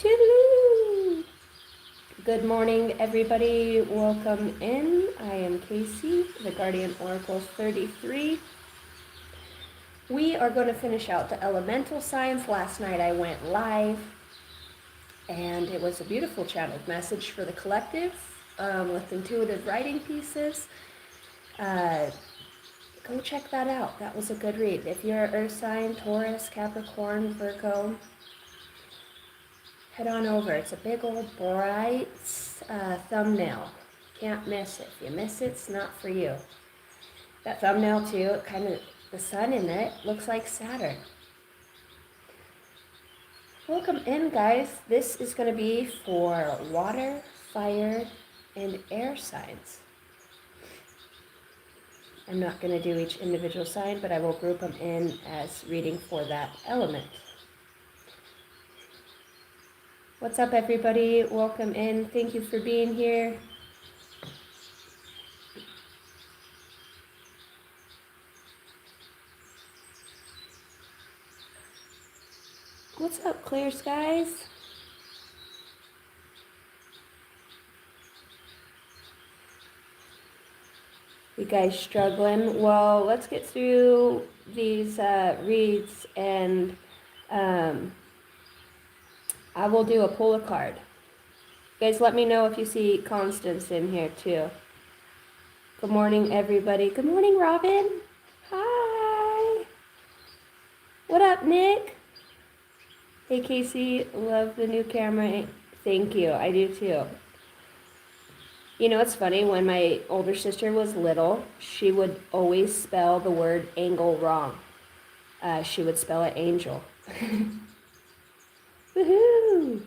Toodaloo! Good morning, everybody. Welcome in. I am Casey, the Guardian Oracle 33. We are going to finish out the elemental signs. Last night I went live, and it was a beautiful channeled message for the collective with intuitive writing pieces. Go check that out. That was a good read. If you're an Earth sign, Taurus, Capricorn, Virgo, head on over. It's a big old bright thumbnail. Can't miss it. If you miss it, it's not for you. That thumbnail too, it kind of, the sun in it looks like Saturn. Welcome in, guys. This is going to be for water, fire, and air signs. I'm not going to do each individual sign, but I will group them in as reading for that element. What's up, everybody? Welcome in. Thank you for being here. What's up, clear skies? You guys struggling? Well, let's get through these reads, and I will do a pull a card. You guys, let me know if you see Constance in here too. Good morning, everybody. Good morning, Robin. Hi. What up, Nick? Hey, Casey. Love the new camera. Thank you. I do too. You know, it's funny, when my older sister was little, she would always spell the word angle wrong. She would spell it angel. Woohoo!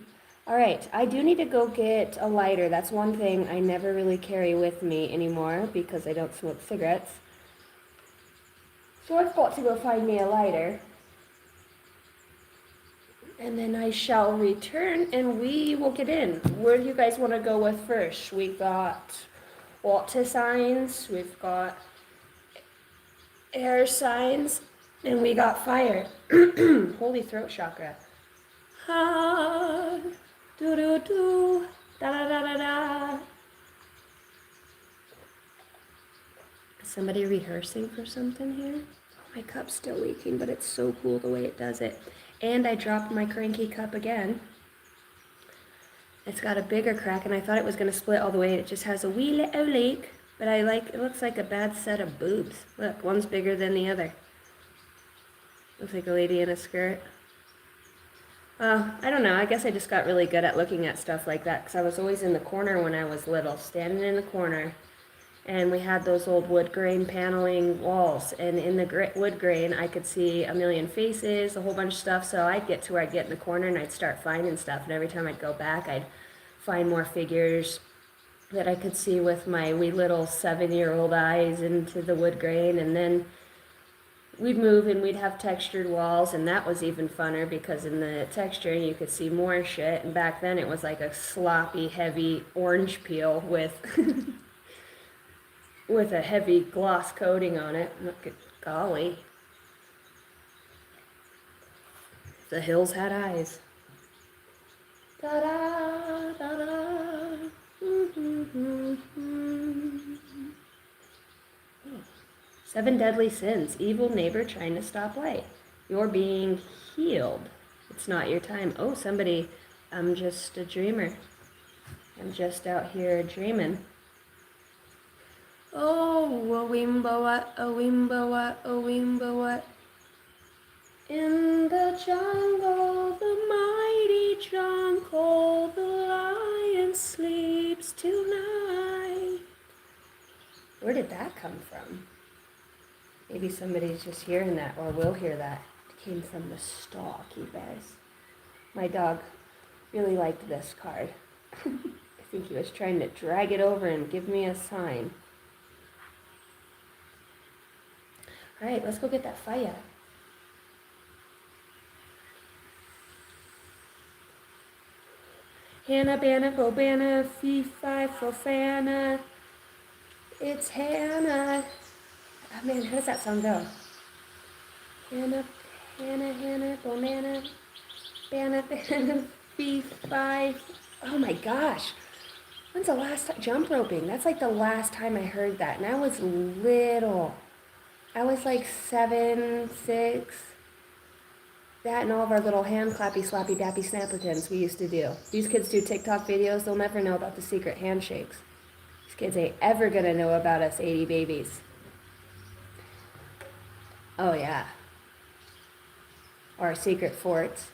All right, I do need to go get a lighter. That's one thing I never really carry with me anymore because I don't smoke cigarettes. So I've got to go find me a lighter. And then I shall return and we will get in. Where do you guys want to go with first? We've got water signs, we've got air signs, and we got fire. Holy throat chakra. Ha, do do do, da da da da da. Is somebody rehearsing for something here? Oh, my cup's still leaking, but it's so cool the way it does it. And I dropped my cranky cup again. It's got a bigger crack, and I thought it was going to split all the way, and it just has a wee little leak. But it looks like a bad set of boobs. Look, one's bigger than the other. Looks like a lady in a skirt. I don't know. I guess I just got really good at looking at stuff like that, because I was always in the corner when I was little, standing in the corner. And we had those old wood grain paneling walls, and in the wood grain I could see a million faces, a whole bunch of stuff. So I'd get to where I'd get in the corner and I'd start finding stuff, and every time I'd go back I'd find more figures that I could see with my wee little 7-year-old eyes into the wood grain. And then we'd move and we'd have textured walls, and that was even funner because in the texture you could see more shit, and back then it was like a sloppy heavy orange peel with with a heavy gloss coating on it. Look at, golly. The hills had eyes. Da-da, da-da. Mm-hmm. 7 deadly sins. Evil neighbor trying to stop light. You're being healed. It's not your time. Oh, somebody, I'm just a dreamer. I'm just out here dreaming. Oh, a wimboa, a wimboa, a wimboa. In the jungle, the mighty jungle, the lion sleeps tonight. Where did that come from? Maybe somebody's just hearing that, or will hear that. It came from the stalk, you guys. My dog really liked this card. I think he was trying to drag it over and give me a sign. All right, let's go get that fire. Hannah, Banna, Bobana, Fee, Fi, Fofana. It's Hannah. Oh man, how does that song go? Hannah, Hannah, Hannah, Bonana, Banna, Banna, V5. Oh my gosh. When's the last time? Jump roping. That's like the last time I heard that. And I was little. I was like 7, 6. That and all of our little hand clappy, slappy, dappy snappertons we used to do. These kids do TikTok videos. They'll never know about the secret handshakes. These kids ain't ever going to know about us 80 babies. Oh, yeah. Or our secret forts.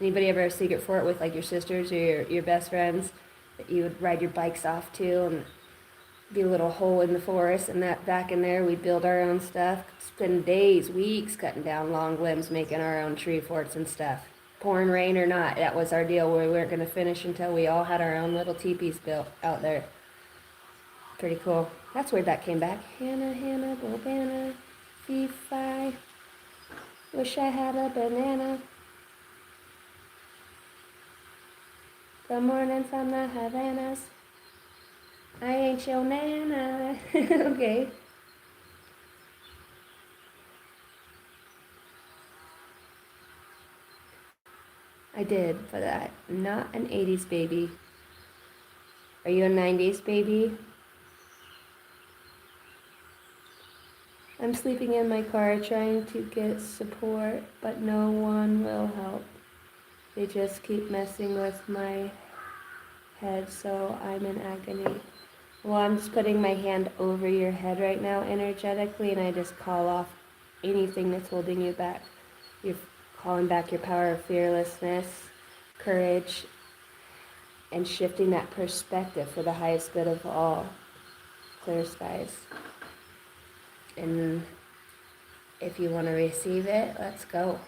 Anybody ever a secret fort with like your sisters or your best friends that you would ride your bikes off to, and be a little hole in the forest, and that back in there we'd build our own stuff, spend days, weeks cutting down long limbs, making our own tree forts and stuff. Pouring rain or not, that was our deal. We weren't going to finish until we all had our own little teepees built out there. Pretty cool. That's where that came back. Hannah, Hannah, Bobana, V5. Wish I had a banana. Good morning from the Havanas. I ain't your nana. Okay. I did, but I'm not an 80s baby. Are you a 90s baby? I'm sleeping in my car trying to get support, but no one will help. They just keep messing with my head, so I'm in agony. Well, I'm just putting my hand over your head right now energetically, and I just call off anything that's holding you back. You're calling back your power of fearlessness, courage, and shifting that perspective for the highest good of all. Clear skies. And if you want to receive it, let's go.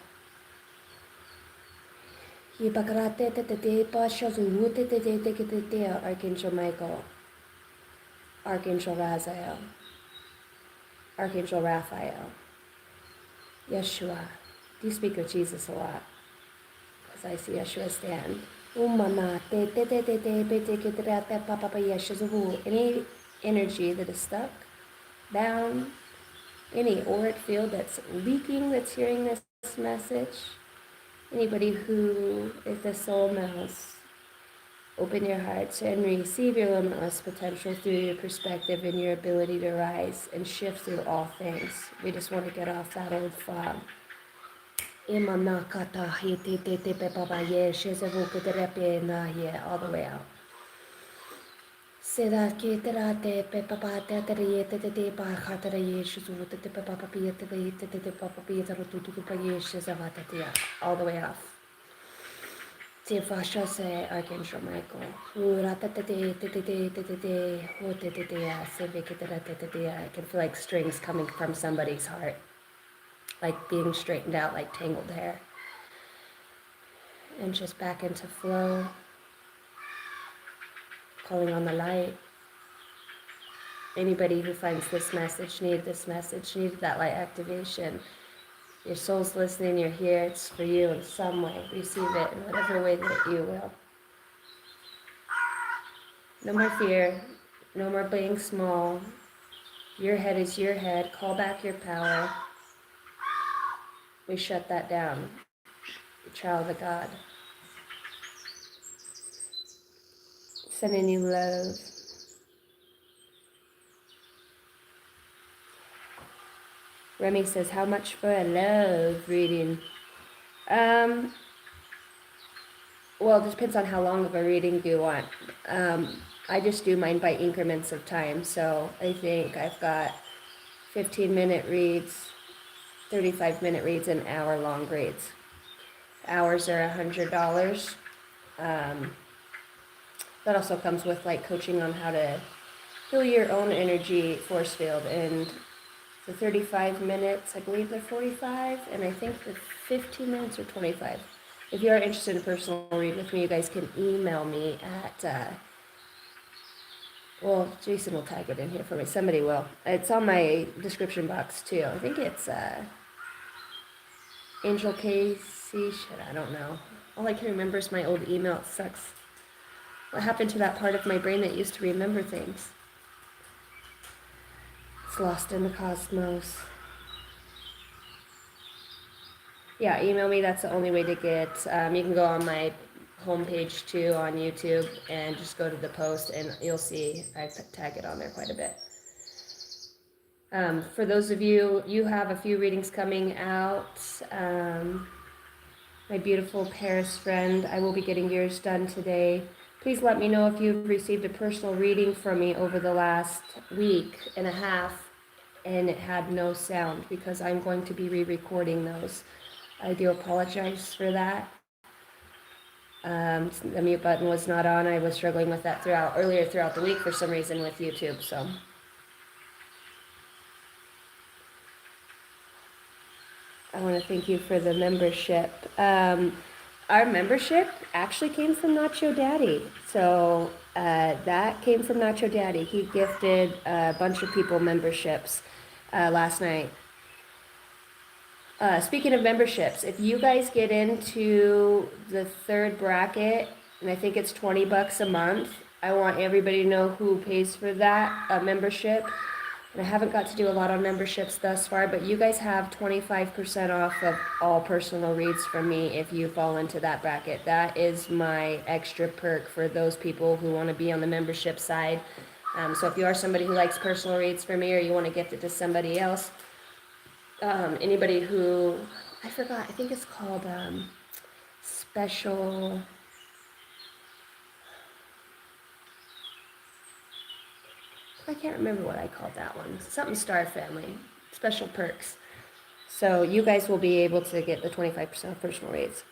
Archangel Michael, Archangel Raziel, Archangel Raphael, Yeshua. Do you speak of Jesus a lot? Because I see Yeshua stand. Any energy that is stuck, bound, any auric field that's leaking, that's hearing this message, anybody who is the soul mouse, open your hearts and receive your limitless potential through your perspective and your ability to rise and shift through all things. We just want to get off that old fog. All the way out. All the way off. Archangel Michael. I can feel like strings coming from somebody's heart, like being straightened out like tangled hair. And just back into flow, calling on the light. Anybody who finds this message, needed that light activation. Your soul's listening, you're here, it's for you in some way. Receive it in whatever way that you will. No more fear, no more being small. Your head is your head. Call back your power. We shut that down. Child of God. Sending you love. Remy says, how much for a love reading? Well, it depends on how long of a reading do you want. I just do mine by increments of time. So I think I've got 15-minute reads, 35-minute reads, and hour-long reads. Hours are $100. That also comes with like coaching on how to heal your own energy force field. And the 35 minutes, I believe they're 45, and I think the 15 minutes are 25. If you are interested in a personal read with me, you guys can email me at, well, Jason will tag it in here for me. Somebody will. It's on my description box, too. I think it's Angel Casey. Shit, I don't know. All I can remember is my old email. It sucks. What happened to that part of my brain that used to remember things? It's lost in the cosmos. Yeah, email me. That's the only way to get. You can go on my homepage too on YouTube, and just go to the post and you'll see I tag it on there quite a bit. For those of you, you have a few readings coming out. My beautiful Paris friend, I will be getting yours done today. Please let me know if you've received a personal reading from me over the last week and a half and it had no sound, because I'm going to be re-recording those. I do apologize for that. The mute button was not on. I was struggling with that earlier throughout the week for some reason with YouTube, so. I want to thank you for the membership. Our membership actually came from Nacho Daddy. So that came from Nacho Daddy. He gifted a bunch of people memberships last night. Speaking of memberships, if you guys get into the third bracket, and I think it's $20 a month, I want everybody to know who pays for that membership. And I haven't got to do a lot on memberships thus far, but you guys have 25% off of all personal reads from me if you fall into that bracket. That is my extra perk for those people who want to be on the membership side. So if you are somebody who likes personal reads from me, or you want to gift it to somebody else, anybody who, I forgot, I think it's called special, I can't remember what I called that one. Something Star Family, special perks. So you guys will be able to get the 25% of personal rates.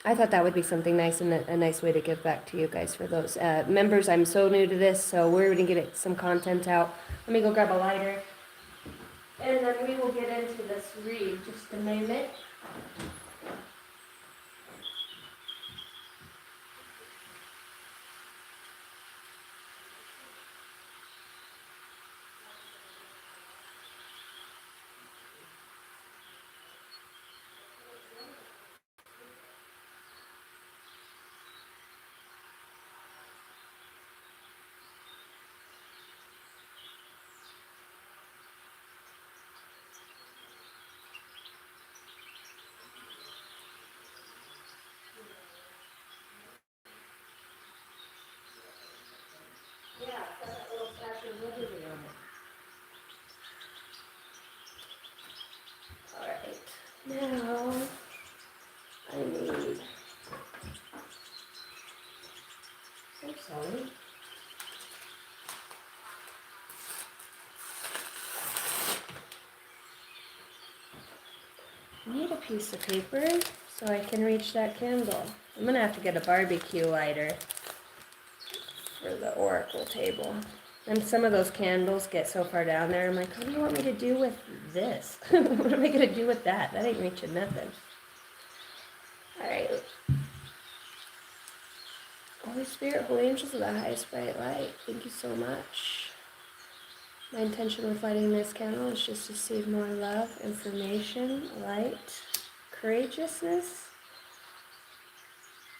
I thought that would be something nice and a nice way to give back to you guys for those. Members, I'm so new to this, so we're going to get some content out. Let me go grab a lighter. And then we will get into this read just a minute. Yeah, it's got that little Statue of Liberty on it. Alright, now I need, I'm sorry. I need a piece of paper so I can reach that candle. I'm gonna have to get a barbecue lighter for the oracle table. And some of those candles get so far down there, I'm like, what do you want me to do with this? What am I gonna do with that? That ain't reaching nothing. Alright. Holy Spirit, Holy Angels of the highest bright light, thank you so much. My intention with lighting this candle is just to receive more love, information, light, courageousness,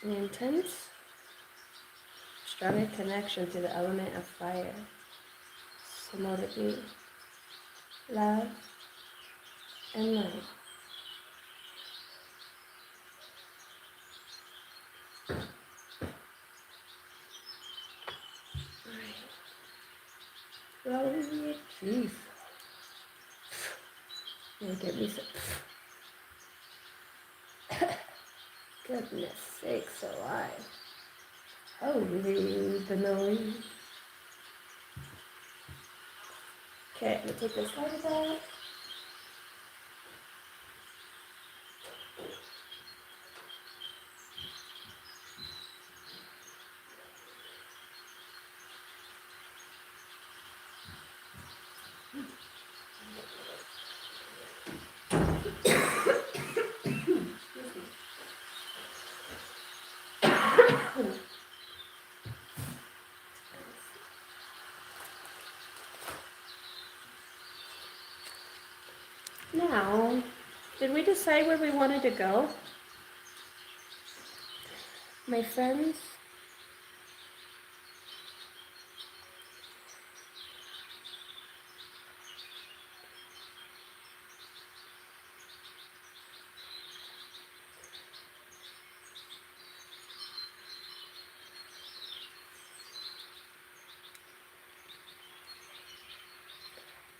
and intense, stronger connection to the element of fire. So let it be love and light. Alright. Oh, jeez. Gonna get me some. Goodness sakes alive. Holy cannoli. Okay, I'm gonna take this lighter back. Now, did we decide where we wanted to go? My friends?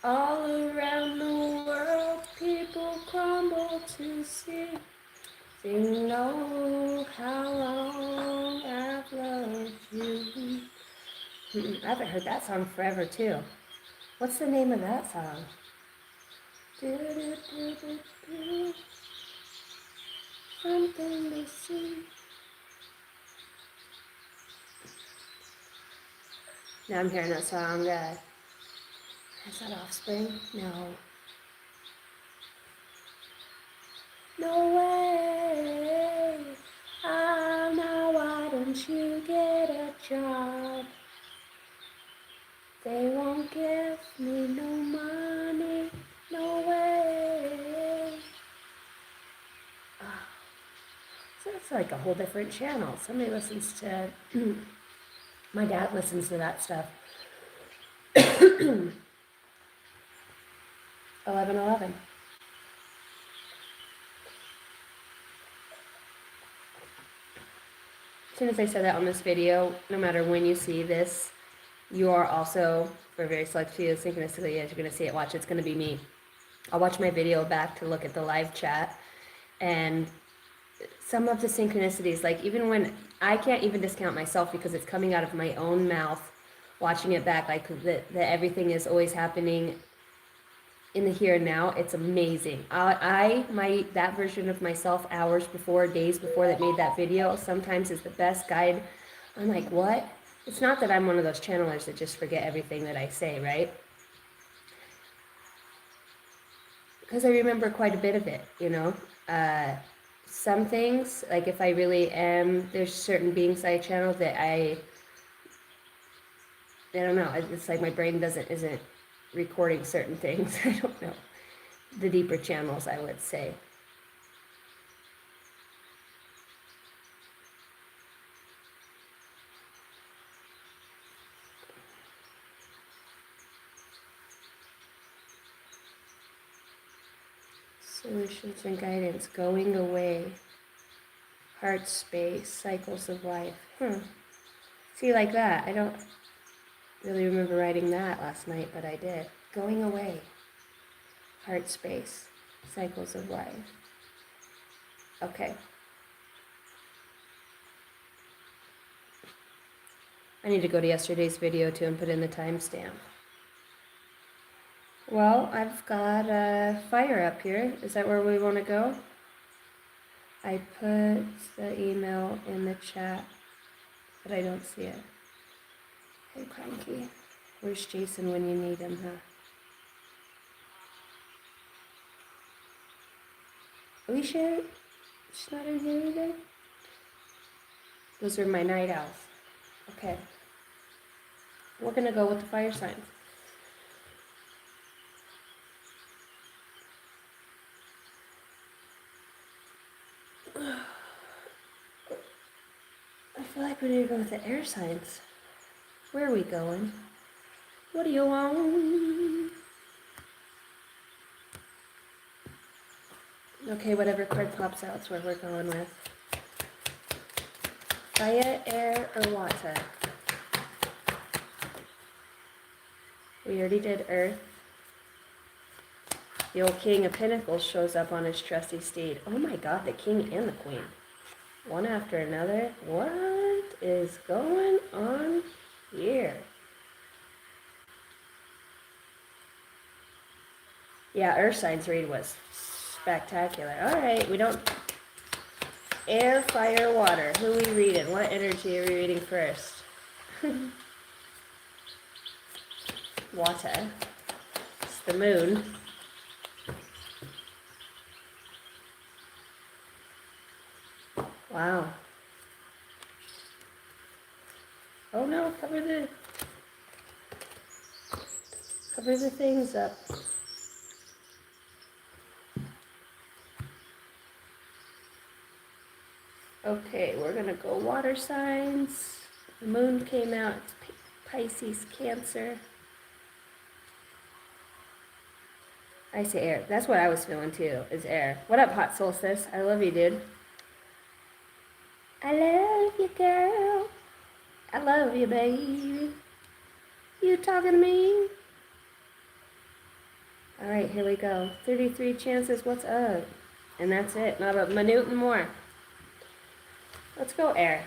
All around the world, people crumble to see. Sing, oh, how long I've loved you. I haven't heard that song forever, too. What's the name of that song? Something to see. Now I'm hearing that song. Is that Offspring? No. No way. Ah, now why don't you get a job? They won't give me no money. No way. Oh, so it's like a whole different channel. Somebody listens to, my dad listens to that stuff. 11:11. As soon as I said that on this video, no matter when you see this, you are also, for very select few, synchronistically, as you're going to see it, watch, it's going to be me. I'll watch my video back to look at the live chat, and some of the synchronicities, like even when, I can't even discount myself because it's coming out of my own mouth, watching it back, like that everything is always happening in the here and now. It's amazing. That version of myself, hours before, days before, that made that video, sometimes is the best guide. I'm like, what? It's not that I'm one of those channelers that just forget everything that I say, right? Because I remember quite a bit of it, you know. Some things, like if I really am, there's certain beings I channel that I don't know. It's like my brain isn't recording certain things. I don't know. The deeper channels, I would say. Solutions and guidance, going away, heart space, cycles of life. See, like that. I don't really remember writing that last night, but I did. Going away, heart space, cycles of life. Okay. I need to go to yesterday's video too and put in the timestamp. Well, I've got a fire up here. Is that where we want to go? I put the email in the chat, but I don't see it. Hey, Cranky. Where's Jason when you need him, huh? Alicia? She's not in here either? Those are my night owls. Okay. We're going to go with the fire signs. I feel like we need to go with the air signs. Where are we going? What do you want? Okay, whatever card pops out is where we're going with. Fire, air, or water? We already did earth. The old King of Pentacles shows up on his trusty steed. Oh my God, the king and the queen. One after another. What is going on here? Yeah, earth signs read was spectacular. All right, we don't... Air, fire, water. Who are we reading? What energy are we reading first? Water. It's the moon. Wow. Oh no, cover the things up. Okay, we're gonna go water signs. The moon came out. It's Pisces, Cancer. I say air. That's what I was feeling too, is air. What up, Hot Solstice? I love you, dude. I love you, girl. I love you, baby. You talking to me? All right, here we go. 33 chances, what's up? And that's it, not a minute more. Let's go air.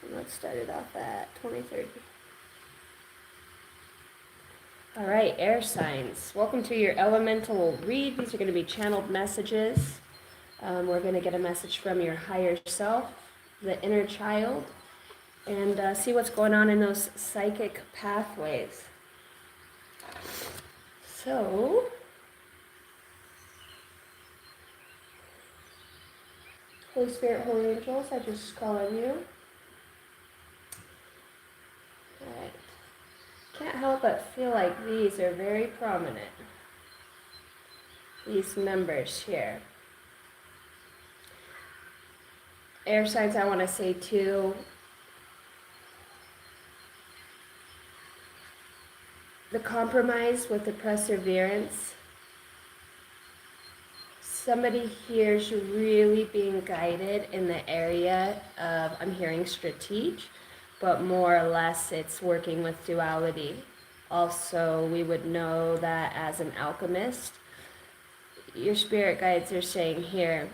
And let's start it off at 2030. All right, air signs. Welcome to your elemental read. These are going to be channeled messages. We're going to get a message from your higher self, the inner child, and see what's going on in those psychic pathways. So, Holy Spirit, Holy Angels, I just call on you. All right. Can't help but feel like these are very prominent. These numbers here. Air signs, I want to say too, the compromise with the perseverance. Somebody here's really being guided in the area of, I'm hearing strategic, but more or less it's working with duality. Also, we would know that as an alchemist, your spirit guides are saying here,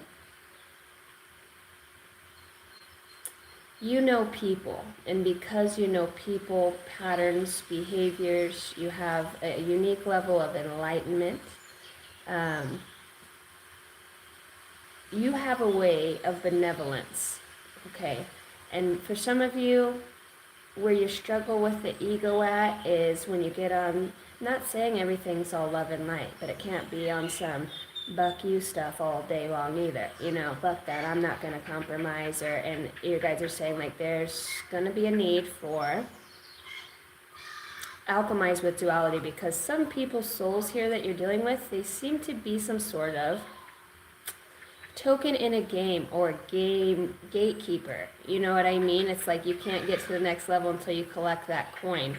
you know people, and because you know people, patterns, behaviors, you have a unique level of enlightenment. You have a way of benevolence, okay? And for some of you, where you struggle with the ego at is when you get on, not saying everything's all love and light, but it can't be on some buck you stuff all day long either. You know, buck that, I'm not going to compromise. And you guys are saying like there's going to be a need for alchemize with duality, because some people's souls here that you're dealing with, they seem to be some sort of token in a game or game gatekeeper. You know what I mean? It's like you can't get to the next level until you collect that coin.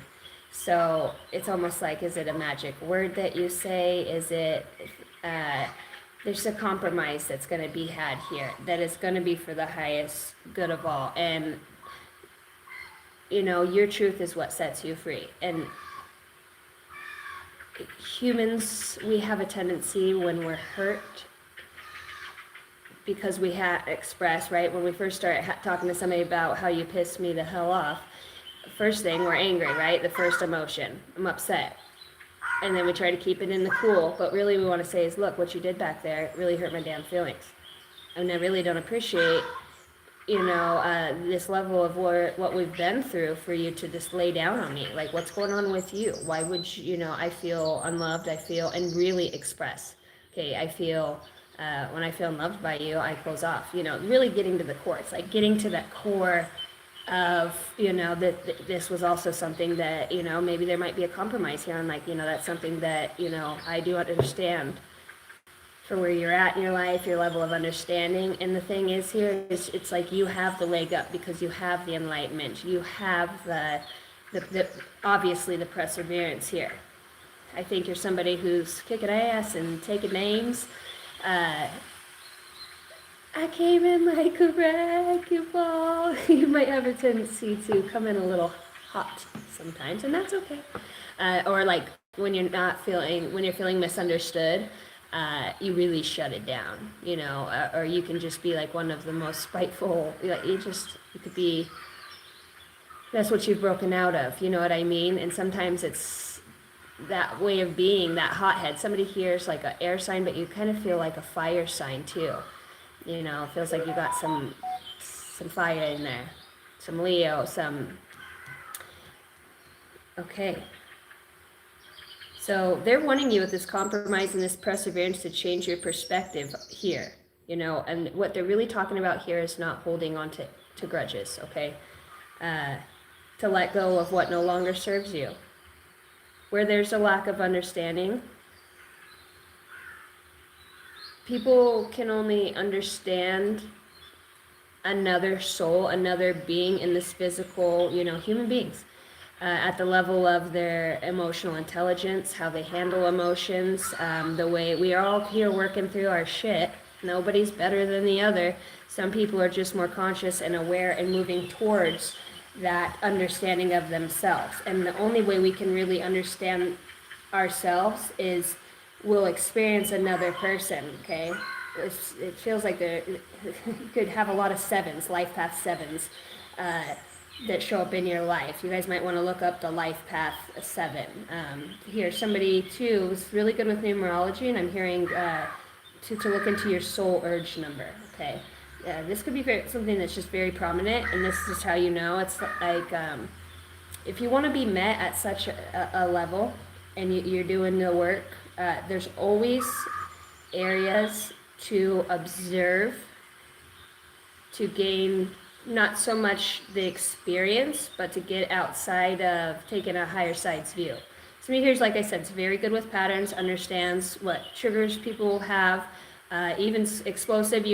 So it's almost like, is it a magic word that you say? Is it, there's a compromise that's going to be had here that is going to be for the highest good of all. And, you know, your truth is what sets you free. And humans, we have a tendency when we're hurt, because we express, right, when we first start talking to somebody about how you pissed me the hell off, first thing, we're angry, right? The first emotion, I'm upset. And then we try to keep it in the cool, but really we want to say is, look, what you did back there really hurt my damn feelings. And I really don't appreciate, you know, this level of what we've been through for you to just lay down on me. Like, what's going on with you? Why would you know, I feel unloved, and really express. Okay, I feel, when I feel unloved by you, I close off. You know, really getting to the core. It's like getting to that core of, you know, that this was also something that, you know, maybe there might be a compromise here. And like, you know, that's something that, you know, I do understand for where you're at in your life, your level of understanding. And the thing is here is it's like you have the leg up because you have the enlightenment. You have the obviously the perseverance here. I think you're somebody who's kicking ass and taking names. I came in like a wrecking ball. You might have a tendency to come in a little hot sometimes, and that's okay. Or like when you're feeling misunderstood, you really shut it down, you know, or you can just be like one of the most spiteful, like you could be, that's what you've broken out of, you know what I mean? And sometimes it's that way of being, that hothead. Somebody hears like an air sign, but you kind of feel like a fire sign too. You know, it feels like you got some fire in there, some Leo, okay. So they're wanting you with this compromise and this perseverance to change your perspective here, you know, and what they're really talking about here is not holding on to grudges, okay? To let go of what no longer serves you. Where there's a lack of understanding, people can only understand another soul, another being in this physical, you know, human beings, at the level of their emotional intelligence, how they handle emotions, the way we are all here working through our shit. Nobody's better than the other. Some people are just more conscious and aware and moving towards that understanding of themselves. And the only way we can really understand ourselves is we'll experience another person, okay? It feels like you could have a lot of sevens, life path sevens, that show up in your life. You guys might want to look up the life path 7. Here, somebody too is really good with numerology, and I'm hearing to look into your soul urge number, okay? This could be something that's just very prominent, and this is how you know. It's like if you want to be met at such a level and you're doing the work, there's always areas to observe to gain not so much the experience, but to get outside of taking a higher side's view. Somebody here's, like I said, it's very good with patterns, understands what triggers people have, even explosive.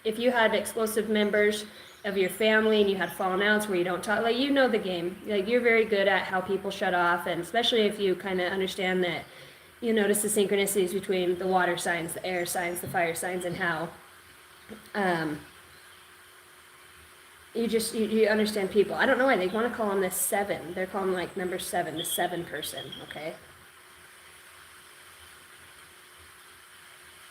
If you had explosive members of your family and you had fallen outs where you don't talk, like, you know the game. Like, you're very good at how people shut off, and especially if you kind of understand that you notice the synchronicities between the water signs, the air signs, the fire signs, and how you understand people. I don't know why they want to call them this 7. They're calling like number 7, the 7 person, okay?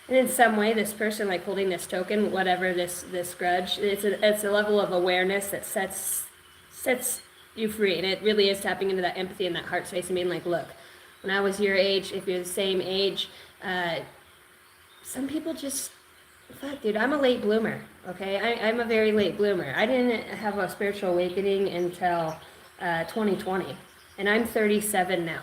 And in some way, this person, like holding this token, whatever this grudge, it's a level of awareness that sets you free, and it really is tapping into that empathy and that heart space and being like, look, when I was your age, if you're the same age, some people just, fuck, dude, I'm a late bloomer, okay? I'm a very late bloomer. I didn't have a spiritual awakening until 2020, and I'm 37 now.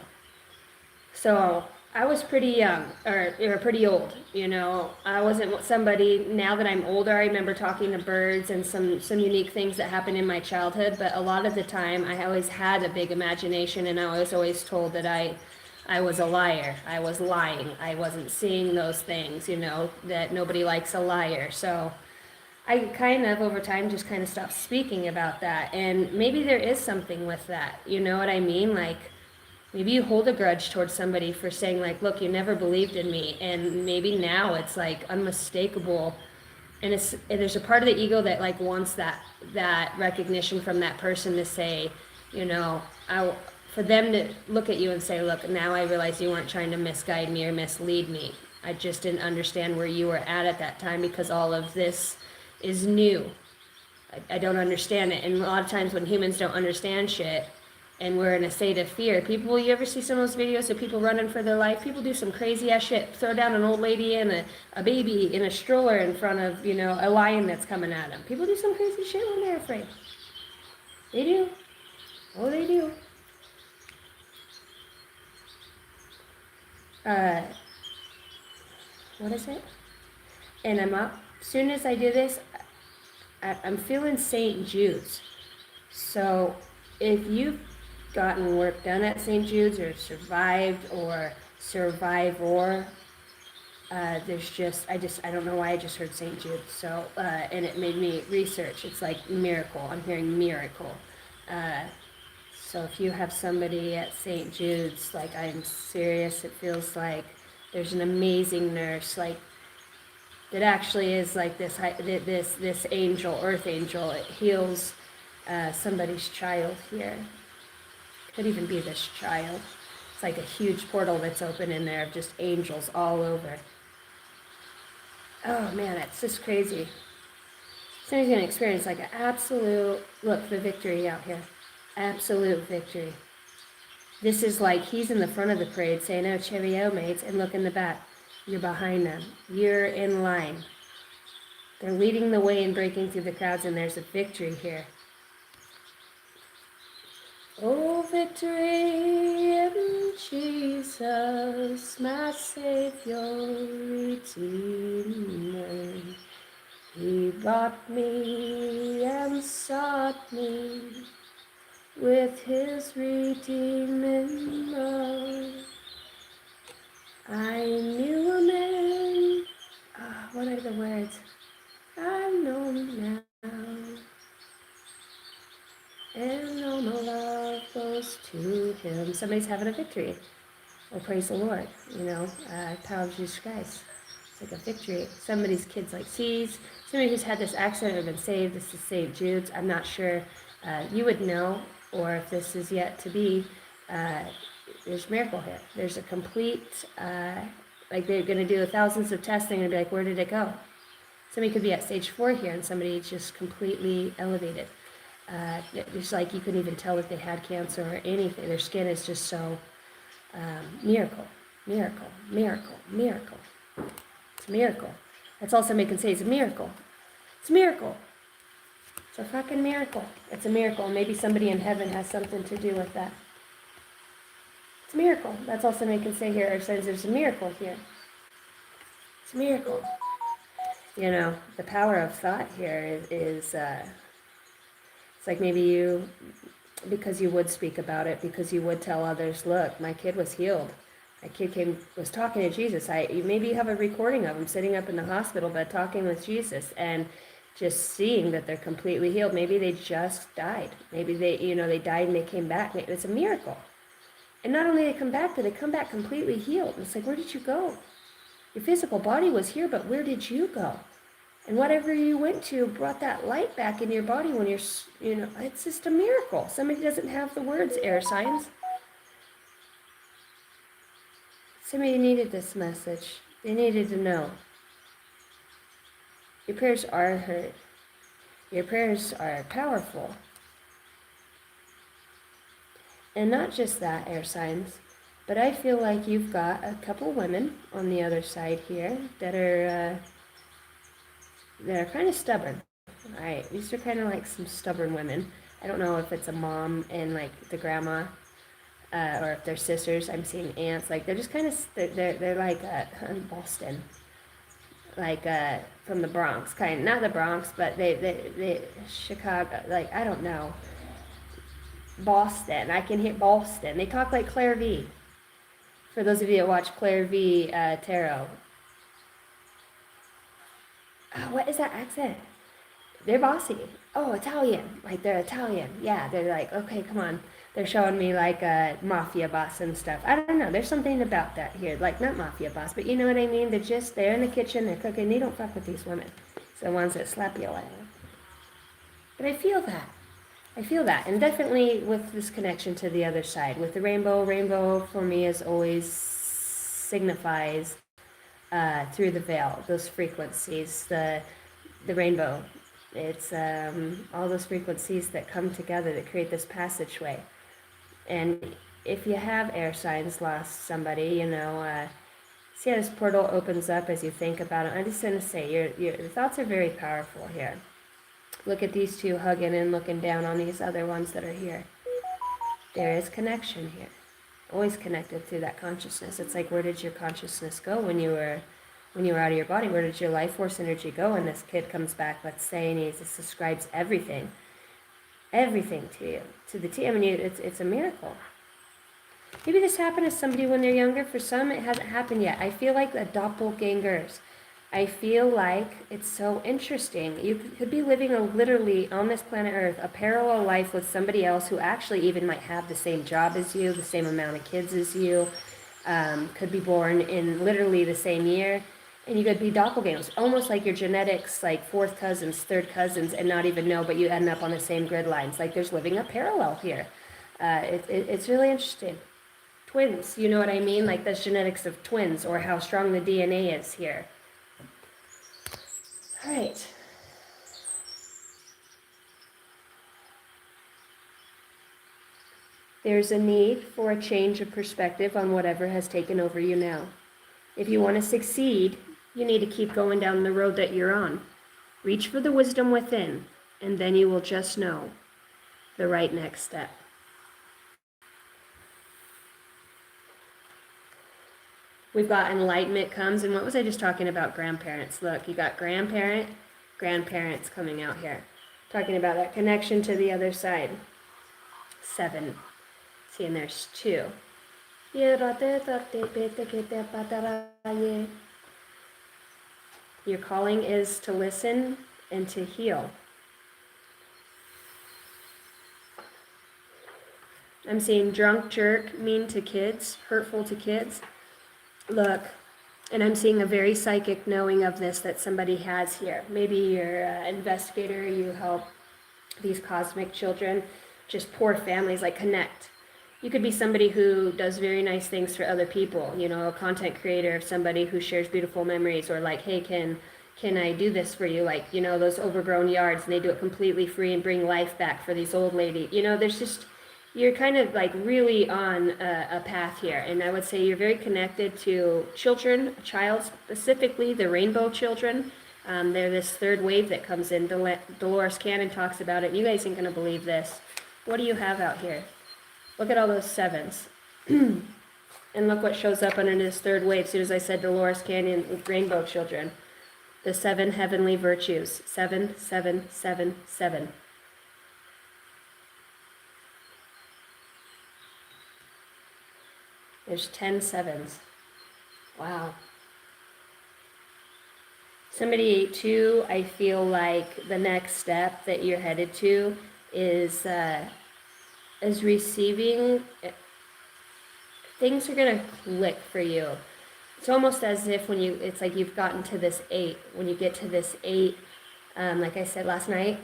So I was pretty young, or pretty old, you know. I wasn't somebody, now that I'm older, I remember talking to birds and some unique things that happened in my childhood, but a lot of the time I always had a big imagination, and I was always told that I was a liar. I was lying. I wasn't seeing those things, you know, that nobody likes a liar. So I kind of, over time, just kind of stopped speaking about that. And maybe there is something with that. You know what I mean? Like, maybe you hold a grudge towards somebody for saying, like, look, you never believed in me. And maybe now it's, like, unmistakable. And there's a part of the ego that, like, wants that recognition from that person to say, you know, for them to look at you and say, look, now I realize you weren't trying to misguide me or mislead me. I just didn't understand where you were at that time, because all of this is new. I don't understand it. And a lot of times when humans don't understand shit and we're in a state of fear, you ever see some of those videos of people running for their life? People do some crazy ass shit. Throw down an old lady and a baby in a stroller in front of, you know, a lion that's coming at them. People do some crazy shit when they're afraid. They do. Oh, they do. What is it? And I'm up. As soon as I do this, I'm feeling St. Jude's. So if you've gotten work done at St. Jude's or survived or survivor, there's just, I don't know why I just heard St. Jude's. So, and it made me research. It's like miracle. I'm hearing miracle. So if you have somebody at St. Jude's, like, I'm serious, it feels like there's an amazing nurse, like, that actually is like this angel, earth angel. It heals somebody's child here. Could even be this child. It's like a huge portal that's open in there of just angels all over. Oh man, it's just crazy. Somebody's gonna experience like an absolute, look, the victory out here. Absolute victory. This is like he's in the front of the parade saying, oh, cheerio, mates, and look in the back. You're behind them. You're in line. They're leading the way and breaking through the crowds, and there's a victory here. Oh, victory in Jesus, my Savior, Redeemer. He bought me and sought me with his redeeming love. I knew a man, what are the words? I know him now, and all my love goes to him. Somebody's having a victory. Oh, praise the Lord, you know, power of Jesus Christ. It's like a victory. Somebody's kid's like sees. Somebody who's had this accident or been saved. This is St. Jude's. I'm not sure. You would know, or if this is yet to be, there's a miracle here. There's a complete, like they're going to do thousands of testing and be like, where did it go? Somebody could be at stage 4 here and somebody just completely elevated. It's like you couldn't even tell if they had cancer or anything. Their skin is just so miracle, miracle, miracle, miracle. It's a miracle. That's all somebody can say. It's a miracle. It's a miracle. It's a fucking miracle. It's a miracle. Maybe somebody in heaven has something to do with that. It's a miracle. That's all somebody can say here. Or says there's a miracle here. It's a miracle. You know, the power of thought here is it's like maybe you, because you would speak about it, because you would tell others, look, my kid was healed. My kid was talking to Jesus. Maybe you have a recording of him sitting up in the hospital bed talking with Jesus and just seeing that they're completely healed. Maybe they just died. Maybe they died and they came back. It's a miracle. And not only they come back, but they come back completely healed. It's like, where did you go? Your physical body was here, but where did you go? And whatever you went to brought that light back into your body when it's just a miracle. Somebody doesn't have the words, air signs. Somebody needed this message. They needed to know. Your prayers are heard. Your prayers are powerful. And not just that, air signs, but I feel like you've got a couple women on the other side here that are kind of stubborn. All right, these are kind of like some stubborn women. I don't know if it's a mom and like the grandma, or if they're sisters. I'm seeing aunts. Like they're just kind of they're like Boston, like from the Bronx, not the Bronx, but they Chicago. Like I don't know. Boston. I can hit Boston. They talk like Claire V. For those of you that watch Claire V. Tarot. What is that accent? They're bossy. Oh, Italian. Like they're Italian. Yeah, they're like, okay, come on. They're showing me like a mafia boss and stuff. I don't know. There's something about that here. Like not mafia boss, but you know what I mean? They're in the kitchen, they're cooking. They don't fuck with these women. It's the ones that slap you like that. But I feel that. And definitely with this connection to the other side. With the rainbow for me is always signifies through the veil, those frequencies, the rainbow. It's all those frequencies that come together that create this passageway. And if you have air signs, lost somebody, see how this portal opens up as you think about it. I'm just going to say, your thoughts are very powerful here. Look at these two hugging and looking down on these other ones that are here. There is connection here. Always connected through that consciousness. It's like, where did your consciousness go when you were out of your body? Where did your life force energy go? And this kid comes back, let's say, and he just describes everything to you, to the T. I mean, it's a miracle. Maybe this happened to somebody when they're younger. For some, it hasn't happened yet. I feel like the doppelgangers. I feel like it's so interesting. You could be living literally on this planet Earth, a parallel life with somebody else who actually even might have the same job as you, the same amount of kids as you, could be born in literally the same year, and you could be doppelgangers, almost like your genetics, like fourth cousins, third cousins, and not even know, but you end up on the same grid lines. Like there's living a parallel here. It's really interesting. Twins, you know what I mean? Like the genetics of twins, or how strong the DNA is here. All right. There's a need for a change of perspective on whatever has taken over you now. If you want to succeed, you need to keep going down the road that you're on. Reach for the wisdom within, and then you will just know the right next step. We've got enlightenment comes, and what was I just talking about? Grandparents. Look, you got grandparents coming out here. Talking about that connection to the other side. 7. See, and there's 2. Your calling is to listen and to heal. I'm seeing drunk, jerk, mean to kids, hurtful to kids. Look, and I'm seeing a very psychic knowing of this that somebody has here. Maybe you're an investigator, you help these cosmic children, just poor families, like connect. You could be somebody who does very nice things for other people, you know, a content creator, somebody who shares beautiful memories, or like, hey, can I do this for you? Like, you know, those overgrown yards, and they do it completely free and bring life back for these old ladies. You know, there's just, you're kind of like really on a path here. And I would say you're very connected to children, a child specifically, the rainbow children. They're this third wave that comes in. Dolores Cannon talks about it. And you guys ain't going to believe this. What do you have out here? Look at all those sevens. And look what shows up under this third wave. As soon as I said Dolores Canyon with rainbow children. The 7 heavenly virtues. 7, 7, 7, 7. There's 10 sevens. Wow. Somebody too, I feel like the next step that you're headed to is receiving. Things are gonna click for you. It's almost as if it's like you've gotten to this 8. When you get to this 8, like I said last night,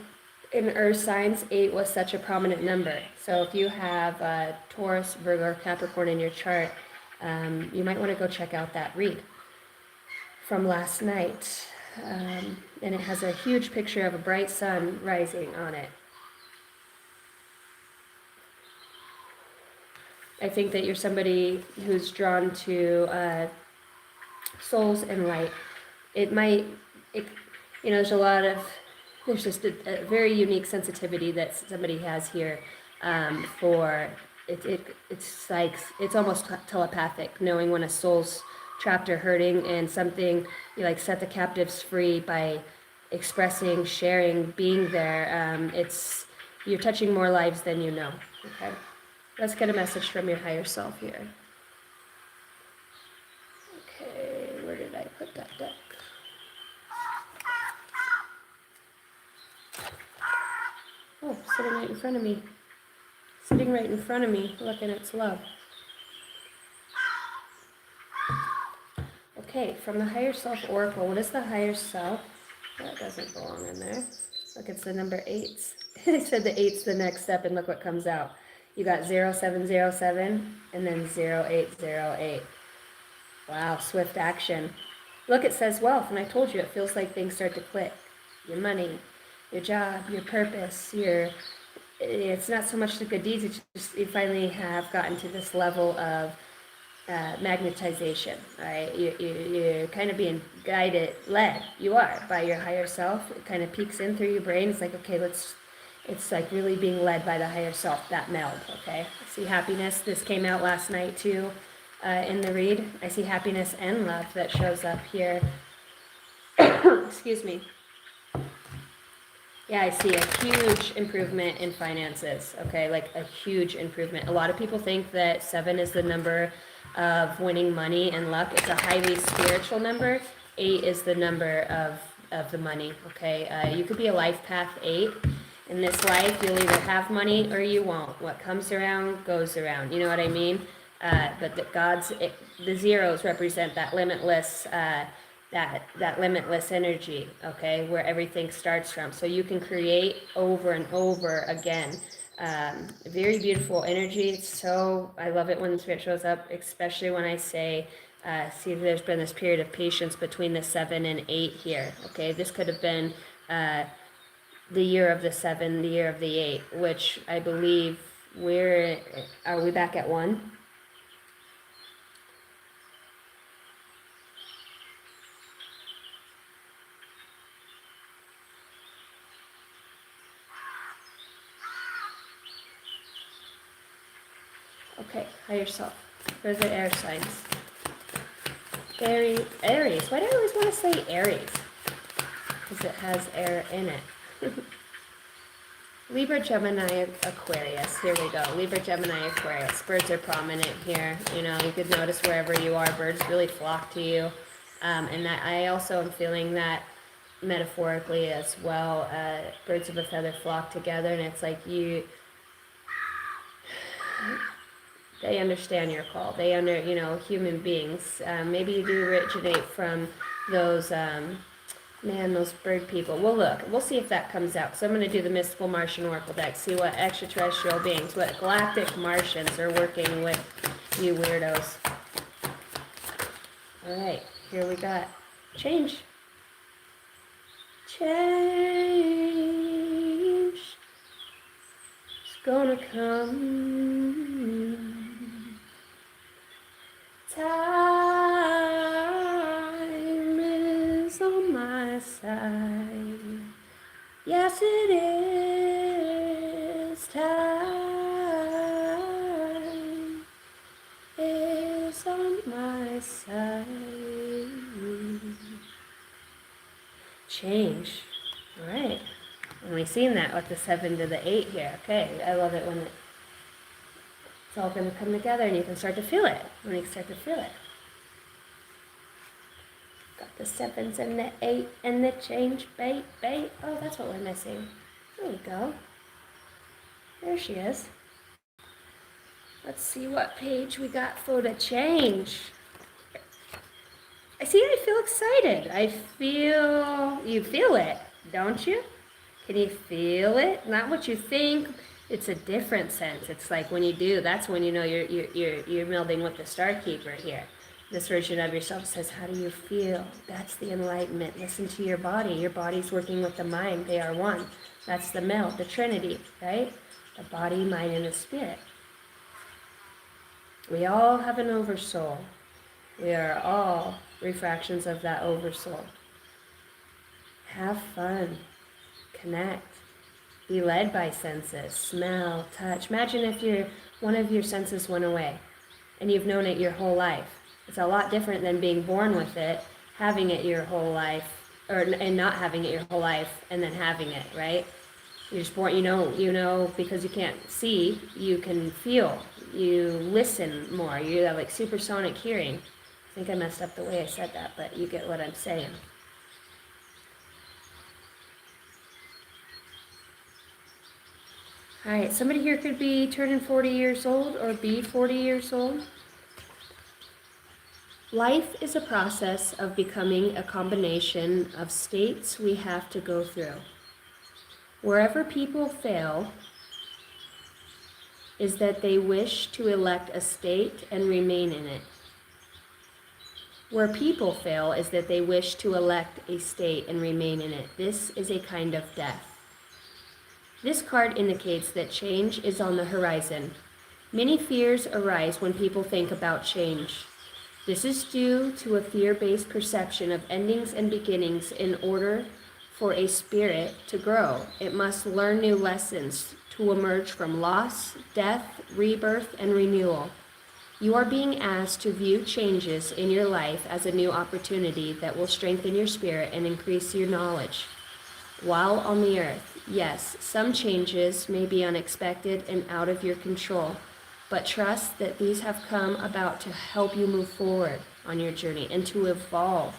in earth signs, 8 was such a prominent number. So if you have Taurus, Virgo, or Capricorn in your chart, you might want to go check out that read from last night. And it has a huge picture of a bright sun rising on it. I think that you're somebody who's drawn to souls and light. There's there's just a very unique sensitivity that somebody has here for it. It's almost telepathic, knowing when a soul's trapped or hurting, and something you like set the captives free by expressing, sharing, being there. You're touching more lives than you know. Okay. Let's get a message from your higher self here. Okay, where did I put that deck? Oh, sitting right in front of me. Sitting right in front of me, looking at its love. Okay, from the higher self oracle, what is the higher self? That doesn't belong in there. Look, it's the number 8. I said the 8's the next step, and look what comes out. You got 0707 and then 0808. Wow, swift action. Look, it says wealth, and I told you it feels like things start to click. Your money, your job, your purpose, it's not so much the good deeds, it's just you finally have gotten to this level of magnetization, right? You're kind of being guided, led, you are, by your higher self. It kind of peeks in through your brain. It's like, okay, it's like really being led by the higher self, that meld, okay? I see happiness. This came out last night too in the read. I see happiness and love that shows up here. Excuse me. Yeah, I see a huge improvement in finances, okay? Like a huge improvement. A lot of people think that 7 is the number of winning money and luck. It's a highly spiritual number. 8 is the number of the money, okay? You could be a life path 8. In this life, you'll either have money or you won't. What comes around goes around. You know what I mean? But the zeros represent that limitless, that limitless energy. Okay, where everything starts from. So you can create over and over again. Very beautiful energy. I love it when the spirit shows up, especially when I say, see, there's been this period of patience between the 7 and 8 here. Okay, this could have been the year of the 7, the year of the 8, which I believe are we back at 1? Okay, higher self. Where's the air signs? Aries. Why do I always want to say Aries? Because it has air in it. Libra, Gemini, Aquarius. Here we go. Libra, Gemini, Aquarius. Birds are prominent here. You know, you could notice wherever you are, birds really flock to you. And that I also am feeling that metaphorically as well. Birds of a feather flock together, and it's like they understand your call. They human beings. Maybe you do originate from those Man, those bird people. Well, look, we'll see if that comes out. So I'm going to do the mystical Martian oracle deck, see what extraterrestrial beings, what galactic Martians are working with you weirdos. All right, here we got change. Change is gonna come. Time is on my side. Yes, it is. Time is on my side. Change. All right. And we've seen that with the 7 to the 8 here. Okay, I love it when it's all going to come together and you can start to feel it. When you start to feel it. Got the 7s and the 8 and the change, bait. Oh, that's what we're missing. There we go. There she is. Let's see what page we got for the change. I feel excited. You feel it, don't you? Can you feel it? Not what you think. It's a different sense. It's like when you do, that's when you know you're melding with the Star Keeper here. This version of yourself says, how do you feel? That's the enlightenment. Listen to your body. Your body's working with the mind. They are one. That's the meld, the Trinity, right? The body, mind, and the spirit. We all have an oversoul. We are all refractions of that oversoul. Have fun. Connect. Be led by senses. Smell, touch. Imagine if one of your senses went away and you've known it your whole life. It's a lot different than being born with it, having it your whole life, and not having it your whole life and then having it, right? You're just born, you know, because you can't see, you can feel, you listen more, you have like supersonic hearing. I think I messed up the way I said that, but you get what I'm saying. All right, somebody here could be turning 40 years old or be 40 years old. Life is a process of becoming a combination of states we have to go through. Wherever people fail is that they wish to elect a state and remain in it. Where people fail is that they wish to elect a state and remain in it. This is a kind of death. This card indicates that change is on the horizon. Many fears arise when people think about change. This is due to a fear-based perception of endings and beginnings. In order for a spirit to grow, it must learn new lessons to emerge from loss, death, rebirth, and renewal. You are being asked to view changes in your life as a new opportunity that will strengthen your spirit and increase your knowledge. While on the earth, yes, some changes may be unexpected and out of your control, but trust that these have come about to help you move forward on your journey and to evolve.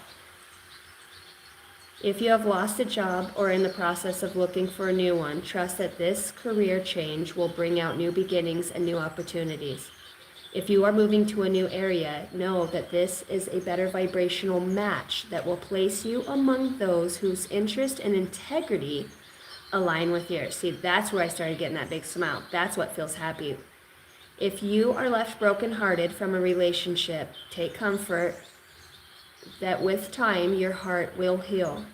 If you have lost a job or in the process of looking for a new one, trust that this career change will bring out new beginnings and new opportunities. If you are moving to a new area, know that this is a better vibrational match that will place you among those whose interest and integrity align with yours. See, that's where I started getting that big smile. That's what feels happy. If you are left brokenhearted from a relationship, take comfort that with time your heart will heal.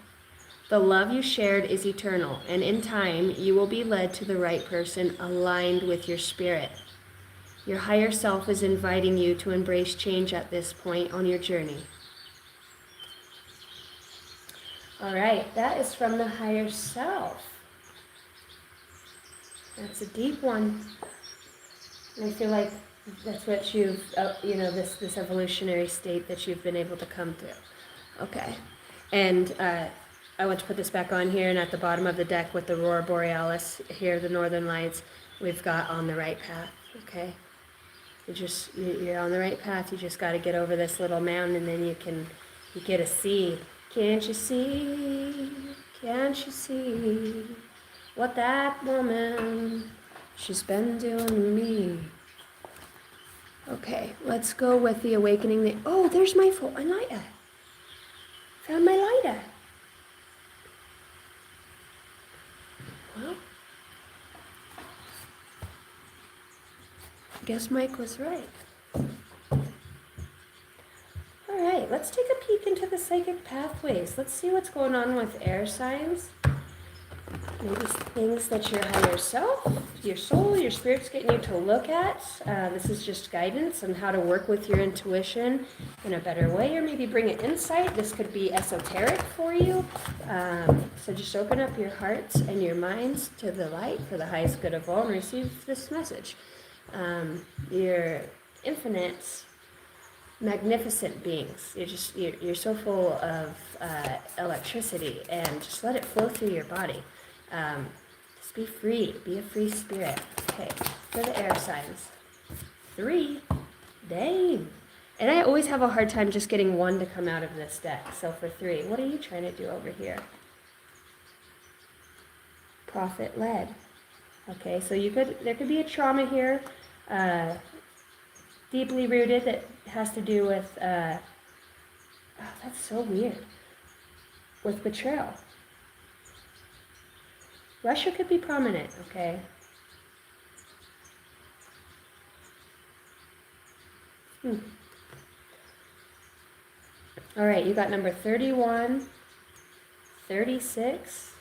The love you shared is eternal, and in time you will be led to the right person aligned with your spirit. Your higher self is inviting you to embrace change at this point on your journey. All right, that is from the higher self. That's a deep one. And I feel like that's what you've, this evolutionary state that you've been able to come through. Okay. And I want to put this back on here, and at the bottom of the deck with the Aurora Borealis, here, the Northern Lights, we've got on the right path, okay? You're on the right path. You just got to get over this little mountain, and then you get a seed. Can't you see? Can't you see what that woman, she's been doing to me? Okay, let's go with the awakening. Oh, there's my lighter. Found my lighter. Guess Mike was right. All right, let's take a peek into the psychic pathways. Let's see what's going on with air signs. Maybe things that your higher self, your soul, your spirit's getting you to look at. This is just guidance on how to work with your intuition in a better way, or maybe bring an insight. This could be esoteric for you. So just open up your hearts and your minds to the light for the highest good of all and receive this message. You're infinite, magnificent beings. You're so full of electricity, and just let it flow through your body. Just be free. Be a free spirit. Okay, for the air signs. 3. Dang. And I always have a hard time just getting one to come out of this deck. So for 3, what are you trying to do over here? Prophet led. Okay, so there could be a trauma here, deeply rooted, that has to do with, oh, that's so weird, with betrayal. Russia could be prominent, okay? All right, you got number 31, 36,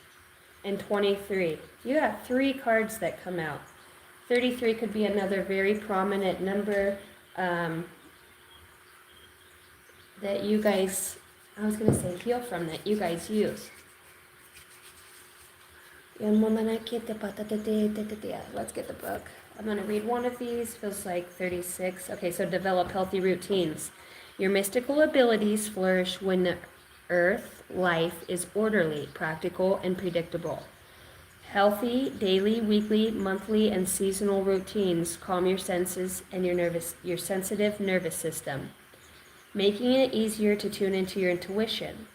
and 23. You have 3 cards that come out. 33 could be another very prominent number that you guys, I was going to say heal from, that you guys use. Let's get the book. I'm going to read one of these. Feels like 36. Okay, so develop healthy routines. Your mystical abilities flourish when Earth life is orderly, practical, and predictable. Healthy daily, weekly, monthly, and seasonal routines calm your senses and your sensitive nervous system, making it easier to tune into your intuition.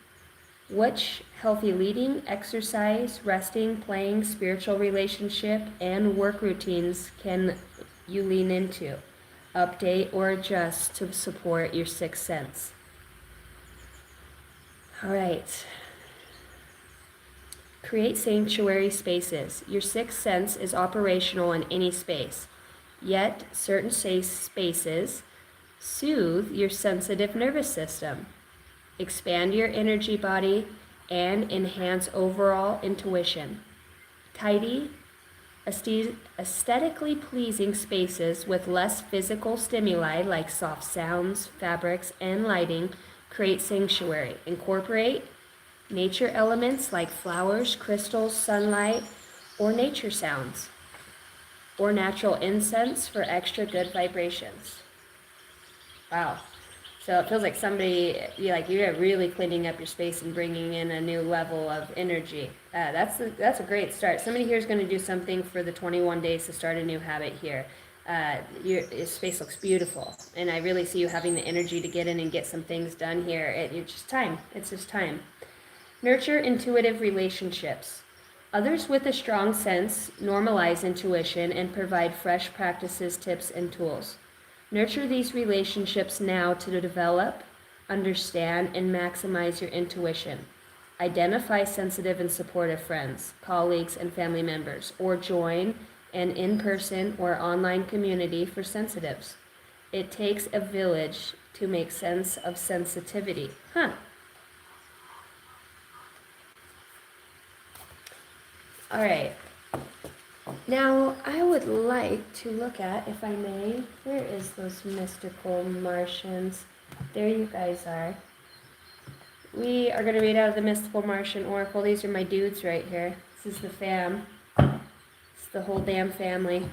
Which healthy leading, exercise, resting, playing, spiritual relationship, and work routines can you lean into, update, or adjust to support your sixth sense? All right. Create sanctuary spaces. Your sixth sense is operational in any space, yet certain safe spaces soothe your sensitive nervous system, expand your energy body, and enhance overall intuition. Tidy, aesthetically pleasing spaces with less physical stimuli like soft sounds, fabrics, and lighting create sanctuary. Incorporate nature elements like flowers, crystals, sunlight, or nature sounds, or natural incense for extra good vibrations. Wow. So it feels like you're really cleaning up your space and bringing in a new level of energy. That's a great start. Somebody here is going to do something for the 21 days to start a new habit here. Your space looks beautiful, and I really see you having the energy to get in and get some things done here. It's just time. It's just time. Nurture intuitive relationships. Others with a strong sense normalize intuition and provide fresh practices, tips, and tools. Nurture these relationships now to develop, understand, and maximize your intuition. Identify sensitive and supportive friends, colleagues, and family members, or join an in-person or online community for sensitives. It takes a village to make sense of sensitivity. All right. Now, I would like to look at, if I may, where is those mystical Martians? There you guys are. We are going to read out of the Mystical Martian Oracle. These are my dudes right here. This is the fam. It's the whole damn family.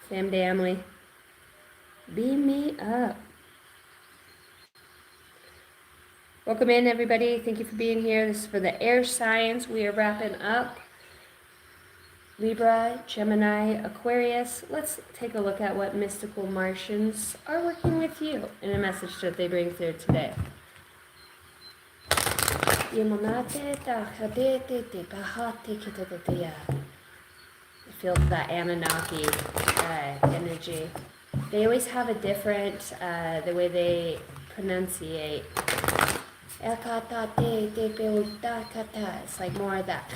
Fam-damly. Beam me up. Welcome in, everybody. Thank you for being here. This is for the air signs. We are wrapping up. Libra, Gemini, Aquarius. Let's take a look at what mystical Martians are working with you in a message that they bring through today. I feel that Anunnaki energy. They always have a different, the way they pronunciate. It's like more of that.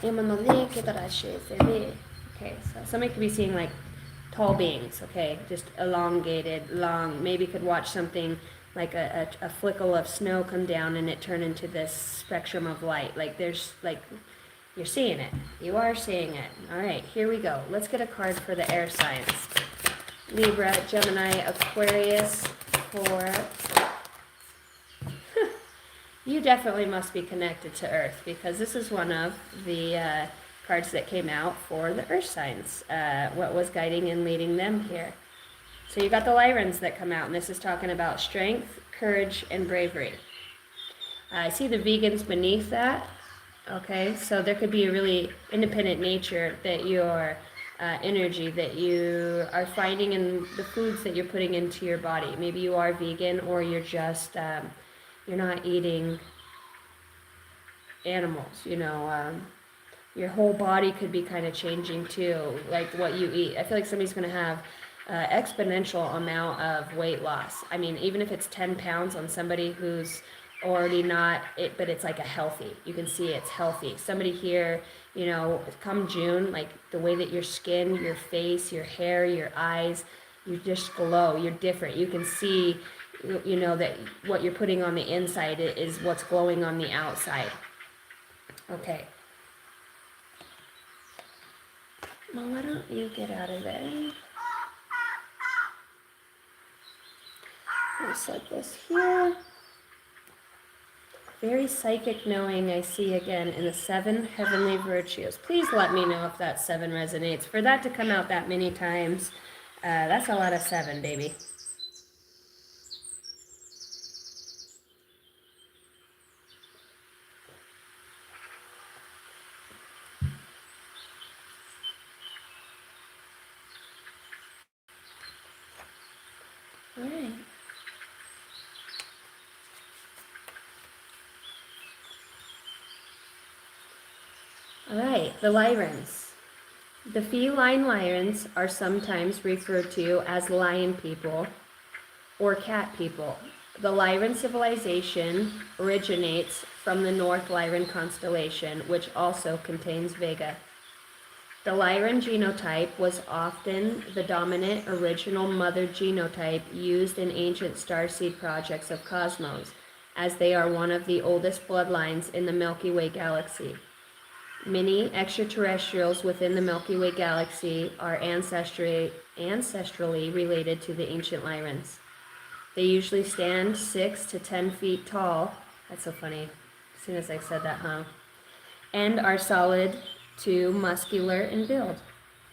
Okay, so somebody could be seeing like tall beings, okay, just elongated, long. Maybe you could watch something like a flickle of snow come down and it turn into this spectrum of light. Like there's like, you're seeing it. You are seeing it. All right, here we go. Let's get a card for the air signs. Libra, Gemini, Aquarius, for... You definitely must be connected to Earth, because this is one of the cards that came out for the Earth signs. What was guiding and leading them here. So you got the Lyrans that come out, and this is talking about strength, courage, and bravery. I see the vegans beneath that. Okay, so there could be a really independent nature that your energy that you are finding in the foods that you're putting into your body. Maybe you are vegan, or you're just you're not eating animals. You know, your whole body could be kind of changing too, like what you eat. I feel like somebody's going to have exponential amount of weight loss. I mean, even if it's 10 pounds on somebody who's already not it, but it's like a healthy, you can see it's healthy. Somebody here, you know, come June, like the way that your skin, your face, your hair, your eyes, you just glow. You're different. You can see, you know, that what you're putting on the inside is what's glowing on the outside. Okay. Well, why don't you get out of there? I'll set this here. Very psychic knowing I see again in the 7 heavenly virtues. Please let me know if that 7 resonates. For that to come out that many times, that's a lot of 7, baby. All right. All right, the Lyrans. The feline Lyrans are sometimes referred to as lion people or cat people. The Lyran civilization originates from the North Lyran constellation, which also contains Vega. The Lyran genotype was often the dominant original mother genotype used in ancient starseed projects of cosmos, as they are one of the oldest bloodlines in the Milky Way galaxy. Many extraterrestrials within the Milky Way galaxy are ancestrally related to the ancient Lyrans. They usually stand 6 to 10 feet tall. That's so funny. As soon as I said that, huh? And are solid to muscular in build.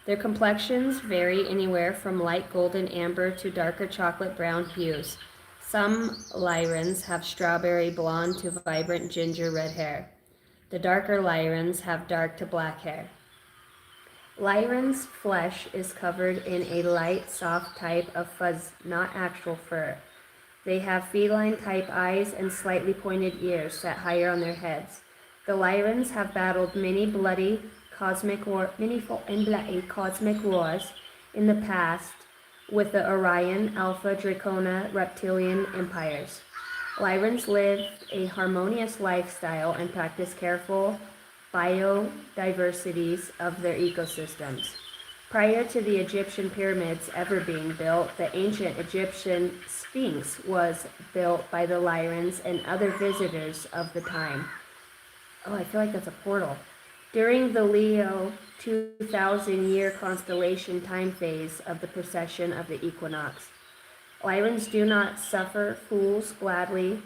Their complexions vary anywhere from light golden amber to darker chocolate brown hues. Some Lyrans have strawberry blonde to vibrant ginger red hair. The darker Lyrans have dark to black hair. Lyran's flesh is covered in a light, soft type of fuzz, not actual fur. They have feline-type eyes and slightly pointed ears set higher on their heads. The Lyrans have battled many bloody cosmic wars in the past with the Orion, Alpha, Dracona, Reptilian empires. Lyrans live a harmonious lifestyle and practice careful biodiversities of their ecosystems. Prior to the Egyptian pyramids ever being built, the ancient Egyptian Sphinx was built by the Lyrans and other visitors of the time. Oh, I feel like that's a portal. During the Leo 2,000-year constellation time phase of the precession of the equinox, Lyrans do not suffer fools gladly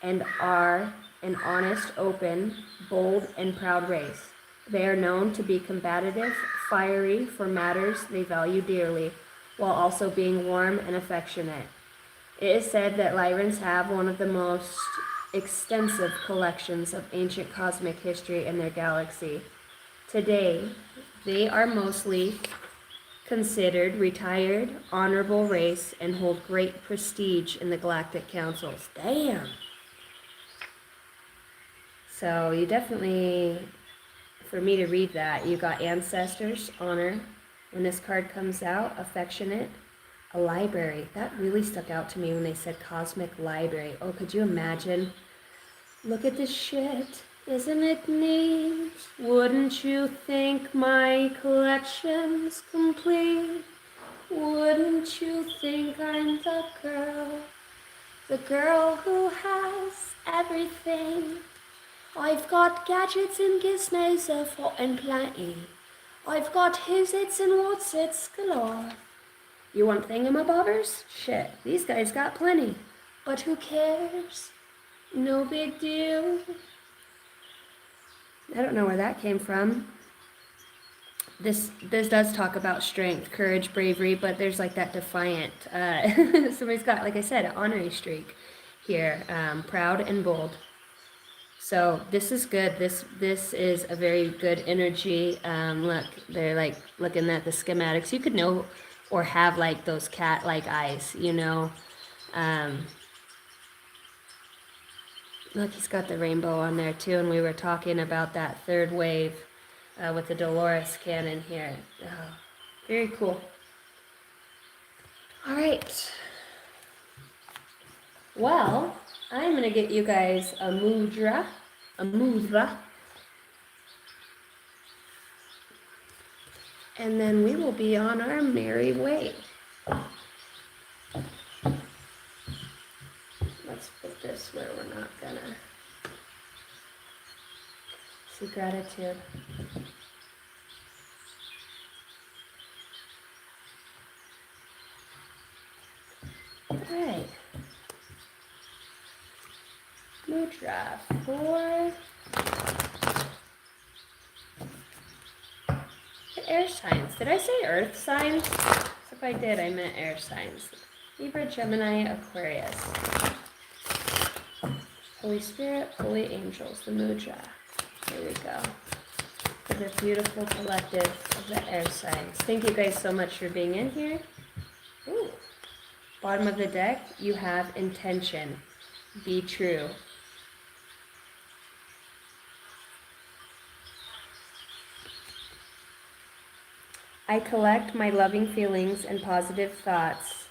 and are an honest, open, bold, and proud race. They are known to be combative, fiery for matters they value dearly, while also being warm and affectionate. It is said that Lyrans have one of the most extensive collections of ancient cosmic history in their galaxy. Today, they are mostly considered retired, honorable race and hold great prestige in the galactic councils. Damn! So you definitely, for me to read that, you got ancestors, honor. When this card comes out, affectionate, a library. That really stuck out to me when they said cosmic library. Oh, could you imagine? Look at this shit. Isn't it neat? Wouldn't you think my collection's complete? Wouldn't you think I'm the girl who has everything? I've got gadgets and gizmos and plenty. I've got who's its and what's its galore. You want thingamabobbers? Shit, these guys got plenty. But who cares? No big deal. I don't know where that came from. This does talk about strength, courage, bravery, but there's like that defiant. Somebody's got, like I said, an honorary streak here, proud and bold. So this is good. This is a very good energy. Look, they're like looking at the schematics. You could know or have like those cat-like eyes, you know. Look, he's got the rainbow on there too, and we were talking about that third wave with the Dolores cannon here. Oh, very cool. All right. Well, I'm going to get you guys a mudra. And then we will be on our merry way. Let's put this where we're not going to see gratitude. All right. Mudra for the air signs. Did I say earth signs? If I did, I meant air signs. Libra, Gemini, Aquarius. Holy Spirit, holy angels, the mudra. Here we go. For the beautiful collective of the air signs. Thank you guys so much for being in here. Ooh. Bottom of the deck, you have intention. Be true. I collect my loving feelings and positive thoughts,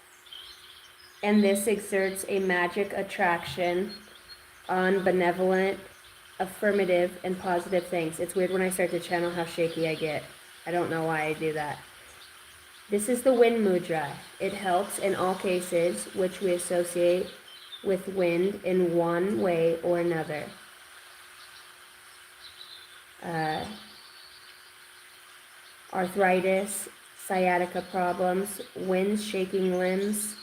and this exerts a magic attraction on benevolent, affirmative, and positive things. It's weird when I start to channel how shaky I get. I don't know why I do that. This is the wind mudra. It helps in all cases which we associate with wind in one way or another. Arthritis, sciatica problems, winds shaking limbs.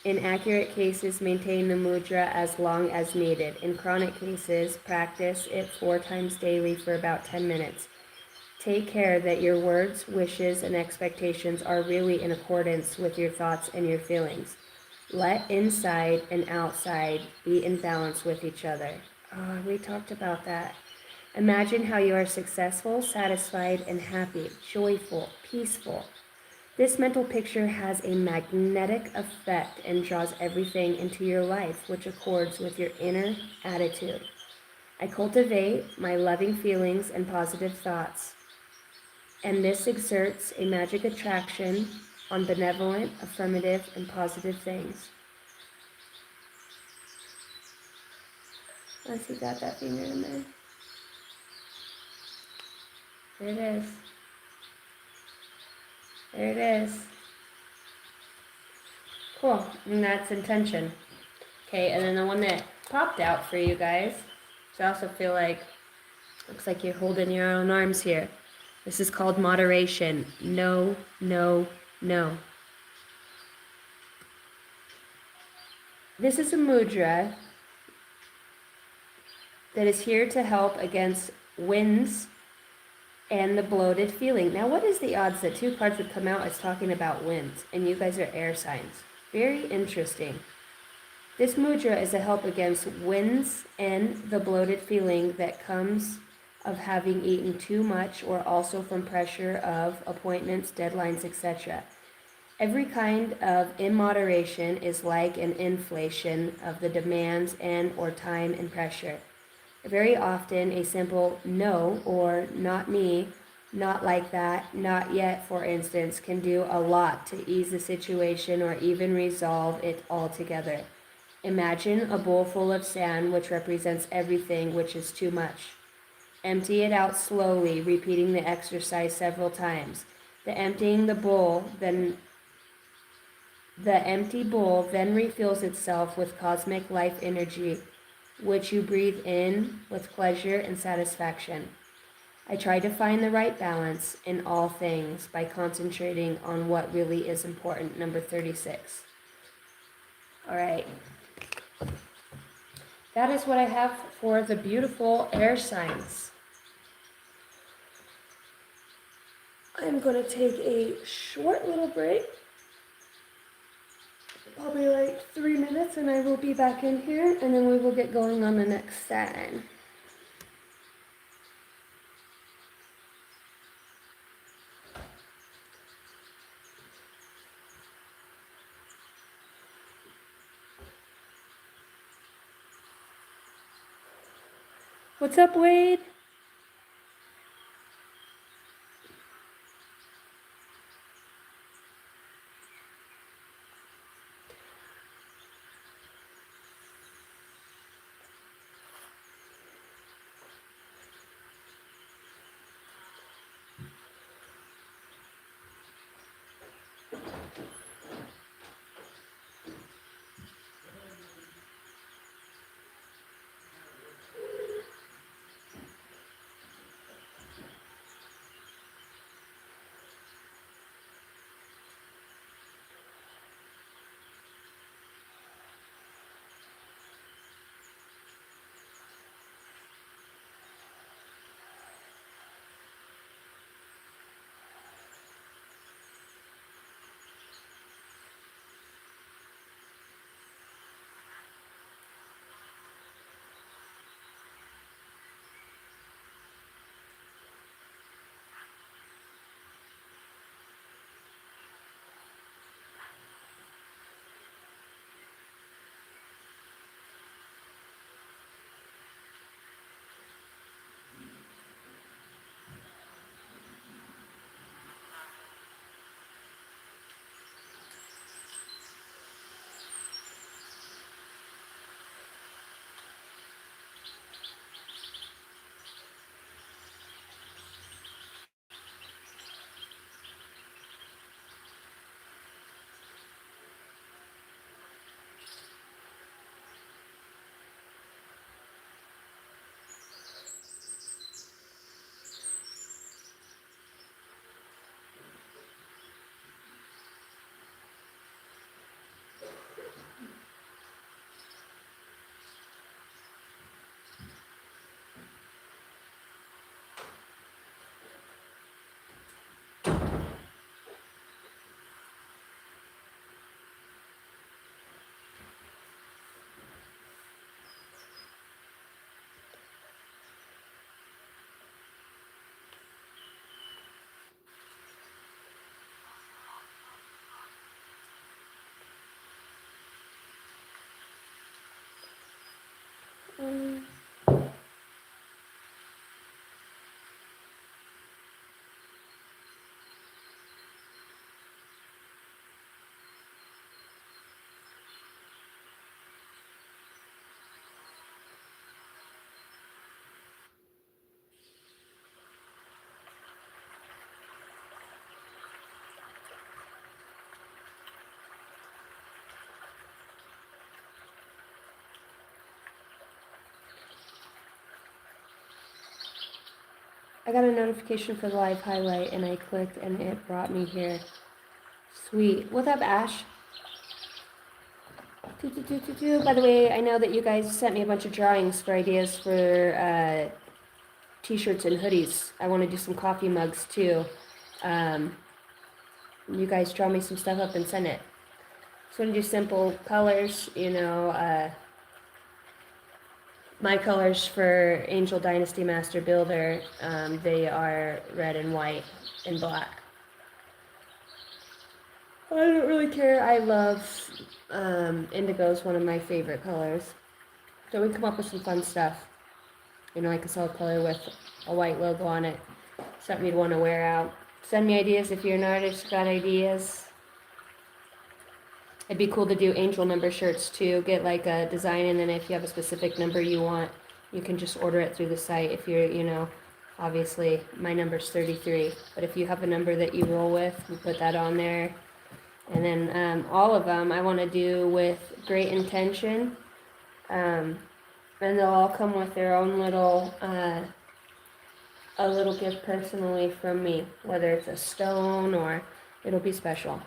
In accurate cases, maintain the mudra as long as needed. In chronic cases, practice it 4 times daily for about 10 minutes. Take care that your words, wishes, and expectations are really in accordance with your thoughts and your feelings. Let inside and outside be in balance with each other. Oh, we talked about that. Imagine how you are successful, satisfied, and happy, joyful, peaceful. This mental picture has a magnetic effect and draws everything into your life, which accords with your inner attitude. I cultivate my loving feelings and positive thoughts, and this exerts a magic attraction on benevolent, affirmative, and positive things. Unless you got that finger in there. There it is. There it is. Cool. And that's intention. Okay, and then the one that popped out for you guys, so I also feel like, looks like you're holding your own arms here. This is called moderation. No, no, no. This is a mudra that is here to help against winds and the bloated feeling. Now, what is the odds that 2 cards would come out as talking about winds, and you guys are air signs? Very interesting. This mudra is a help against winds and the bloated feeling that comes of having eaten too much, or also from pressure of appointments, deadlines, etc. Every kind of immoderation is like an inflation of the demands and or time and pressure. Very often, a simple no or not me, not like that, not yet, for instance, can do a lot to ease the situation or even resolve it altogether. Imagine a bowl full of sand which represents everything which is too much. Empty it out slowly, repeating the exercise several times. The emptying the bowl then The empty bowl then refills itself with cosmic life energy, which you breathe in with pleasure and satisfaction. I try to find the right balance in all things by concentrating on what really is important. Number 36. All right. That is what I have for the beautiful air signs. I'm going to take a short little break, probably like 3 minutes, and I will be back in here, and then we will get going on the next sign. What's up, Wade? I got a notification for the live highlight, and I clicked, and it brought me here. Sweet. What's up, Ash? By the way, I know that you guys sent me a bunch of drawings for ideas for t-shirts and hoodies. I want to do some coffee mugs too. You guys draw me some stuff up and send it. Just want to do simple colors, my colors for Angel Dynasty Master Builder, they are red and white and black. I don't really care. I love indigo is one of my favorite colors. So we can come up with some fun stuff. Like a solid color with a white logo on it. Something you'd want to wear out. Send me ideas if you're an artist, got ideas. It'd be cool to do angel number shirts too. Get like a design, and then if you have a specific number you want, you can just order it through the site. If you're, obviously my number's 33. But if you have a number that you roll with, you put that on there. And then all of them I want to do with great intention. And they'll all come with their own little, a little gift personally from me, whether it's a stone or it'll be special.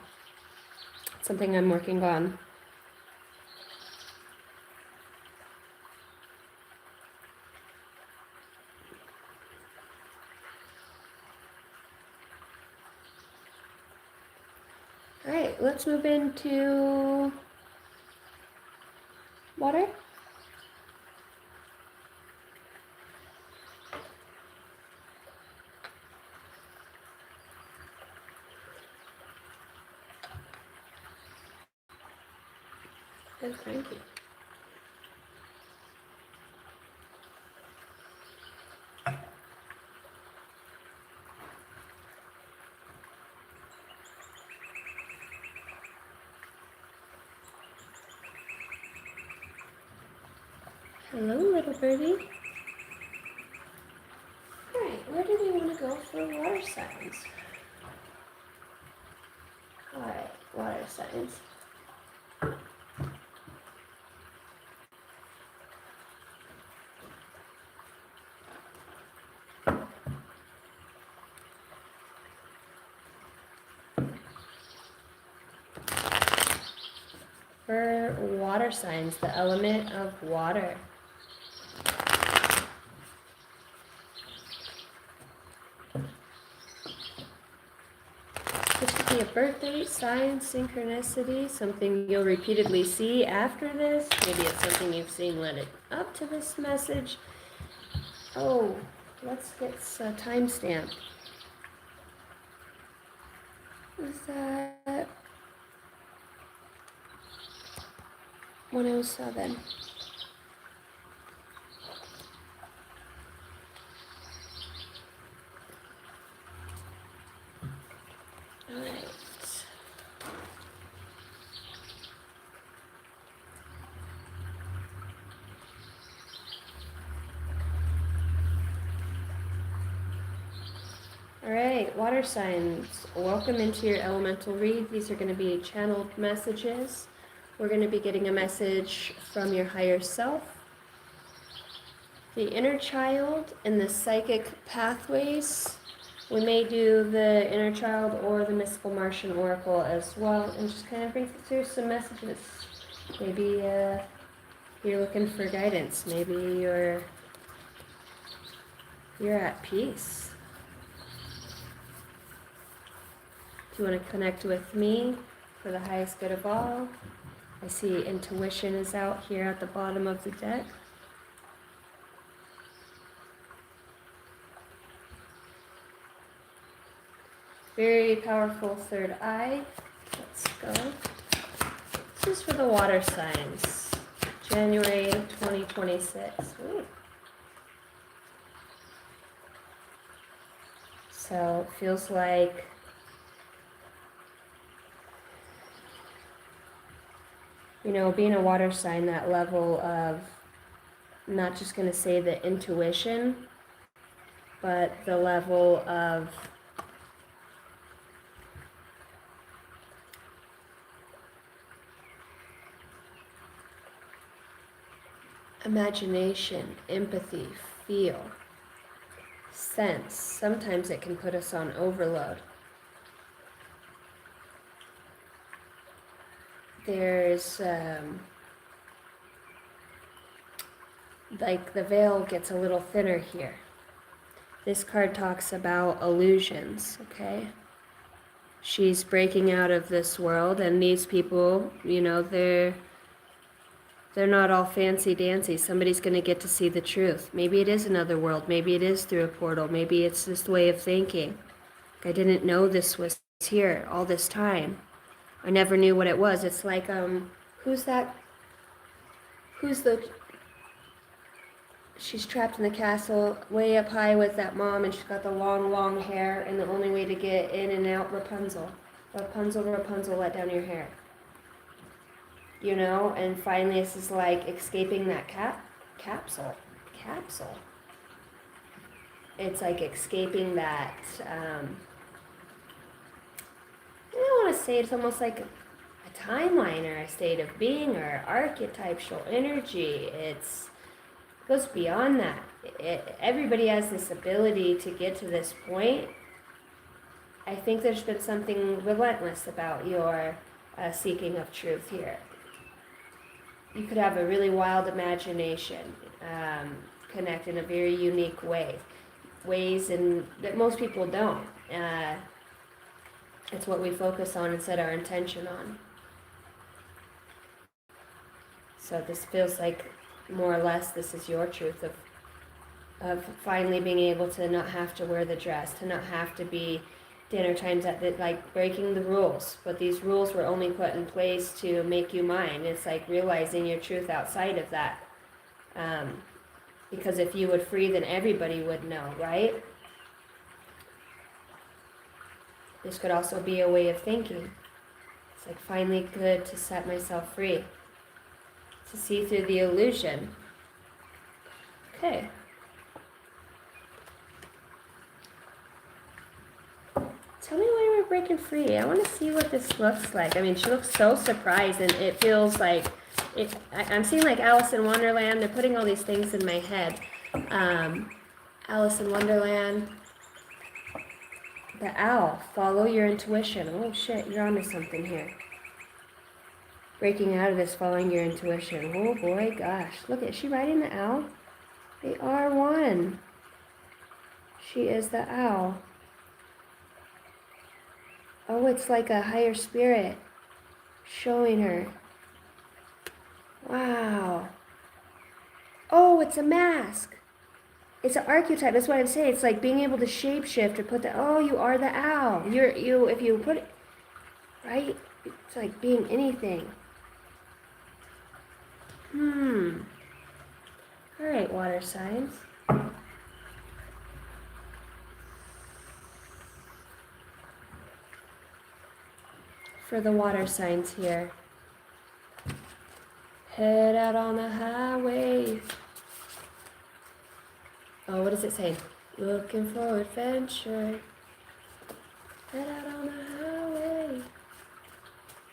It's something I'm working on. All right, let's move into water. Oh, thank you. Hello, little birdie. All right, where do we want to go for water signs? All right, water signs. For water signs, the element of water. This could be a birthday, sign, synchronicity, something you'll repeatedly see after this. Maybe it's something you've seen leading up to this message. Oh, let's get a timestamp. Is that 107? All right. All right, water signs, welcome into your elemental read. These are going to be channeled messages. We're going to be getting a message from your higher self, the inner child, and the psychic pathways. We may do the inner child or the mystical Martian oracle as well, and just kind of bring through some messages. Maybe you're looking for guidance. Maybe you're at peace. If you want to connect with me for the highest good of all, I see intuition is out here at the bottom of the deck. Very powerful third eye. Let's go. This is for the water signs, January 2026. Ooh. So it feels like being a water sign, that level of not just going to say the intuition, but the level of imagination, empathy, feel, sense. Sometimes it can put us on overload. There's like the veil gets a little thinner here. This card talks about illusions, okay? She's breaking out of this world, and these people, they're not all fancy dancy. Somebody's going to get to see the truth. Maybe it is another world. Maybe it is through a portal. Maybe it's this way of thinking. I didn't know this was here all this time. I never knew what it was. It's like, she's trapped in the castle way up high with that mom, and she's got the long, long hair, and the only way to get in and out, Rapunzel. Rapunzel, Rapunzel, let down your hair. And finally this is like escaping that capsule. It's like escaping that, I don't want to say it's almost like a timeline or a state of being or archetypal energy. It goes beyond that. Everybody has this ability to get to this point. I think there's been something relentless about your seeking of truth here. You could have a really wild imagination, connect in a very unique way, ways that most people don't. It's what we focus on and set our intention on. So this feels like more or less this is your truth of finally being able to not have to wear the dress, to not have to be dinner times at the, like breaking the rules. But these rules were only put in place to make you mine. It's like realizing your truth outside of that. Because if you would free, then everybody would know, right? This could also be a way of thinking. It's like finally good to set myself free, to see through the illusion. Okay. Tell me why we're breaking free. I want to see what this looks like. I mean, she looks so surprised, and it feels like I'm seeing like Alice in Wonderland. They're putting all these things in my head. Alice in Wonderland. The owl. Follow your intuition. Oh shit, you're onto something here. Breaking out of this, following your intuition. Oh boy, gosh. Look, is she riding the owl? They are one. She is the owl. Oh, it's like a higher spirit showing her. Wow. Oh, it's a mask. It's an archetype. That's what I'm saying. It's like being able to shapeshift or put the, oh, you are the owl. If you put it, right? It's like being anything. All right, water signs. For the water signs here. Head out on the highway. Oh, what does it say? Looking for adventure. Head out on the highway.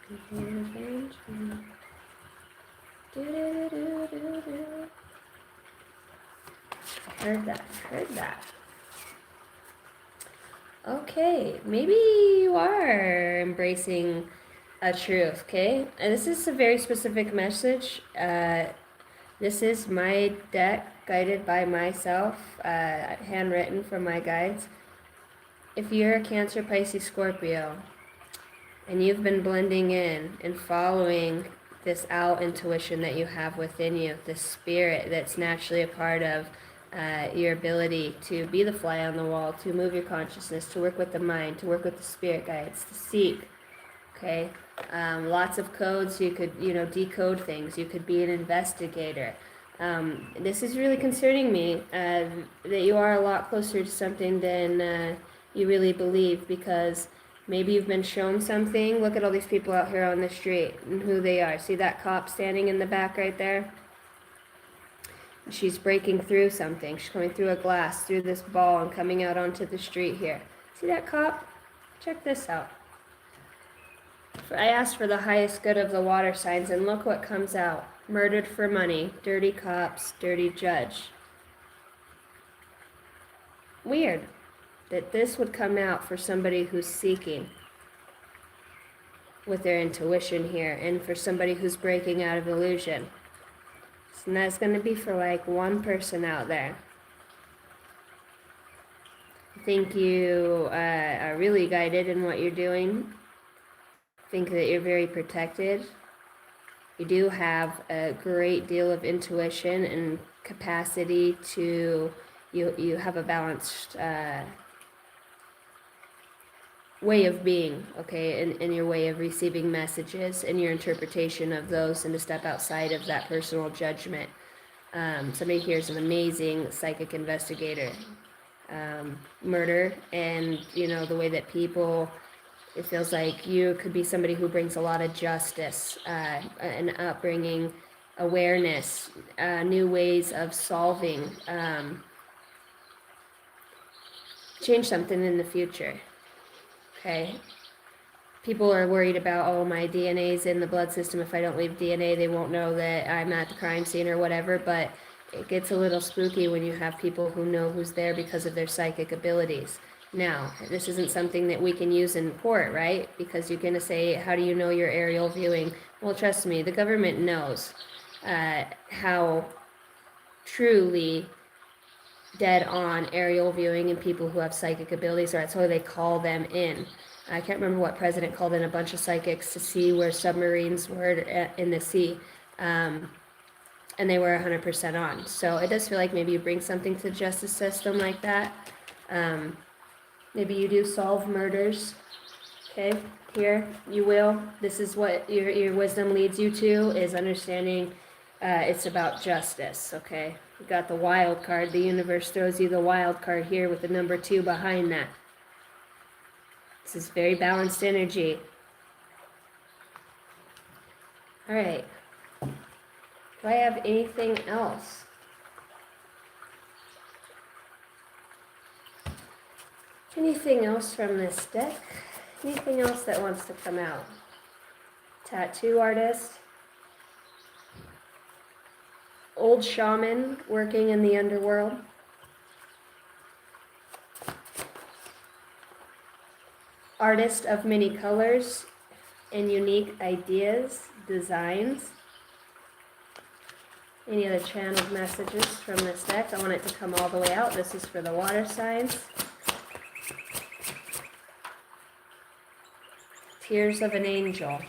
Looking for adventure. Do-do-do-do-do-do. I heard that. Okay, maybe you are embracing a truth, okay? And this is a very specific message. This is my deck, guided by myself, handwritten from my guides. If you're a Cancer, Pisces, Scorpio, and you've been blending in and following this owl intuition that you have within you, this spirit that's naturally a part of your ability to be the fly on the wall, to move your consciousness, to work with the mind, to work with the spirit guides, to seek, okay? Lots of codes, you could, decode things. You could be an investigator. This is really concerning me, that you are a lot closer to something than you really believe, because maybe you've been shown something. Look at all these people out here on the street and who they are. See that cop standing in the back right there? She's breaking through something. She's coming through a glass, through this ball, and coming out onto the street here. See that cop? Check this out. I asked for the highest good of the water signs, and look what comes out. Murdered for money, dirty cops, dirty judge. Weird that this would come out for somebody who's seeking with their intuition here, and for somebody who's breaking out of illusion. And that's going to be for like one person out there. I think you are really guided in what you're doing. I think that you're very protected. You do have a great deal of intuition and capacity to, you have a balanced way of being, okay, in your way of receiving messages and your interpretation of those, and to step outside of that personal judgment. Somebody here is an amazing psychic investigator. Murder and, the way that people, it feels like you could be somebody who brings a lot of justice, and upbringing, awareness, new ways of solving, change something in the future. Okay, people are worried about, oh, my DNA's in the blood system. If I don't leave DNA, they won't know that I'm at the crime scene or whatever. But it gets a little spooky when you have people who know who's there because of their psychic abilities. Now, this isn't something that we can use in court, right? Because you're going to say, how do you know you're aerial viewing? Well, trust me, the government knows how truly dead on aerial viewing and people who have psychic abilities are. That's why they call them in. I can't remember what president called in a bunch of psychics to see where submarines were in the sea. And they were 100% on. So it does feel like maybe you bring something to the justice system like that. Maybe you do solve murders. Okay, here you will. This is what your wisdom leads you to, is understanding it's about justice. Okay, you got the wild card. The universe throws you the wild card here with the number 2 behind that. This is very balanced energy. All right. Do I have anything else? Anything else from this deck? Anything else that wants to come out? Tattoo artist. Old shaman working in the underworld. Artist of many colors and unique ideas, designs. Any other channeled messages from this deck? I want it to come all the way out. This is for the water signs. Tears of an Angel.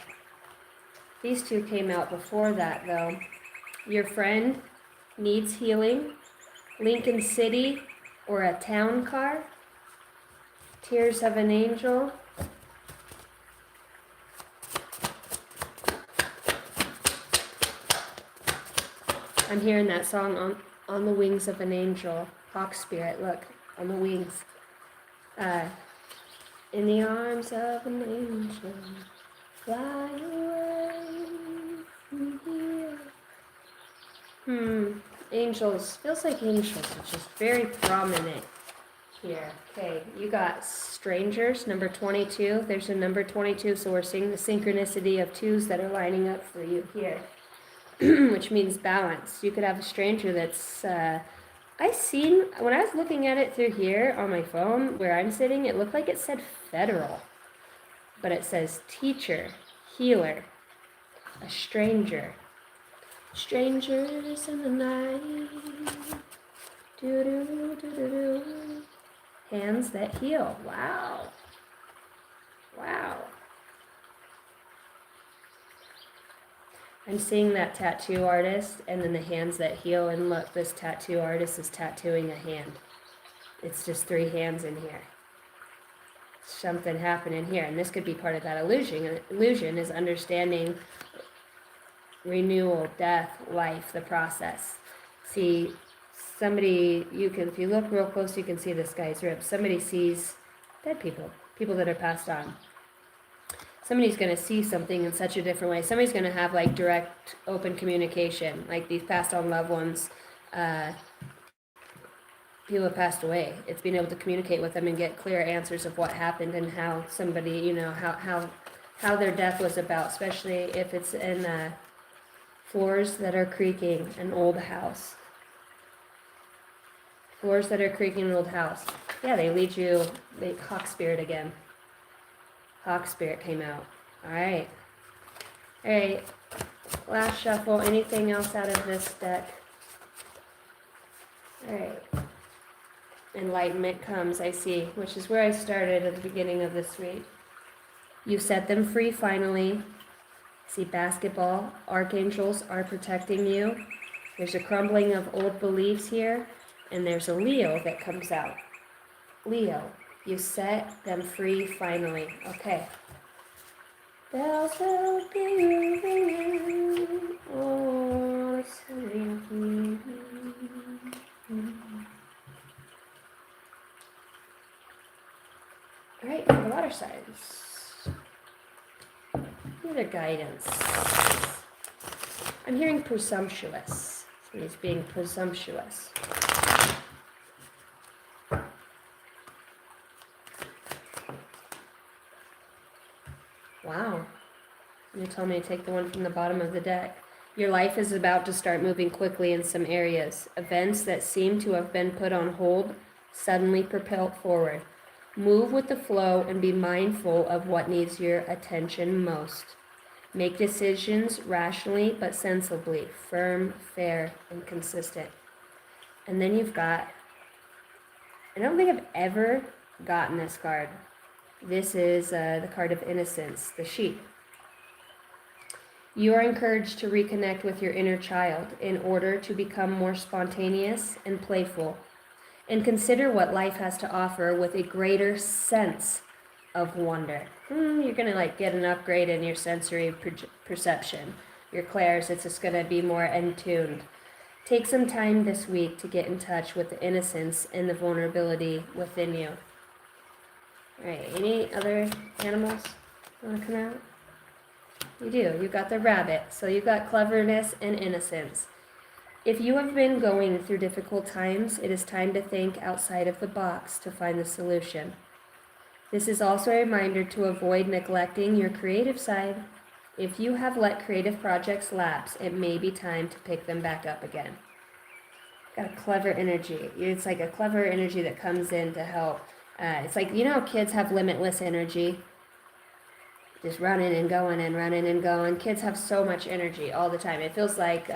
These 2 came out before that, though. Your friend needs healing. Lincoln City or a town car. Tears of an Angel. I'm hearing that song on the wings of an angel. Hawk spirit, look, on the wings. In the arms of an angel, fly away from here. Angels, feels like angels, which is very prominent here. Okay, you got strangers, number 22. There's a number 22, so we're seeing the synchronicity of 2s that are lining up for you here. Which means balance. You could have a stranger that's, I seen, when I was looking at it through here on my phone, where I'm sitting, it looked like it said federal. But it says teacher, healer, a stranger. Strangers in the night. Do-do-do-do-do. Hands that heal. Wow. Wow. I'm seeing that tattoo artist and then the hands that heal, and look, this tattoo artist is tattooing a hand. It's just 3 hands in here. Something happening here, and this could be part of that illusion. And illusion is understanding renewal, death, life, the process. See, somebody, if you look real close, you can see this guy's ribs. Somebody sees dead people, people that are passed on. Somebody's going to see something in such a different way. Somebody's going to have like direct, open communication, like these passed on loved ones. People have passed away. It's being able to communicate with them and get clear answers of what happened and how somebody, how their death was about, especially if it's in floors that are creaking, an old house. Floors that are creaking, an old house. Yeah, they lead you, Hawk Spirit again. Hawk Spirit came out. All right. Last shuffle. Anything else out of this deck? All right. Enlightenment comes, I see, which is where I started at the beginning of this read. You set them free finally. See basketball. Archangels are protecting you. There's a crumbling of old beliefs here. And there's a Leo that comes out. Leo. You set them free finally. Okay. Bells will be ringing. Oh, sweet. All right, the water signs. Other guidance. I'm hearing presumptuous. Somebody's being presumptuous. told me to take the one from the bottom of the deck. Your life is about to start moving quickly in some areas. Events that seem to have been put on hold suddenly propel forward. Move with the flow and be mindful of what needs your attention most. Make decisions rationally but sensibly, firm, fair, and consistent. And then you've got, I don't think I've ever gotten this card. This is the card of innocence, the sheep. You are encouraged to reconnect with your inner child in order to become more spontaneous and playful, and consider what life has to offer with a greater sense of wonder. You're going to like get an upgrade in your sensory perception, your clairs. It's just going to be more in-tuned. Take some time this week to get in touch with the innocence and the vulnerability within you. All right, any other animals want to come out? You do. You got the rabbit. So you got cleverness and innocence. If you have been going through difficult times, it is time to think outside of the box to find the solution. This is also a reminder to avoid neglecting your creative side. If you have let creative projects lapse, it may be time to pick them back up again. Got a clever energy. It's like a clever energy that comes in to help. It's like, you know how kids have limitless energy? Just running and going and running and going. Kids have so much energy all the time. It feels like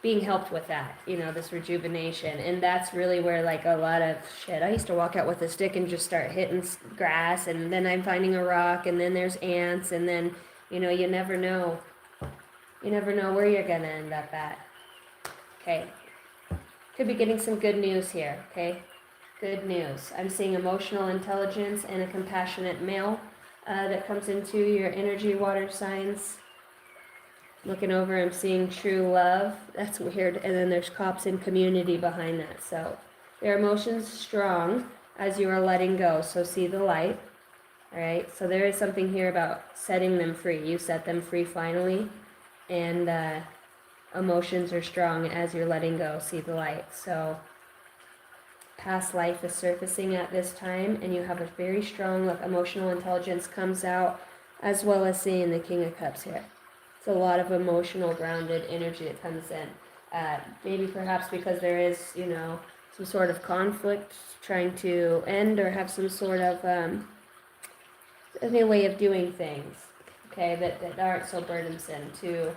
being helped with that, you know, this rejuvenation. And that's really where like a lot of shit. I used to walk out with a stick and just start hitting grass, and then I'm finding a rock, and then there's ants, and then, you know, you never know. You never know where you're going to end up at. Okay. Could be getting some good news here, okay? Good news. I'm seeing emotional intelligence and a compassionate male that comes into your energy water signs. Looking over, I'm seeing true love. That's weird. And then there's cops and community behind that. So their emotions strong as you are letting go. So see the light. All right. So there is something here about setting them free. You set them free finally. And emotions are strong as you're letting go. See the light. So past life is surfacing at this time. And you have a very strong emotional intelligence comes out, as well as seeing the King of Cups here. It's a lot of emotional, grounded energy that comes in. Maybe perhaps because there is, you know, some sort of conflict trying to end, or have some sort of a new way of doing things, okay, that aren't so burdensome to,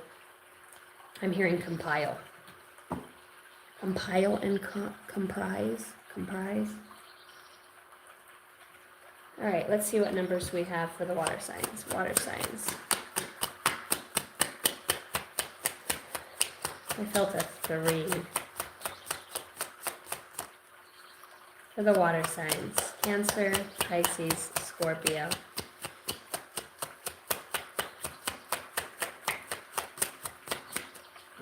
I'm hearing compile. Compile and comprise. All right, let's see what numbers we have for the water signs. Water signs. I felt a 3. For the water signs, Cancer, Pisces, Scorpio.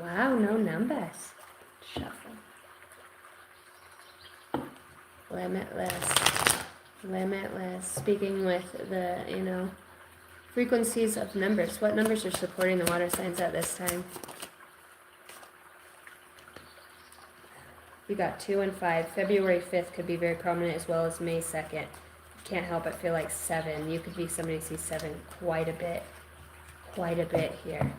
Wow, no numbers. Shuffle. Limitless. Speaking with the, you know, frequencies of numbers. What numbers are supporting the water signs at this time? We got 2 and 5. February 5th could be very prominent, as well as May 2nd. Can't help but feel like 7. You could be somebody who sees 7 quite a bit here.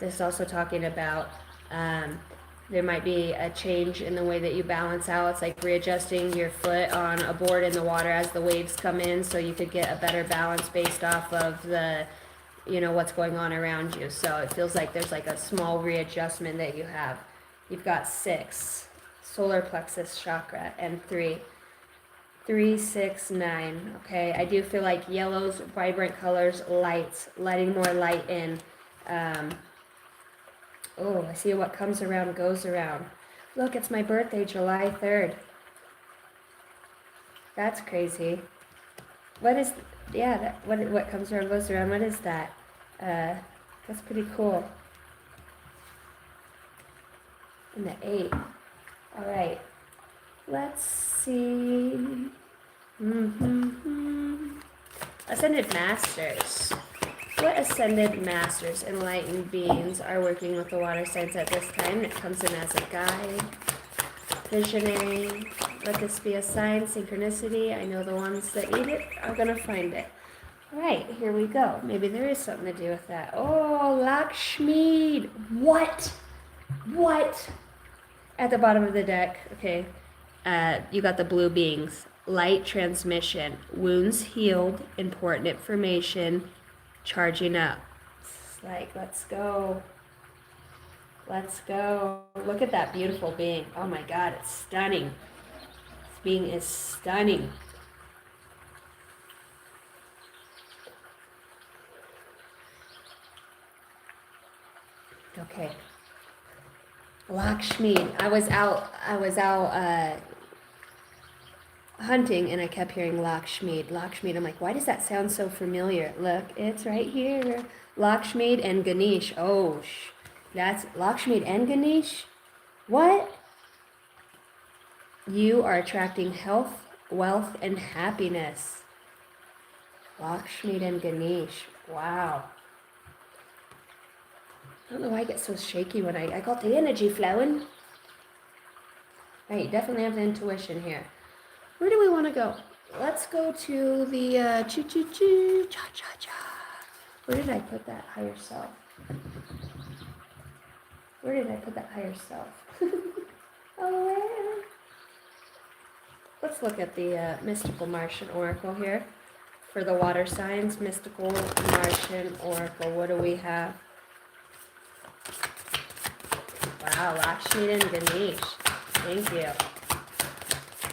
This is also talking about there might be a change in the way that you balance out. It's like readjusting your foot on a board in the water as the waves come in, so you could get a better balance based off of the, you know, what's going on around you. So it feels like there's like a small readjustment that you have. You've got 6, solar plexus chakra, and 3. 3, 6, 9. Okay, I do feel like yellows, vibrant colors, lights, letting more light in. Oh, I see what comes around goes around. Look, it's my birthday, July 3rd. That's crazy. What is, yeah, what comes around goes around. What is that? That's pretty cool. And the 8. All right. Let's see. Ascended Masters. What Ascended Masters, enlightened beings, are working with the water signs at this time? It comes in as a guide. Visionary. Let this be a sign. Synchronicity. I know the ones that need it are going to find it. All right, here we go. Maybe there is something to do with that. Oh, Lakshmi. What? What? At the bottom of the deck, okay, you got the blue beings. Light transmission, wounds healed, important information, charging up. It's like, let's go. Let's go. Look at that beautiful being. Oh my God, it's stunning. This being is stunning. Okay. Lakshmi. I was out hunting and I kept hearing Lakshmi. Lakshmi. I'm like, why does that sound so familiar? Look, it's right here. Lakshmi and Ganesh. Oh, that's Lakshmi and Ganesh? What? You are attracting health, wealth, and happiness. Lakshmi and Ganesh. Wow. I don't know why I get so shaky when I got the energy flowing. Right, definitely have the intuition here. Where do we want to go? Let's go to the cha-cha-cha. Where did I put that higher self? Where did I put that higher self? Oh, where? Let's look at the mystical Martian oracle here. For the water signs, mystical Martian oracle. What do we have? Wow, Lakshmi and Ganesh. Thank you.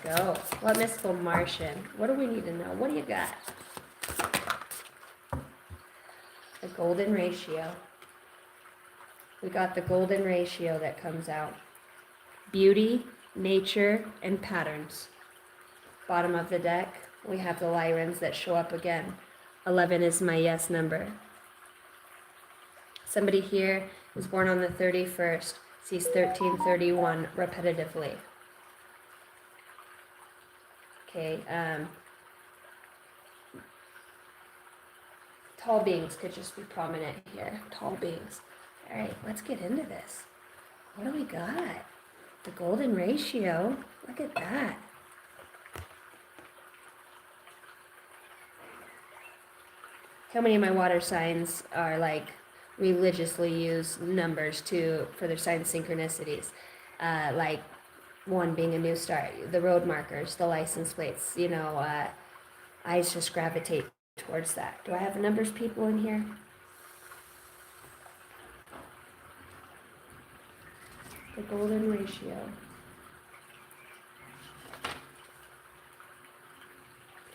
Go. What mystical Martian? What do we need to know? What do you got? The golden ratio. We got the golden ratio that comes out. Beauty, nature, and patterns. Bottom of the deck, we have the Lyrans that show up again. 11 is my yes number. Somebody here is born on the 31st, sees 1331 repetitively. Okay, tall beings could just be prominent here. Tall beings. All right, let's get into this. What do we got? The golden ratio. Look at that. How many of my water signs are like religiously use numbers for their sign synchronicities? Like 1 being a new start, the road markers, the license plates, I just gravitate towards that. Do I have numbers people in here? The golden ratio.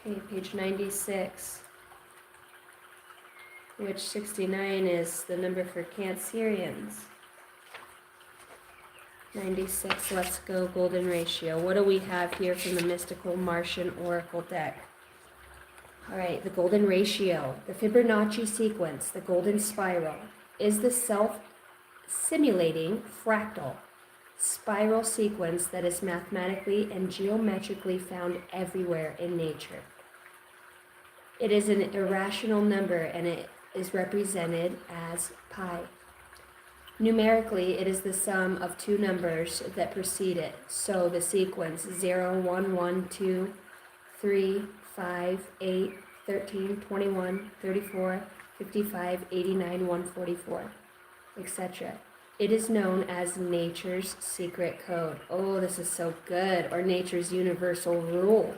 Okay, page 96. Which 69 is the number for Cancerians. 96, let's go, golden ratio. What do we have here from the mystical Martian oracle deck? All right, the golden ratio, the Fibonacci sequence, the golden spiral, is the self-simulating fractal spiral sequence that is mathematically and geometrically found everywhere in nature. It is an irrational number and it is represented as pi. Numerically, it is the sum of 2 numbers that precede it. So the sequence 0, 1, 1, 2, 3, 5, 8, 13, 21, 34, 55, 89, 144, etc. It is known as nature's secret code. Oh, this is so good. Or nature's universal rule.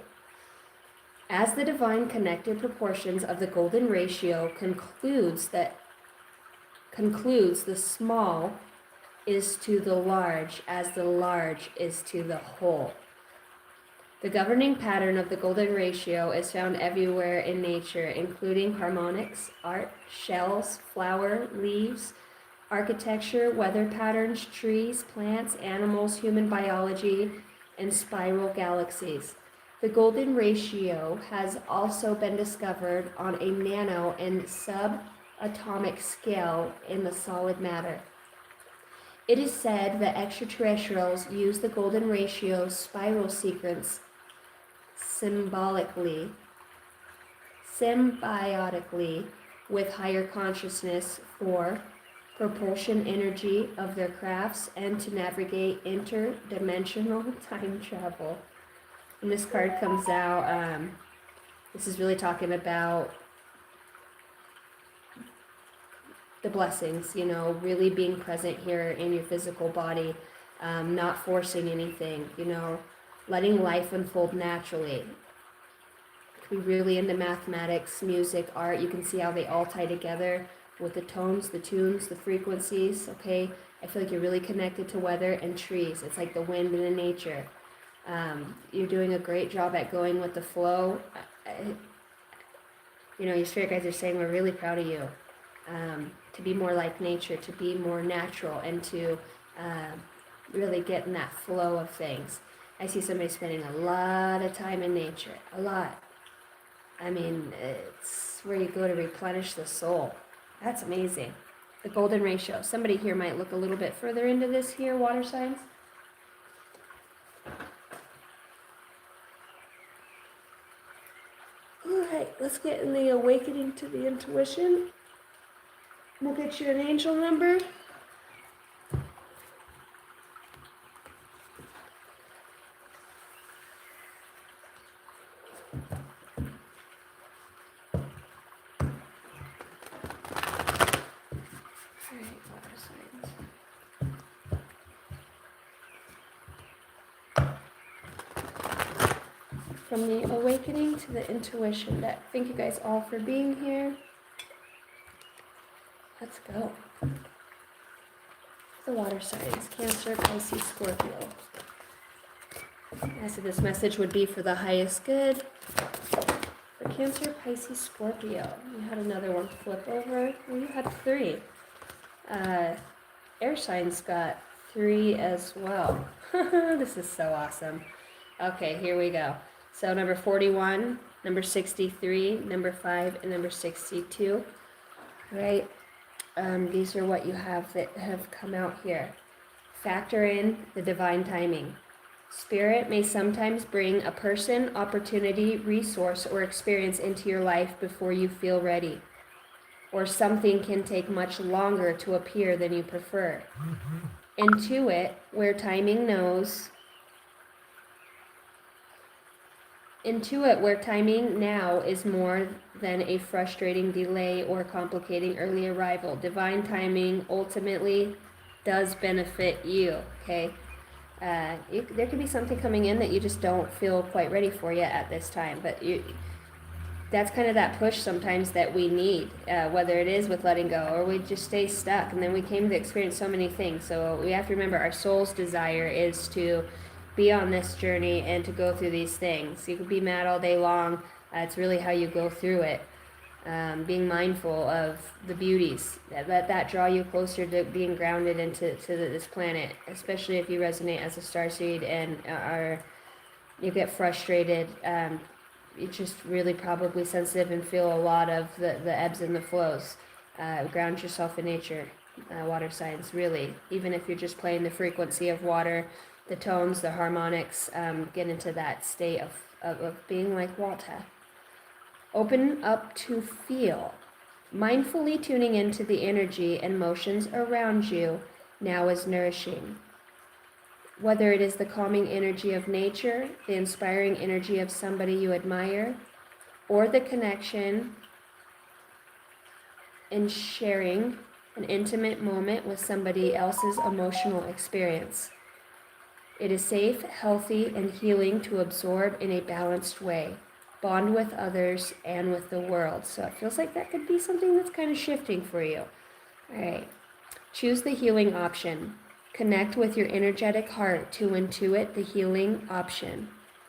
As the divine connected proportions of the golden ratio concludes the small is to the large as the large is to the whole. The governing pattern of the golden ratio is found everywhere in nature, including harmonics, art, shells, flower, leaves, architecture, weather patterns, trees, plants, animals, human biology, and spiral galaxies. The golden ratio has also been discovered on a nano and subatomic scale in the solid matter. It is said that extraterrestrials use the golden ratio spiral sequence symbiotically with higher consciousness for propulsion energy of their crafts and to navigate interdimensional time travel. When this card comes out, this is really talking about the blessings, you know, really being present here in your physical body, not forcing anything, you know, letting life unfold naturally. Be really into mathematics, music, art. You can see how they all tie together with the tones, the tunes, the frequencies, okay? I feel like you're really connected to weather and trees. It's like the wind and the nature. You're doing a great job at going with the flow. You know, your spirit guides are saying we're really proud of you. To be more like nature, to be more natural, and to really get in that flow of things. I see somebody spending a lot of time in nature, a lot. I mean, it's where you go to replenish the soul. That's amazing. The golden ratio. Somebody here might look a little bit further into this here, water signs. All right, let's get in the awakening to the intuition. We'll get you an angel number. From the awakening to the intuition. Thank you guys all for being here. Let's go. The water signs, Cancer, Pisces, Scorpio. I said this message would be for the highest good. For Cancer, Pisces, Scorpio. You had another one flip over. Well, you had 3. Air signs got 3 as well. This is so awesome. Okay, here we go. So number 41, number 63, number 5, and number 62. All right. These are what you have that have come out here. Factor in the divine timing. Spirit may sometimes bring a person, opportunity, resource, or experience into your life before you feel ready. Or something can take much longer to appear than you prefer. Intuit where timing now is more than a frustrating delay or complicating early arrival. Divine timing ultimately does benefit you, okay? There could be something coming in that you just don't feel quite ready for yet at this time, but that's kind of that push sometimes that we need, whether it is with letting go or we just stay stuck, and then we came to experience so many things. So we have to remember our soul's desire is to be on this journey and to go through these things. You could be mad all day long. It's really how you go through it. Being mindful of the beauties that draw you closer to being grounded into this planet, especially if you resonate as a starseed and you get frustrated. You're just really probably sensitive and feel a lot of the ebbs and the flows. Ground yourself in nature, water signs, really. Even if you're just playing the frequency of water, the tones, the harmonics, get into that state of being like water. Open up to feel. Mindfully tuning into the energy and motions around you now is nourishing. Whether it is the calming energy of nature, the inspiring energy of somebody you admire, or the connection in sharing an intimate moment with somebody else's emotional experience. It is safe, healthy, and healing to absorb in a balanced way. Bond with others and with the world. So it feels like that could be something that's kind of shifting for you. All right. Choose the healing option. Connect with your energetic heart to intuit the healing option.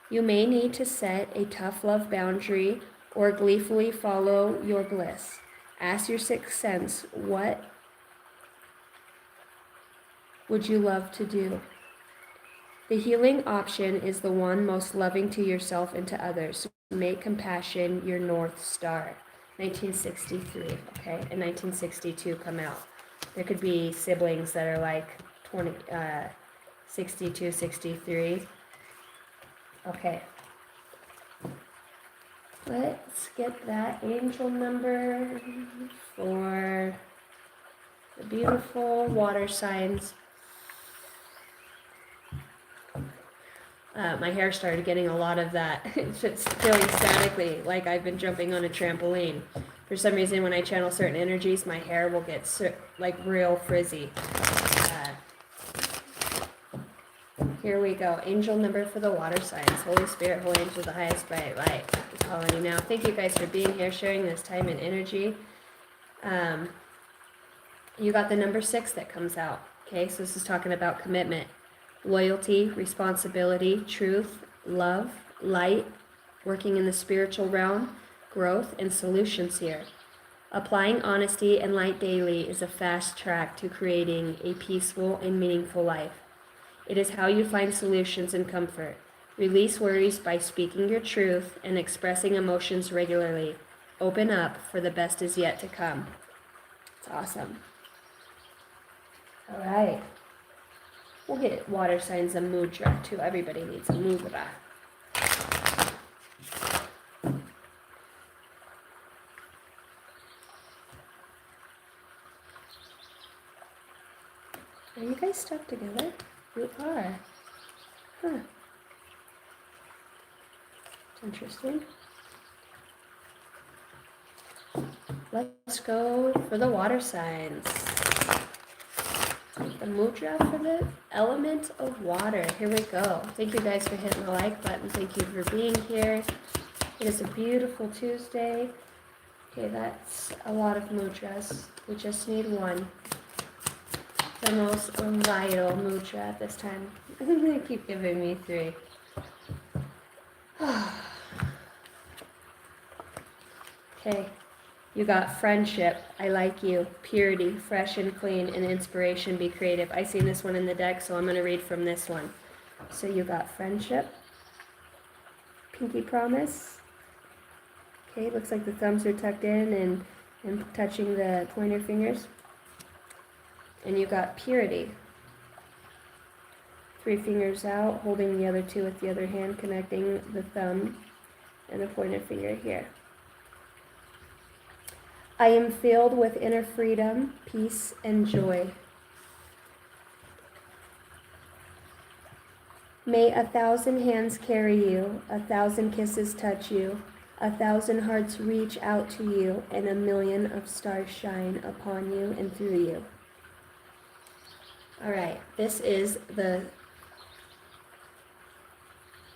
You may need to set a tough love boundary or gleefully follow your bliss. Ask your sixth sense, what would you love to do? The healing option is the one most loving to yourself and to others. Make compassion your North Star. 1963, okay? And 1962 come out. There could be siblings that are like 62, 63. Okay. Let's get that angel number for the beautiful water signs. My hair started getting a lot of that. It's feeling statically, like I've been jumping on a trampoline. For some reason, when I channel certain energies, my hair will get like real frizzy. Here we go. Angel number for the water signs. Holy Spirit, Holy Angel, the highest bright light. I'm calling you now. Thank you guys for being here, sharing this time and energy. You got the number 6 that comes out. Okay, so this is talking about commitment, loyalty, responsibility, truth, love, light, working in the spiritual realm, growth, and solutions here. Applying honesty and light daily is a fast track to creating a peaceful and meaningful life. It is how you find solutions and comfort. Release worries by speaking your truth and expressing emotions regularly. Open up, for the best is yet to come. It's awesome. All right. We'll get water signs a mudra too. Everybody needs a mudra. Are you guys stuck together? You are. Huh. It's interesting. Let's go for the water signs. The mudra for the element of water. Here we go. Thank you guys for hitting the like button. Thank you for being here. It is a beautiful Tuesday. Okay, that's a lot of mudras. We just need one. The most vital mudra at this time. They keep giving me 3. Okay. You got friendship, I like you, purity, fresh and clean, and inspiration, be creative. I seen this one in the deck, so I'm going to read from this one. So you got friendship, pinky promise. Okay, looks like the thumbs are tucked in and touching the pointer fingers. And you got purity. 3 fingers out, holding the other 2 with the other hand, connecting the thumb and the pointer finger here. I am filled with inner freedom, peace, and joy. May 1,000 hands carry you, 1,000 kisses touch you, 1,000 hearts reach out to you, and 1,000,000 of stars shine upon you and through you. All right, this is the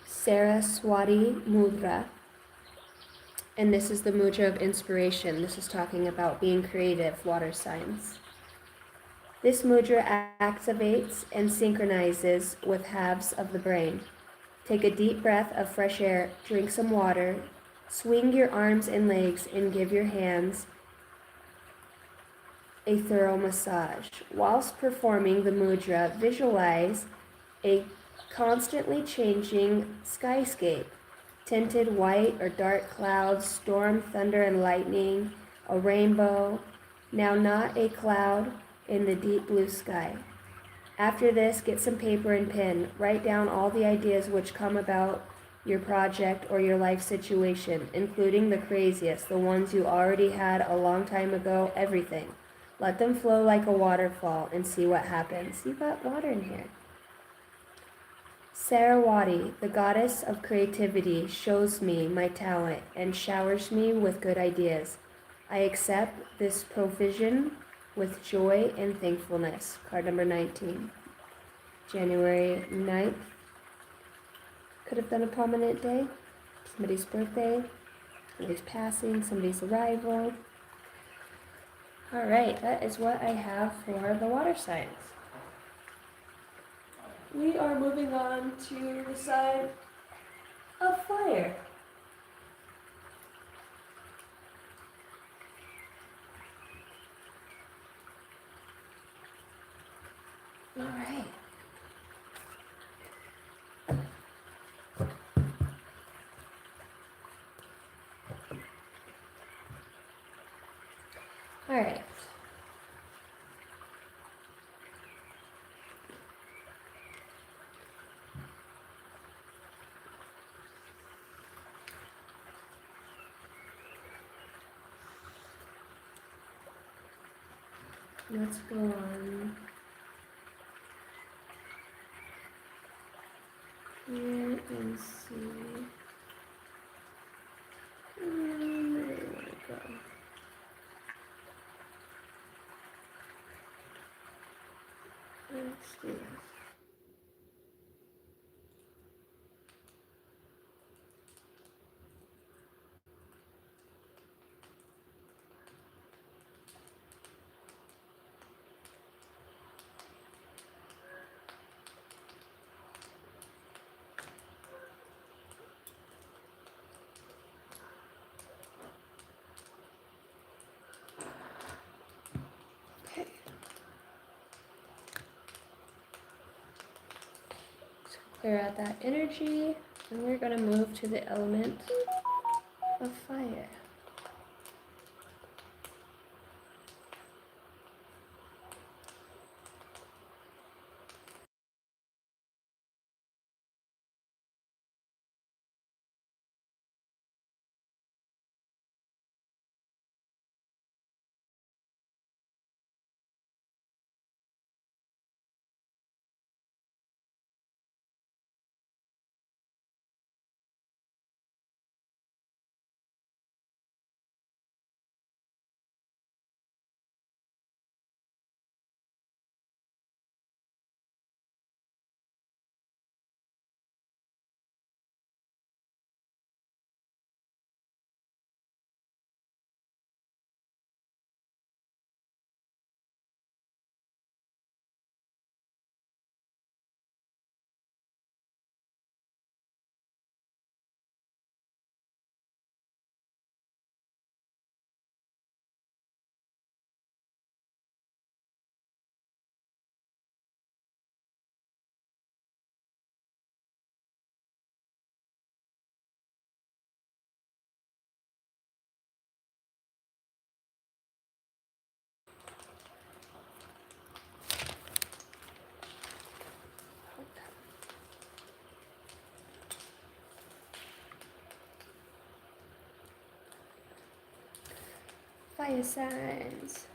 Saraswati Mudra. And this is the mudra of inspiration. This is talking about being creative, water signs. This mudra activates and synchronizes with halves of the brain. Take a deep breath of fresh air, drink some water, swing your arms and legs, and give your hands a thorough massage. Whilst performing the mudra, visualize a constantly changing skyscape. Tinted white or dark clouds, storm, thunder, and lightning, a rainbow, now not a cloud, in the deep blue sky. After this, get some paper and pen. Write down all the ideas which come about your project or your life situation, including the craziest, the ones you already had a long time ago, everything. Let them flow like a waterfall and see what happens. You've got water in here. Saraswati, the goddess of creativity, shows me my talent and showers me with good ideas. I accept this provision with joy and thankfulness. Card number 19. January 9th. Could have been a prominent day. Somebody's birthday, somebody's passing, somebody's arrival. All right, that is what I have for the water signs. We are moving on to the side of fire. All right. All right. Let's go on here and see where do we want to go. Okay. So clear out that energy, and we're going to move to the element of fire. Fire signs.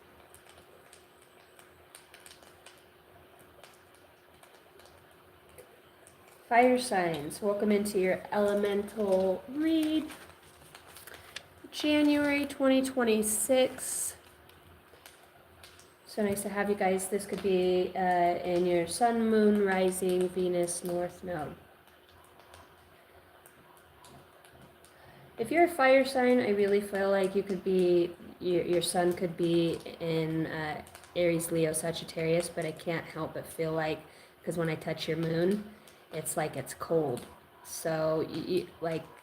Fire signs, welcome into your elemental read. January 2026. So nice to have you guys. This could be in your sun, moon, rising, Venus, north node. If you're a fire sign, I really feel like you could be, your sun could be in Aries, Leo, Sagittarius, but I can't help but feel like, because when I touch your moon, it's like it's cold. So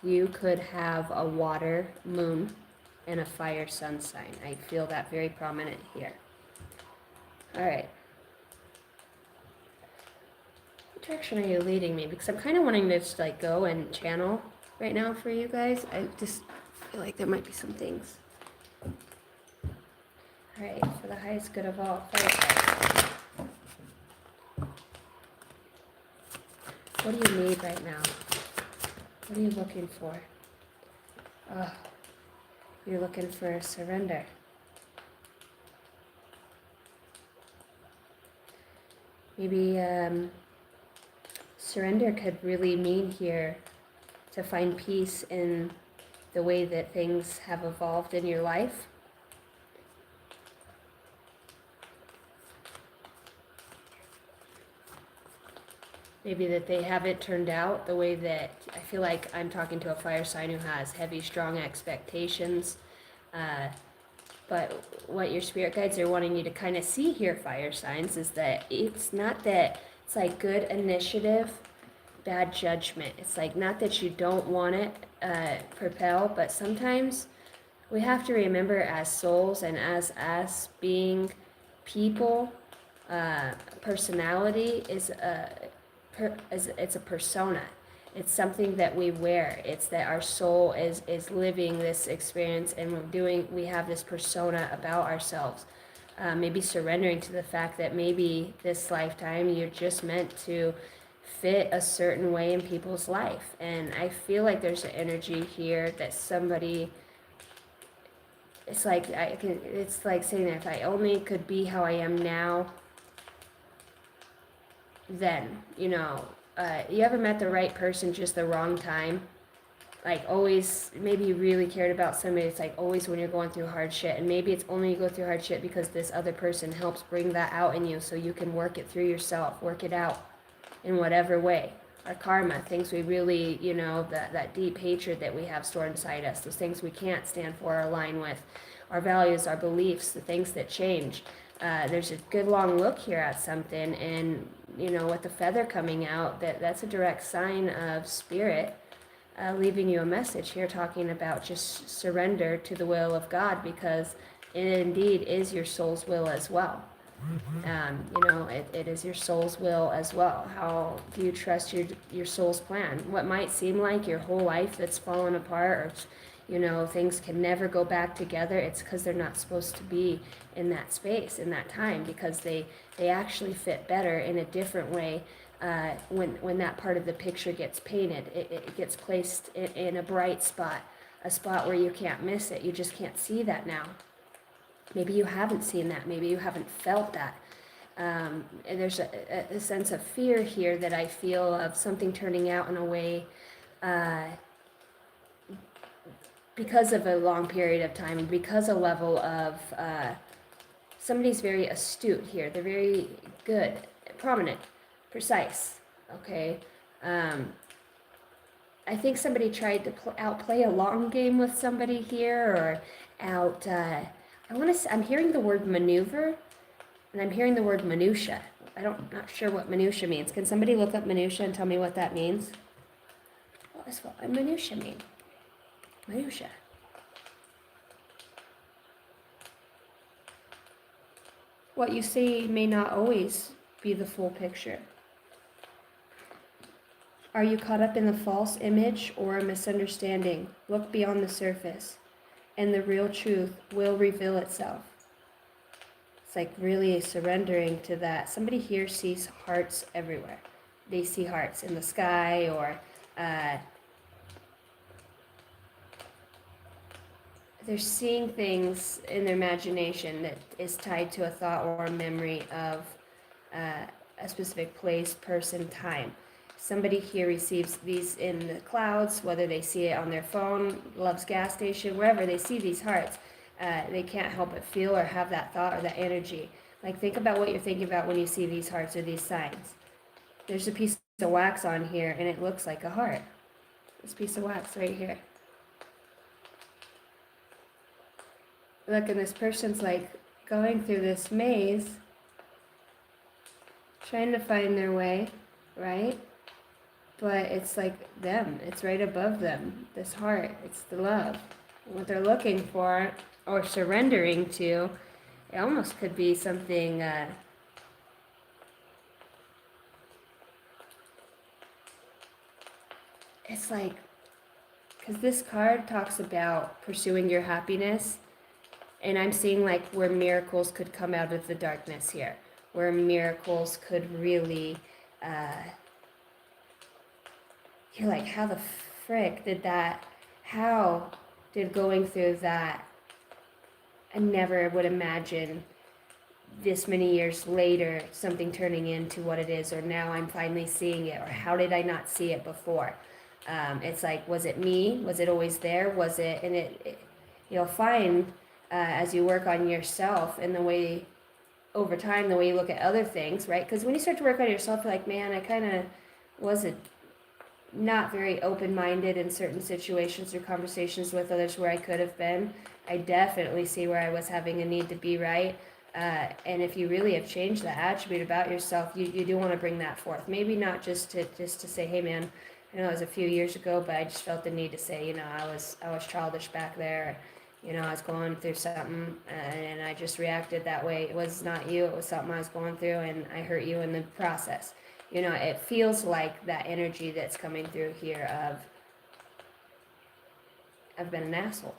you could have a water moon and a fire sun sign. I feel that very prominent here. All right. What direction are you leading me? Because I'm kind of wanting to just like go and channel right now for you guys. I just feel like there might be some things. All right, for the highest good of all. What do you need right now? What are you looking for? Oh, you're looking for surrender. Maybe surrender could really mean here to find peace in the way that things have evolved in your life. Maybe that they haven't turned out the way that, I feel like I'm talking to a fire sign who has heavy, strong expectations. But what your spirit guides are wanting you to kind of see here, fire signs, is that it's not that it's like good initiative, bad judgment. It's like not that you don't want it propel, but sometimes we have to remember as souls and as us being people, personality is it's a persona. It's something that we wear. It's that our soul is living this experience, and we have this persona about ourselves. Maybe surrendering to the fact that maybe this lifetime you're just meant to fit a certain way in people's life. And I feel like there's an energy here that somebody, it's like it's like saying that if I only could be how I am now, then, you ever met the right person just the wrong time? like always, maybe you really cared about somebody. It's like always when you're going through hard shit, and maybe it's only you go through hard shit because this other person helps bring that out in you, so you can work it through yourself, work it out in whatever way. Our karma, things we really, that deep hatred that we have stored inside us, those things we can't stand for or align with, our values, our beliefs, the things that change. There's a good long look here at something, and with the feather coming out, that's a direct sign of spirit leaving you a message here, talking about just surrender to the will of God, because it indeed is your soul's will as well. It is your soul's will as well. How do you trust your soul's plan? What might seem like your whole life that's fallen apart, or things can never go back together, it's because they're not supposed to be in that space, in that time, because they actually fit better in a different way. When that part of the picture gets painted, it gets placed in a bright spot, a spot where you can't miss it. You just can't see that now. Maybe you haven't seen that. Maybe you haven't felt that. And there's a sense of fear here that I feel of something turning out in a way because of a long period of time, and because a level of somebody's very astute here. They're very good, prominent, precise. Okay. I think somebody tried to outplay a long game with somebody here, or out. I'm hearing the word maneuver, and I'm hearing the word minutia. Not sure what minutia means. Can somebody look up minutia and tell me what that means? What does minutia mean? Minutia. What you see may not always be the full picture. Are you caught up in the false image or a misunderstanding? Look beyond the surface, and the real truth will reveal itself. It's like really surrendering to that. Somebody here sees hearts everywhere. They see hearts in the sky, or they're seeing things in their imagination that is tied to a thought or a memory of a specific place, person, time. Somebody here receives these in the clouds, whether they see it on their phone, Love's gas station, wherever they see these hearts. They can't help but feel or have that thought or that energy. Like, think about what you're thinking about when you see these hearts or these signs. There's a piece of wax on here, and it looks like a heart. This piece of wax right here. Look, and this person's like going through this maze, trying to find their way, right? But it's like them. It's right above them. This heart. It's the love. And what they're looking for or surrendering to, it almost could be something it's like, because this card talks about pursuing your happiness, and I'm seeing like where miracles could come out of the darkness here, where miracles could really you're like, how the frick did that, how did going through that, I never would imagine this many years later something turning into what it is, or now I'm finally seeing it, or how did I not see it before? It's like, was it me? Was it always there? Was it? And you'll find as you work on yourself and the way, over time, the way you look at other things, right? Because when you start to work on yourself, you're like, man, I kind of wasn't not very open-minded in certain situations or conversations with others where I could have been. I definitely see where I was having a need to be right. And if you really have changed that attribute about yourself, you do want to bring that forth. Maybe not just to say, hey man, I know it was a few years ago, but I just felt the need to say, I was childish back there. I was going through something, and I just reacted that way. It was not you, it was something I was going through, and I hurt you in the process. It feels like that energy that's coming through here of, I've been an asshole.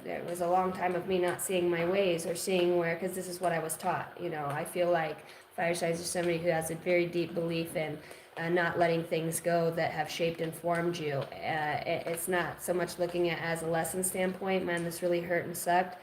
There was a long time of me not seeing my ways or seeing where, because this is what I was taught. I feel like fire signs are somebody who has a very deep belief in not letting things go that have shaped and formed you. It's not so much looking at it as a lesson standpoint, man, this really hurt and sucked.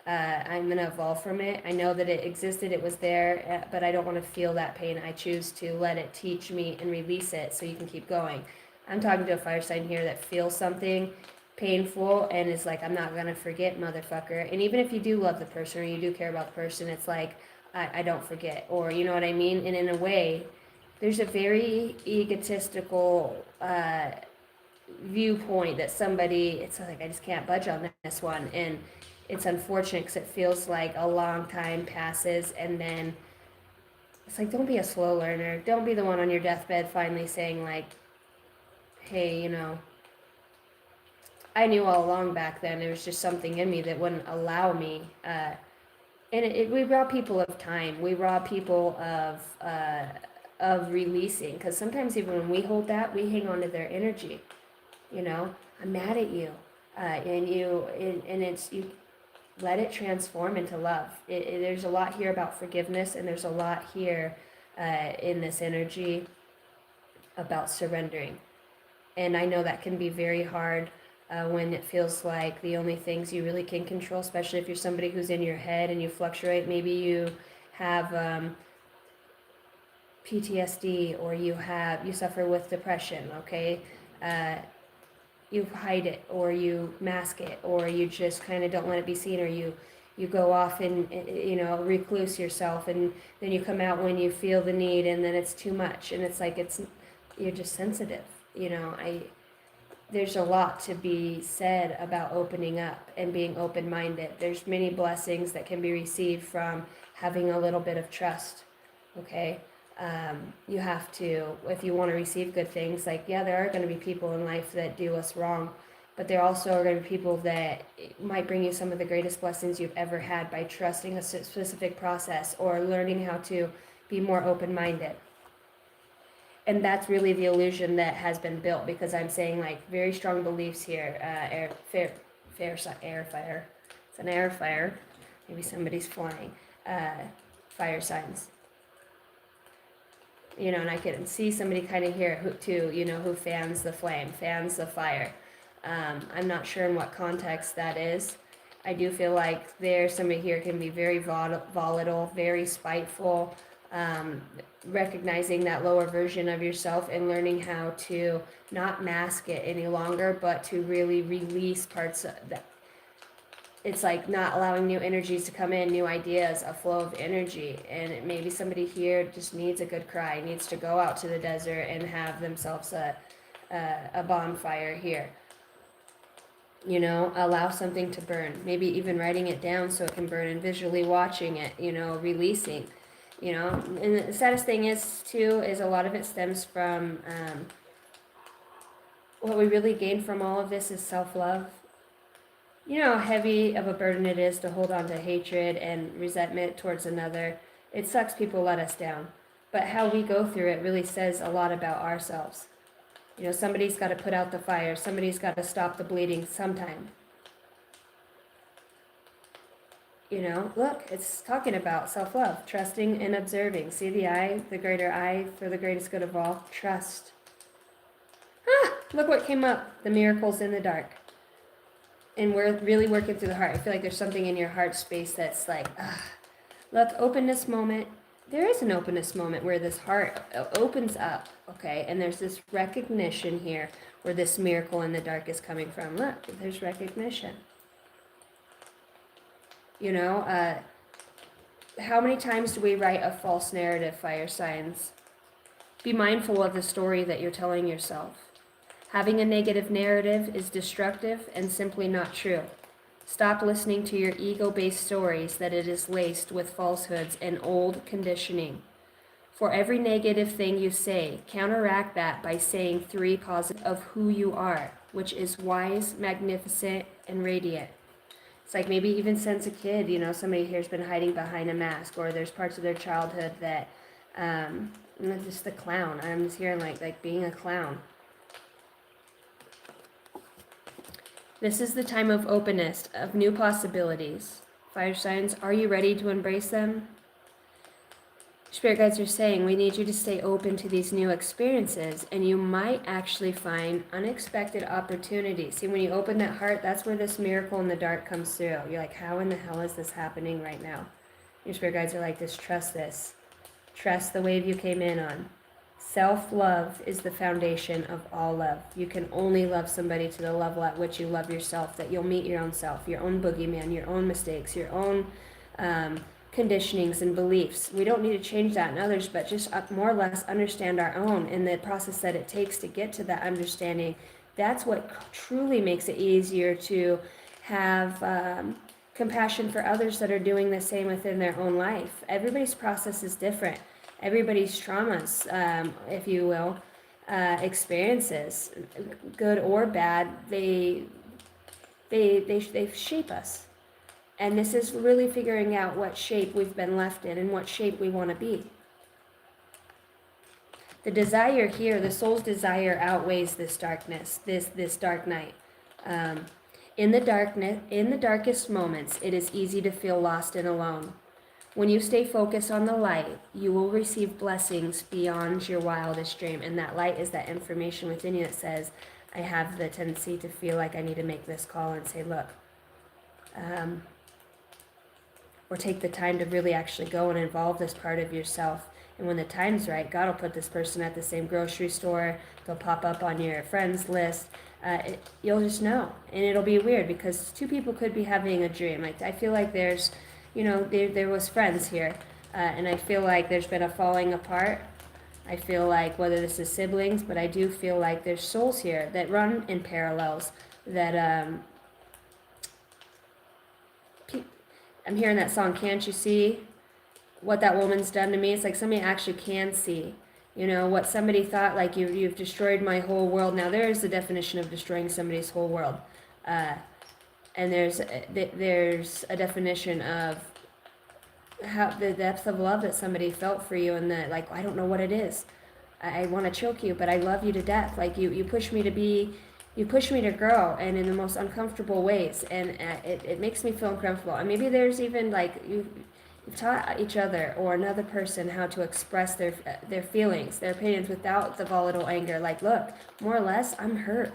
I'm going to evolve from it. I know that it existed, it was there, but I don't want to feel that pain. I choose to let it teach me and release it so you can keep going. I'm talking to a fire sign here that feels something painful and is like, I'm not gonna forget, motherfucker. And even if you do love the person or you do care about the person, it's like, I don't forget, or you know what I mean? And in a way, there's a very egotistical viewpoint that somebody, it's like, I just can't budge on this one. And it's unfortunate because it feels like a long time passes, and then it's like, don't be a slow learner. Don't be the one on your deathbed finally saying, like, hey, I knew all along back then. There was just something in me that wouldn't allow me. And we rob people of time. We rob people of releasing. Because sometimes even when we hold that, we hang on to their energy. I'm mad at you, and it's you. Let it transform into love. There's a lot here about forgiveness, and there's a lot here in this energy about surrendering. And I know that can be very hard when it feels like the only things you really can control, especially if you're somebody who's in your head and you fluctuate. Maybe you have PTSD, or you suffer with depression, okay? You hide it, or you mask it, or you just kind of don't let it be seen, or you go off and recluse yourself, and then you come out when you feel the need, and then it's too much, and it's like you're just sensitive. There's a lot to be said about opening up and being open-minded. There's many blessings that can be received from having a little bit of trust, okay? You have to, if you want to receive good things, like, yeah, there are going to be people in life that do us wrong, but there also are going to be people that might bring you some of the greatest blessings you've ever had by trusting a specific process or learning how to be more open-minded. And that's really the illusion that has been built, because I'm saying, like, very strong beliefs here. Air fire. It's an air fire. Maybe somebody's flying. Fire signs. And I can see somebody kind of here who fans the flame, fans the fire. I'm not sure in what context that is. I do feel like somebody here can be very volatile, very spiteful, recognizing that lower version of yourself and learning how to not mask it any longer, but to really release parts of that. It's like not allowing new energies to come in, new ideas, a flow of energy. And maybe somebody here just needs a good cry, needs to go out to the desert and have themselves a bonfire here. Allow something to burn. Maybe even writing it down so it can burn, and visually watching it, releasing. And the saddest thing is a lot of it stems from what we really gain from all of this is self-love. You know how heavy of a burden it is to hold on to hatred and resentment towards another. It sucks people let us down. But how we go through it really says a lot about ourselves. Somebody's got to put out the fire. Somebody's got to stop the bleeding sometime. Look, it's talking about self-love, trusting and observing. See the eye, the greater eye for the greatest good of all? Trust. Look what came up. The miracles in the dark. And we're really working through the heart. I feel like there's something in your heart space that's like, look, openness moment. There is an openness moment where this heart opens up, okay? And there's this recognition here where this miracle in the dark is coming from. Look, there's recognition. How many times do we write a false narrative, fire signs? Be mindful of the story that you're telling yourself. Having a negative narrative is destructive and simply not true. Stop listening to your ego-based stories that it is laced with falsehoods and old conditioning. For every negative thing you say, counteract that by saying 3 positive of who you are, which is wise, magnificent, and radiant. It's like maybe even since a kid, somebody here's been hiding behind a mask, or there's parts of their childhood that, just the clown. I'm just hearing like being a clown. This is the time of openness, of new possibilities. Fire signs, are you ready to embrace them? Spirit guides are saying we need you to stay open to these new experiences, and you might actually find unexpected opportunities. See, when you open that heart, that's where this miracle in the dark comes through. You're like, how in the hell is this happening right now? Your spirit guides are like, just trust this. Trust the wave you came in on. Self-love is the foundation of all love. You can only love somebody to the level at which you love yourself, that you'll meet your own self, your own boogeyman, your own mistakes, your own conditionings and beliefs. We don't need to change that in others, but just more or less understand our own, and the process that it takes to get to that understanding. That's what truly makes it easier to have compassion for others that are doing the same within their own life. Everybody's process is different. Everybody's traumas, if you will, experiences, good or bad, they shape us. And this is really figuring out what shape we've been left in and what shape we want to be. The desire here, the soul's desire, outweighs this darkness, this dark night. In the darkest moments, it is easy to feel lost and alone. When you stay focused on the light, you will receive blessings beyond your wildest dream. And that light is that information within you that says, I have the tendency to feel like I need to make this call and say, look, or take the time to really actually go and involve this part of yourself. And when the time's right, God will put this person at the same grocery store. They'll pop up on your friends list. You'll just know. And it'll be weird because two people could be having a dream. I feel like there's, there was friends here. And I feel like there's been a falling apart. I feel like whether this is siblings, but I do feel like there's souls here that run in parallels. That I'm hearing that song, Can't You See What That Woman's Done to Me? It's like somebody actually can see, what somebody thought, like you've destroyed my whole world. Now there is the definition of destroying somebody's whole world. And there's a definition of how the depth of love that somebody felt for you, and that, like, I don't know what it is. I want to choke you, but I love you to death. Like you push me to grow, and in the most uncomfortable ways, and it makes me feel uncomfortable. And maybe there's even like you've taught each other or another person how to express their feelings, their opinions without the volatile anger. Like, look, more or less, I'm hurt.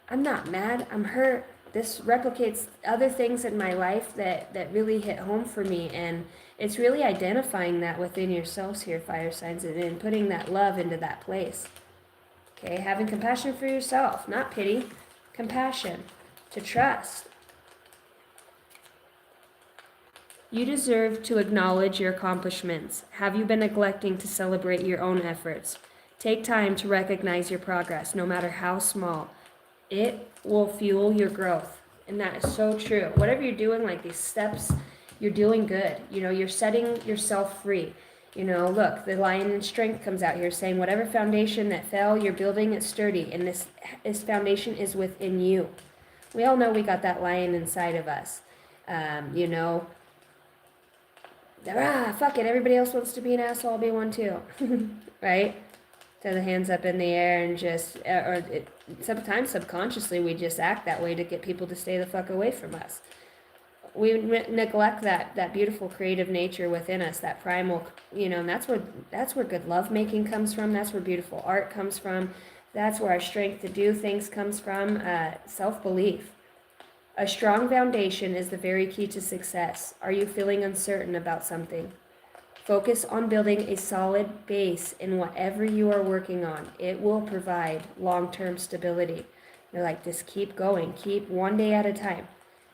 I'm not mad. I'm hurt. This replicates other things in my life that really hit home for me, and it's really identifying that within yourselves here, fire signs, and putting that love into that place. Okay, having compassion for yourself, not pity, compassion, to trust. You deserve to acknowledge your accomplishments. Have you been neglecting to celebrate your own efforts? Take time to recognize your progress, no matter how small. It will fuel your growth. And that is so true. Whatever you're doing, like these steps, you're doing good. You're setting yourself free. Look, the lion in strength comes out here saying, whatever foundation that fell, you're building it sturdy. And this foundation is within you. We all know we got that lion inside of us. Fuck it, everybody else wants to be an asshole, I'll be one too. Right? Throw the hands up in the air and just, sometimes subconsciously we just act that way to get people to stay the fuck away from us. We neglect that beautiful creative nature within us, that primal, and that's where good lovemaking comes from. That's where beautiful art comes from. That's where our strength to do things comes from. Self-belief. A strong foundation is the very key to success. Are you feeling uncertain about something? Focus on building a solid base in whatever you are working on. It will provide long-term stability. You're like, just keep going. Keep one day at a time.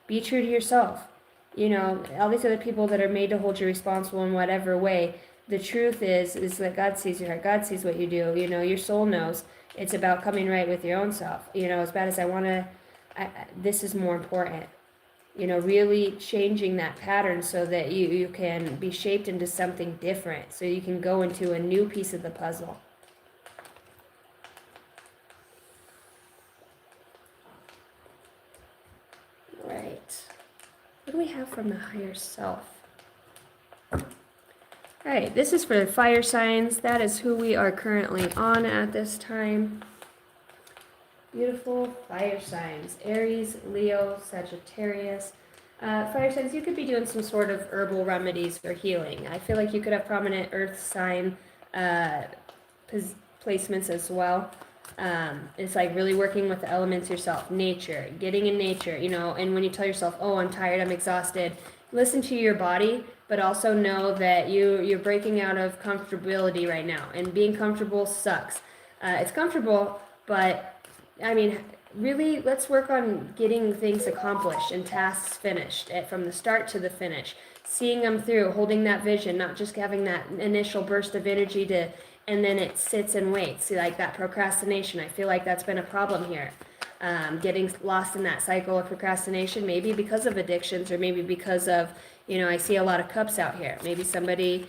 Be true to yourself. All these other people that are made to hold you responsible in whatever way, the truth is that God sees your heart. God sees what you do. Your soul knows. It's about coming right with your own self. As bad as I want to, this is more important. Really changing that pattern so that you can be shaped into something different, so you can go into a new piece of the puzzle. Right. What do we have from the higher self? All right, this is for the fire signs. That is who we are currently on at this time. Beautiful fire signs. Aries, Leo, Sagittarius. Fire signs, you could be doing some sort of herbal remedies for healing. I feel like you could have prominent earth sign placements as well. It's like really working with the elements yourself. Nature, getting in nature, and when you tell yourself, oh, I'm tired, I'm exhausted, listen to your body. but also know that you're breaking out of comfortability right now, and being comfortable sucks. It's comfortable, but I mean, really, let's work on getting things accomplished and tasks finished from the start to the finish, seeing them through, holding that vision, not just having that initial burst of energy to, and then it sits and waits. See, like that procrastination, I feel like that's been a problem here. Getting lost in that cycle of procrastination, maybe because of addictions, or maybe because of, I see a lot of cups out here. Maybe somebody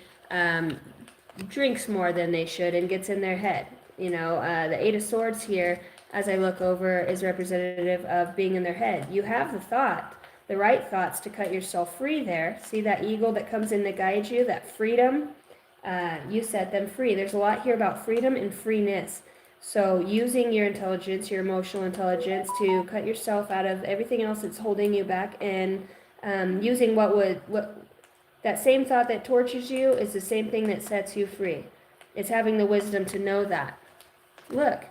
drinks more than they should and gets in their head. The Eight of Swords here, as I look over, is representative of being in their head. You have the right thoughts to cut yourself free there. See that eagle that comes in to guide you, that freedom? You set them free. There's a lot here about freedom and freeness. So using your intelligence, your emotional intelligence, to cut yourself out of everything else that's holding you back, and using that same thought that tortures you is the same thing that sets you free. It's having the wisdom to know that. Look,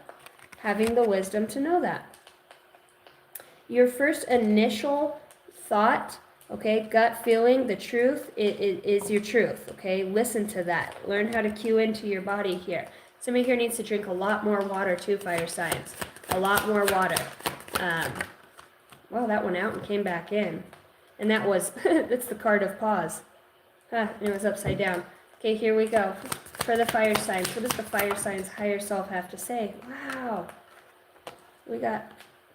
having the wisdom to know that. Your first initial thought, okay, gut feeling, the truth is your truth, okay? Listen to that. Learn how to cue into your body here. Somebody here needs to drink a lot more water too, fire signs. A lot more water. Well, that went out and came back in. And that was, that's the card of pause. And it was upside down. Okay, here we go. For the fire signs, what does the fire signs higher self have to say? Wow. We got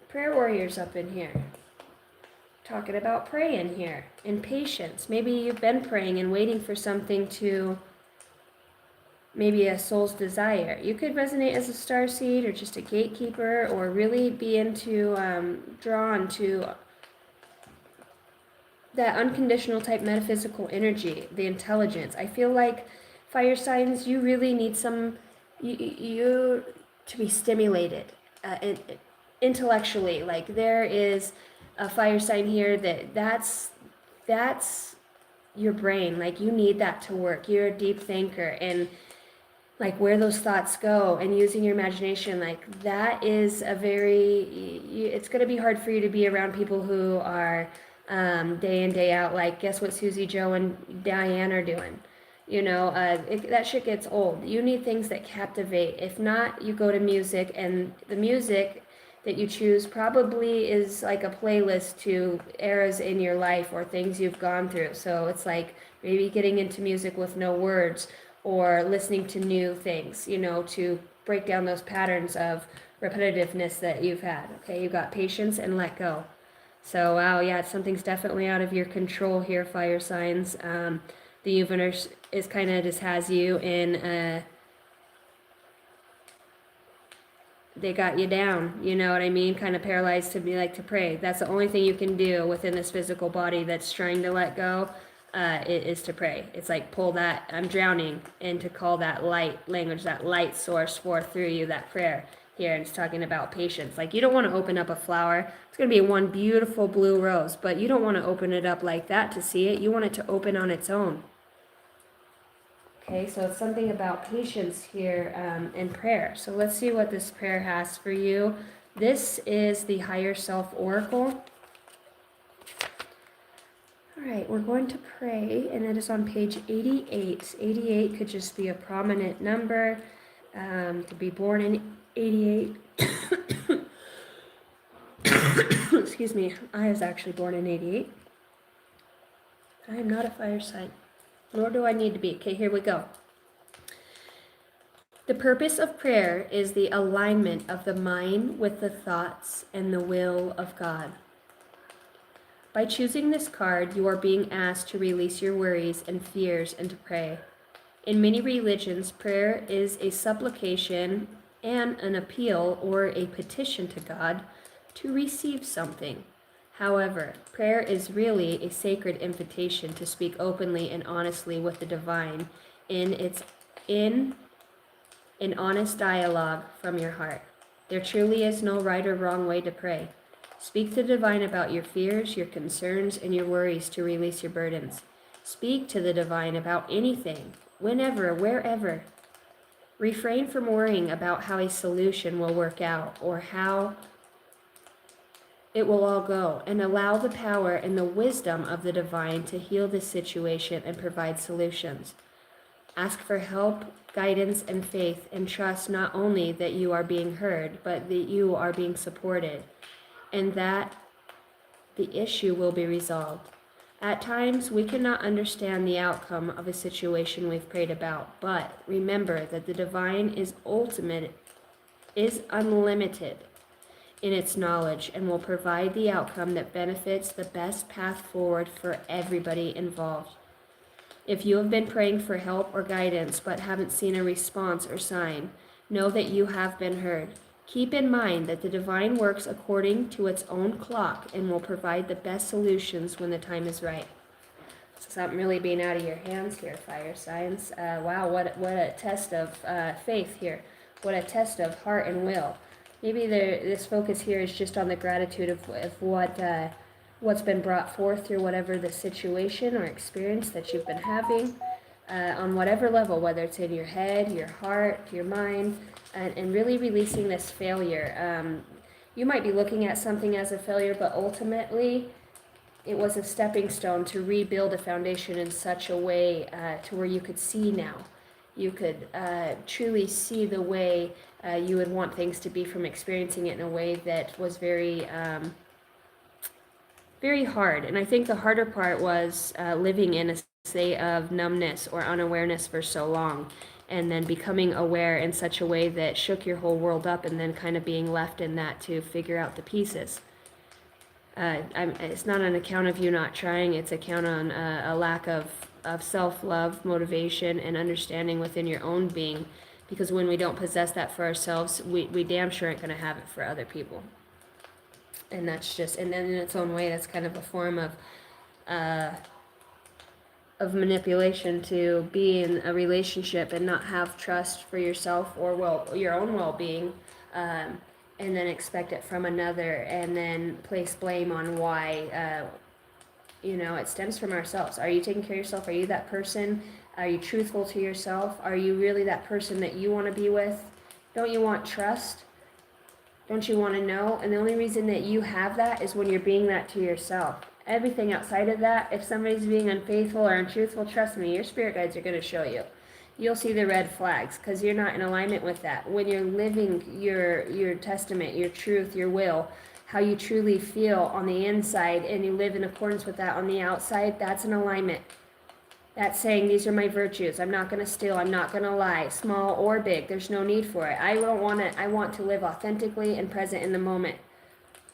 prayer warriors up in here. Talking about praying here. And patience. Maybe you've been praying and waiting for something to, maybe a soul's desire. You could resonate as a starseed, or just a gatekeeper, or really be into, drawn to that unconditional type metaphysical energy, the intelligence. I feel like fire signs, you really need you to be stimulated intellectually. Like, there is a fire sign here that's your brain. Like, you need that to work. You're a deep thinker, and like where those thoughts go, and using your imagination, like that is it's going to be hard for you to be around people who are day in, day out, like, guess what Susie, Joe, and Diane are doing? That shit gets old. You need things that captivate. If not, you go to music, and the music that you choose probably is like a playlist to eras in your life or things you've gone through. So it's like maybe getting into music with no words, or listening to new things, to break down those patterns of repetitiveness that you've had. Okay, you've got patience and let go. So, wow, yeah, something's definitely out of your control here, fire signs. The universe is kind of just has you in they got you down, you know what I mean? Kind of paralyzed to be like to pray. That's the only thing you can do within this physical body that's trying to let go, is to pray. It's like pull that, I'm drowning, and to call that light language, that light source forth through you, that prayer here. And it's talking about patience. Like, you don't want to open up a flower. It's going to be one beautiful blue rose, but you don't want to open it up like that to see it. You want it to open on its own. Okay, so it's something about patience here, and prayer. So let's see what this prayer has for you. This is the Higher Self Oracle. All right, we're going to pray, and it is on page 88. 88 could just be a prominent number. To be born in 88. Excuse me, I was actually born in 88. I am not a fire sign. Nor do I need to be. Okay, here we go. The purpose of prayer is the alignment of the mind with the thoughts and the will of God. By choosing this card, you are being asked to release your worries and fears and to pray. In many religions, prayer is a supplication and an appeal or a petition to God to receive something. However, prayer is really a sacred invitation to speak openly and honestly with the divine in an honest dialogue from your heart. There truly is no right or wrong way to pray. Speak to the divine about your fears, your concerns, and your worries to release your burdens. Speak to the divine about anything, whenever, wherever. Refrain from worrying about how a solution will work out or how it will all go, and allow the power and the wisdom of the divine to heal this situation and provide solutions. Ask for help, guidance, and faith, and trust not only that you are being heard, but that you are being supported, and that the issue will be resolved. At times, we cannot understand the outcome of a situation we've prayed about, but remember that the divine is ultimate, is unlimited in its knowledge, and will provide the outcome that benefits the best path forward for everybody involved. If you have been praying for help or guidance but haven't seen a response or sign, know that you have been heard. Keep in mind that the divine works according to its own clock and will provide the best solutions when the time is right. So something really being out of your hands here, fire signs. Wow, what a test of faith here. What a test of heart and will. Maybe this focus here is just on the gratitude of what's been brought forth through whatever the situation or experience that you've been having, on whatever level, whether it's in your head, your heart, your mind, and really releasing this failure. You might be looking at something as a failure, but ultimately it was a stepping stone to rebuild a foundation in such a way to where you could see now. You could truly see the way you would want things to be from experiencing it in a way that was very, very hard. And I think the harder part was living in a state of numbness or unawareness for so long, and then becoming aware in such a way that shook your whole world up, and then kind of being left in that to figure out the pieces. It's not an account of you not trying, it's a count on a lack of self-love, motivation, and understanding within your own being, because when we don't possess that for ourselves, we damn sure aren't going to have it for other people. And that's just, and then in its own way, that's kind of a form of manipulation to be in a relationship and not have trust for yourself or your own well-being, and then expect it from another, and then place blame on why it stems from ourselves. Are you taking care of yourself? Are you that person? Are you truthful to yourself? Are you really that person that you want to be with? Don't you want trust? Don't you want to know? And the only reason that you have that is when you're being that to yourself. Everything outside of that, if somebody's being unfaithful or untruthful, trust me, your spirit guides are going to show you. You'll see the red flags because you're not in alignment with that. When you're living your testament, your truth, your will, how you truly feel on the inside, and you live in accordance with that on the outside, that's an alignment. That's saying, these are my virtues. I'm not going to steal. I'm not going to lie, small or big. There's no need for it. I want to live authentically and present in the moment.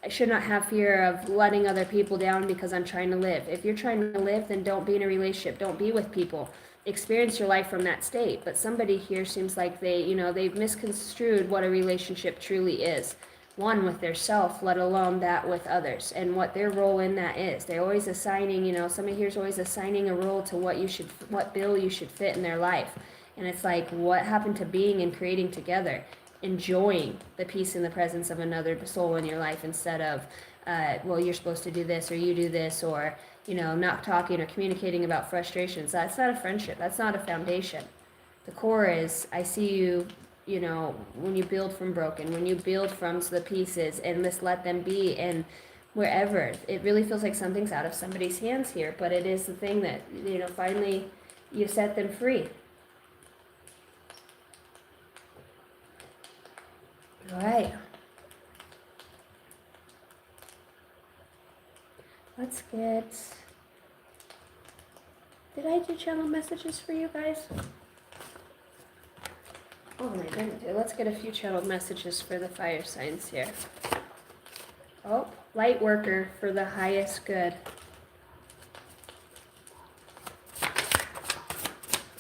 I should not have fear of letting other people down because I'm trying to live. If you're trying to live, then don't be in a relationship. Don't be with people. Experience your life from that state. But somebody here seems like they've misconstrued what a relationship truly is. One with their self, let alone that with others, and what their role in that is. They're always assigning, somebody here's always assigning a role to what bill you should fit in their life. And it's like, what happened to being and creating together? Enjoying the peace and the presence of another soul in your life, instead of, well, you're supposed to do this, or you do this, or, not talking or communicating about frustrations. That's not a friendship. That's not a foundation. The core is, I see you, when you build from broken, when you build from the pieces, and just let them be, and wherever. It really feels like something's out of somebody's hands here, but it is the thing that, finally you set them free. All right. Let's get... Did I do channel messages for you guys? Oh, I didn't do. Let's get a few channeled messages for the fire signs here. Oh, light worker for the highest good.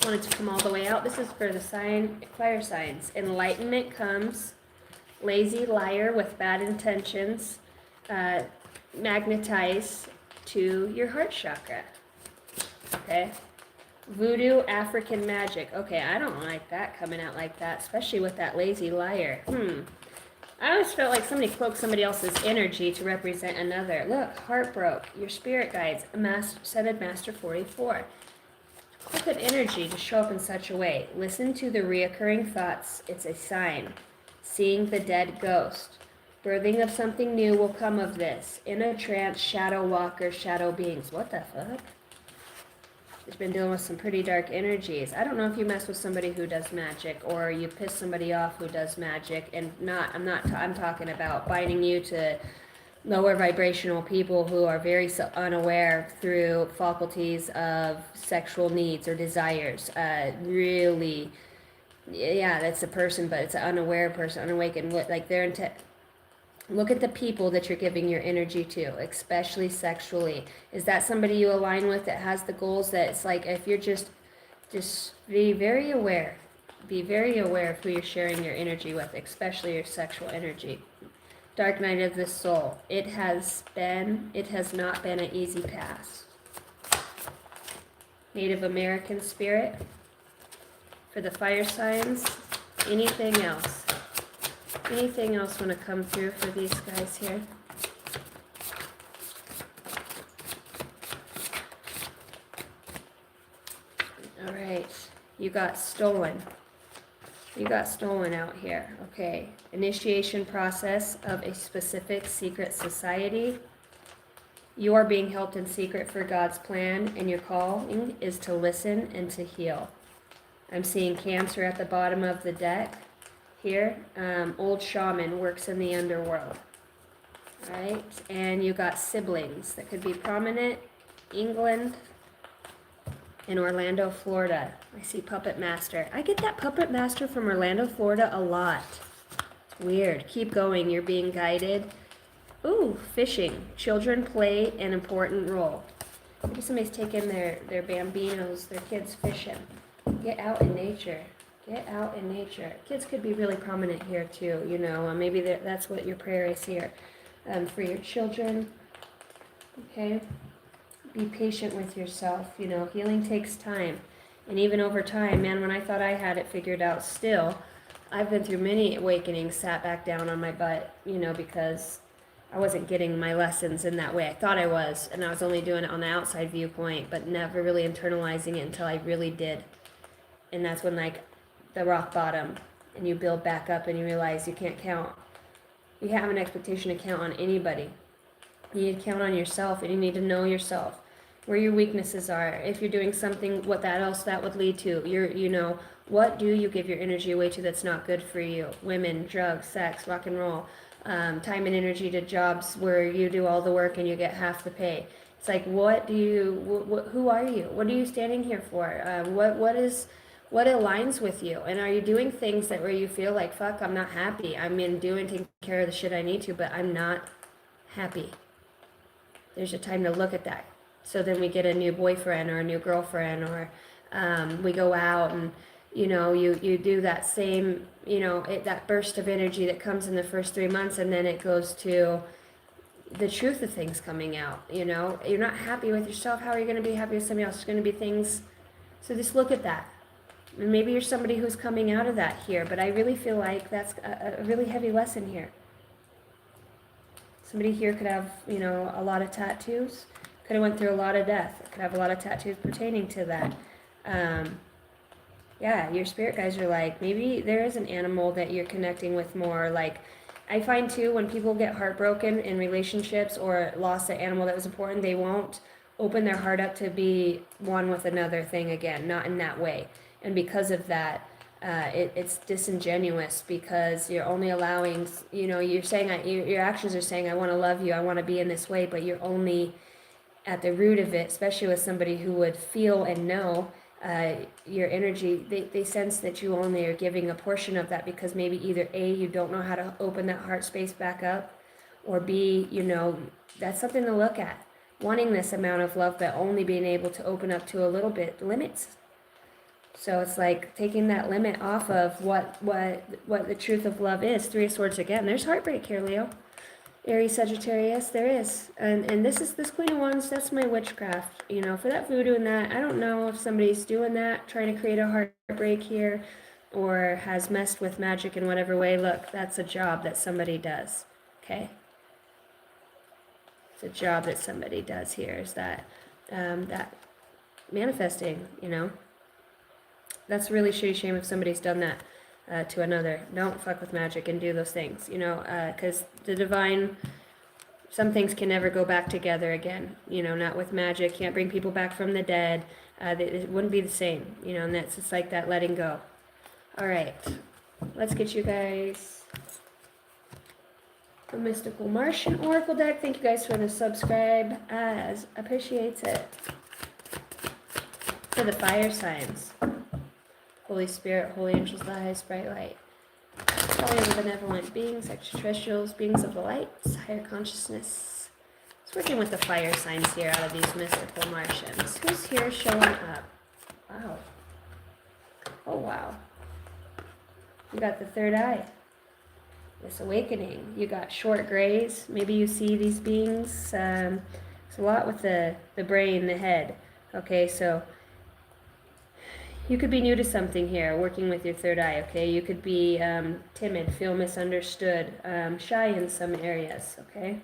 Wanted to come all the way out. This is for the fire signs. Enlightenment comes. Lazy liar with bad intentions. Magnetize to your heart chakra. Okay. Voodoo African magic. Okay, I don't like that coming out like that, especially with that lazy liar. I always felt like somebody cloaked somebody else's energy to represent another. Look, heartbroke. Your spirit guides. Ascended Master 44. Cloaked energy to show up in such a way. Listen to the reoccurring thoughts. It's a sign. Seeing the dead ghost. Birthing of something new will come of this. In a trance, shadow walker, shadow beings. What the fuck? He's been dealing with some pretty dark energies. I don't know if you mess with somebody who does magic, or you piss somebody off who does magic, and I'm talking about binding you to lower vibrational people who are very unaware through faculties of sexual needs or desires. Really, yeah, that's a person, but it's an unaware person, unawakened. Like they're into. Look at the people that you're giving your energy to, especially sexually. Is that somebody you align with that has the goals that it's like, if you're just be very aware. Be very aware of who you're sharing your energy with, especially your sexual energy. Dark night of the soul. It has not been an easy pass. Native American spirit. For the fire signs, anything else? Anything else want to come through for these guys here? All right, you got stolen. You got stolen out here. Okay, initiation process of a specific secret society. You are being helped in secret for God's plan, and your calling is to listen and to heal. I'm seeing Cancer at the bottom of the deck. Here, old shaman works in the underworld, right? And you got siblings that could be prominent, England, and Orlando, Florida. I see puppet master. I get that puppet master from Orlando, Florida a lot. It's weird. Keep going. You're being guided. Ooh, fishing. Children play an important role. Maybe somebody's taking their bambinos, their kids fishing. Get out in nature. Get out in nature. Kids could be really prominent here too, you know. Maybe that's what your prayer is here. For your children, okay? Be patient with yourself, you know. Healing takes time. And even over time, man, when I thought I had it figured out still, I've been through many awakenings, sat back down on my butt, you know, because I wasn't getting my lessons in that way. I thought I was, and I was only doing it on the outside viewpoint, but never really internalizing it until I really did. And that's when, like, the rock bottom, and you build back up and you realize you can't count. You have an expectation to count on anybody. You need to count on yourself, and you need to know yourself, where your weaknesses are. If you're doing something, what that would lead to. You know, what do you give your energy away to that's not good for you? Women, drugs, sex, rock and roll, time and energy to jobs where you do all the work and you get half the pay. It's like, who are you? What are you standing here for? What aligns with you? And are you doing things where you feel like, fuck, I'm not happy. I'm taking care of the shit I need to, but I'm not happy. There's a time to look at that. So then we get a new boyfriend or a new girlfriend, or we go out and, you know, you do that same, you know, that burst of energy that comes in the first 3 months, and then it goes to the truth of things coming out, you know. You're not happy with yourself. How are you going to be happy with somebody else? There's going to be things. So just look at that. And maybe you're somebody who's coming out of that here, but I really feel like that's a really heavy lesson here. Somebody here could have, you know, a lot of tattoos, could have went through a lot of death, could have a lot of tattoos pertaining to that. Yeah, your spirit guides are like, maybe there is an animal that you're connecting with more. Like, I find too, when people get heartbroken in relationships or lost an animal that was important, they won't open their heart up to be one with another thing again, not in that way. And because of that, it's disingenuous, because you're only allowing, you know, you're saying, your actions are saying, I want to love you, I want to be in this way, but you're only at the root of it, especially with somebody who would feel and know your energy. They sense that you only are giving a portion of that, because maybe either A, you don't know how to open that heart space back up, or B, you know, that's something to look at. Wanting this amount of love, but only being able to open up to a little bit limits. So it's like taking that limit off of what the truth of love is. Three of Swords again. There's heartbreak here, Leo. Aries, Sagittarius, there is. And this Queen of Wands, that's my witchcraft. You know, for that voodoo and that, I don't know if somebody's doing that, trying to create a heartbreak here, or has messed with magic in whatever way. Look, that's a job that somebody does. Okay? It's a job that somebody does here, is that manifesting, you know. That's a really shitty shame if somebody's done that. to another. Don't fuck with magic and do those things, you know, because the divine, some things can never go back together again, you know, not with magic. Can't bring people back from the dead. It wouldn't be the same, you know, and that's just like that letting go. All right, let's get you guys a mystical Martian oracle deck. Thank you guys for the subscribe, as appreciates it. For the fire signs, Holy Spirit, holy angels, the highest bright light, all the benevolent beings, extraterrestrials, beings of the light, higher consciousness. It's working with the fire signs here out of these mystical Martians. Who's here showing up? Wow. Oh, wow. You got the third eye. This awakening. You got short grays. Maybe you see these beings. It's a lot with the brain, the head. Okay, so you could be new to something here, working with your third eye, okay? You could be timid, feel misunderstood, shy in some areas, okay?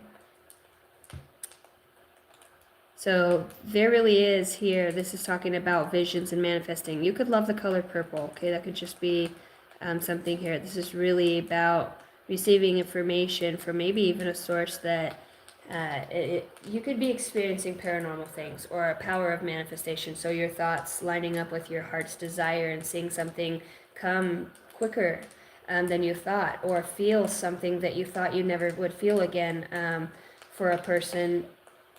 So there really is here, this is talking about visions and manifesting. You could love the color purple, okay? That could just be something here. This is really about receiving information from maybe even a source that you could be experiencing paranormal things or a power of manifestation. So your thoughts lining up with your heart's desire and seeing something come quicker than you thought, or feel something that you thought you never would feel again for a person.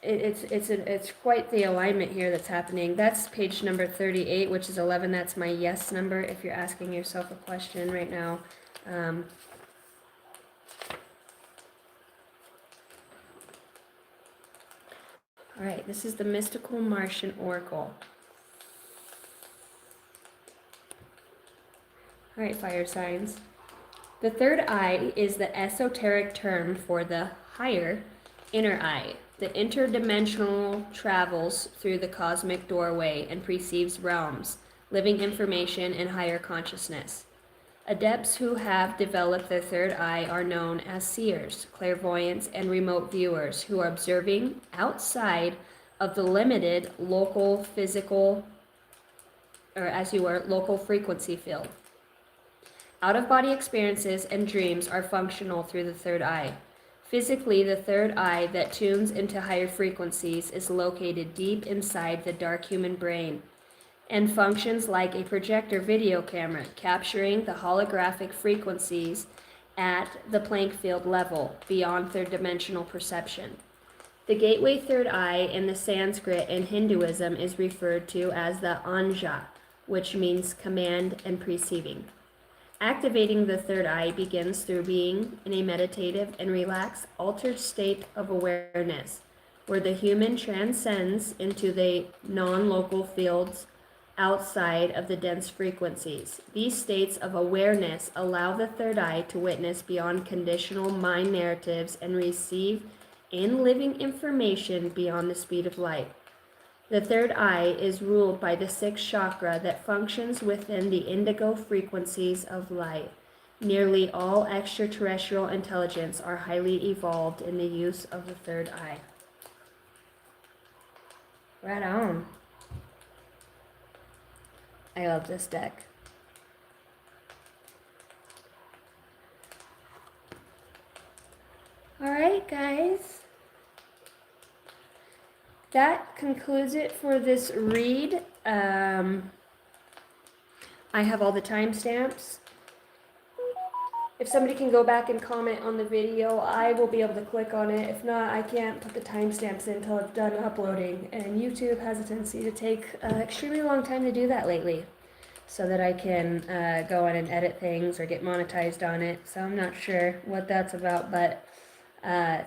It's quite the alignment here that's happening. That's page number 38, which is 11. That's my yes number if you're asking yourself a question right now. All right, this is the Mystical Martian Oracle. All right, fire signs. The third eye is the esoteric term for the higher inner eye. The interdimensional travels through the cosmic doorway and perceives realms, living information, and higher consciousness. Adepts who have developed their third eye are known as seers, clairvoyants, and remote viewers who are observing outside of the limited local physical, or as you were, local frequency field. Out-of-body experiences and dreams are functional through the third eye. Physically, the third eye that tunes into higher frequencies is located deep inside the dark human brain and functions like a projector video camera, capturing the holographic frequencies at the Planck field level, beyond third-dimensional perception. The gateway third eye in the Sanskrit and Hinduism is referred to as the anja, which means command and perceiving. Activating the third eye begins through being in a meditative and relaxed, altered state of awareness, where the human transcends into the non-local fields outside of the dense frequencies. These states of awareness allow the third eye to witness beyond conditional mind narratives and receive in-living information beyond the speed of light. The third eye is ruled by the sixth chakra that functions within the indigo frequencies of light. Nearly all extraterrestrial intelligence are highly evolved in the use of the third eye. Right on. I love this deck. All right, guys. That concludes it for this read. I have all the timestamps. If somebody can go back and comment on the video, I will be able to click on it. If not, I can't put the timestamps in until it's done uploading. And YouTube has a tendency to take an extremely long time to do that lately, so that I can go in and edit things or get monetized on it. So I'm not sure what that's about, but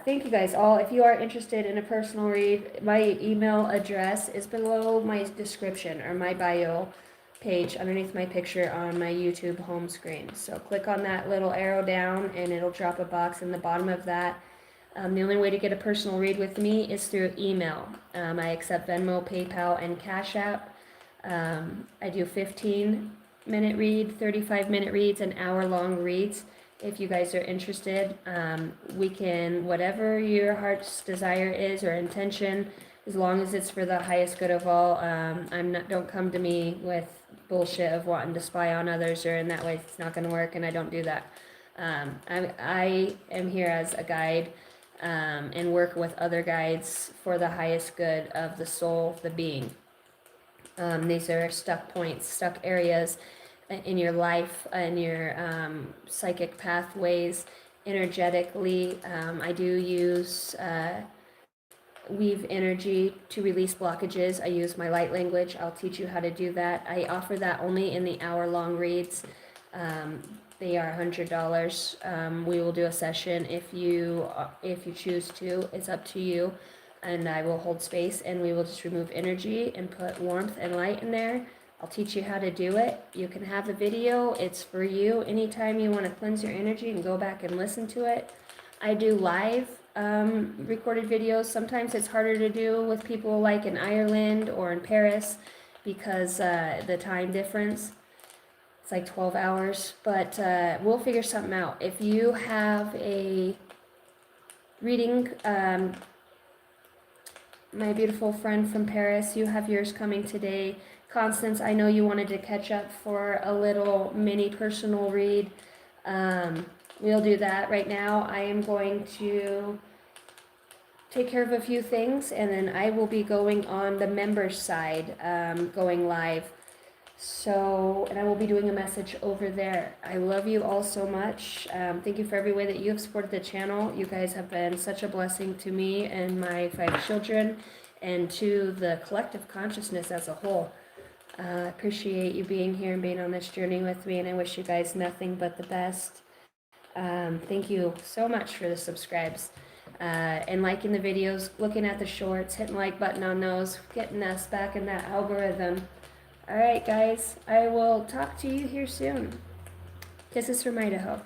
thank you guys all. If you are interested in a personal read, my email address is below my description or my bio page underneath my picture on my YouTube home screen. So click on that little arrow down and it'll drop a box in the bottom of that. The only way to get a personal read with me is through email. I accept Venmo, PayPal, and Cash App. I do 15-minute read, 35-minute reads, and hour-long reads. If you guys are interested, we can, whatever your heart's desire is or intention, as long as it's for the highest good of all. Don't come to me with bullshit of wanting to spy on others, or in that way it's not going to work, and I don't do that. I am here as a guide, and work with other guides for the highest good of the soul, the being. These are stuck points, stuck areas in your life, in your psychic pathways, energetically. I do use weave energy to release blockages. I use my light language. I'll teach you how to do that. I offer that only in the hour-long reads. They are $100. We will do a session if you choose to. It's up to you. And I will hold space, and we will just remove energy and put warmth and light in there. I'll teach you how to do it. You can have the video. It's for you. Anytime you want to cleanse your energy and go back and listen to it. I do live recorded videos. Sometimes it's harder to do with people like in Ireland or in Paris because the time difference. It's like 12 hours, but we'll figure something out. If you have a reading, my beautiful friend from Paris, you have yours coming today. Constance, I know you wanted to catch up for a little mini personal read. We'll do that right now. I am going to take care of a few things, and then I will be going on the members side, going live. So, and I will be doing a message over there. I love you all so much. Thank you for every way that you have supported the channel. You guys have been such a blessing to me and my 5 children, and to the collective consciousness as a whole. Appreciate you being here and being on this journey with me, and I wish you guys nothing but the best. Thank you so much for the subscribes, and liking the videos, looking at the shorts, hitting the like button on those, getting us back in that algorithm. All right, guys, I will talk to you here soon. Kisses from Idaho.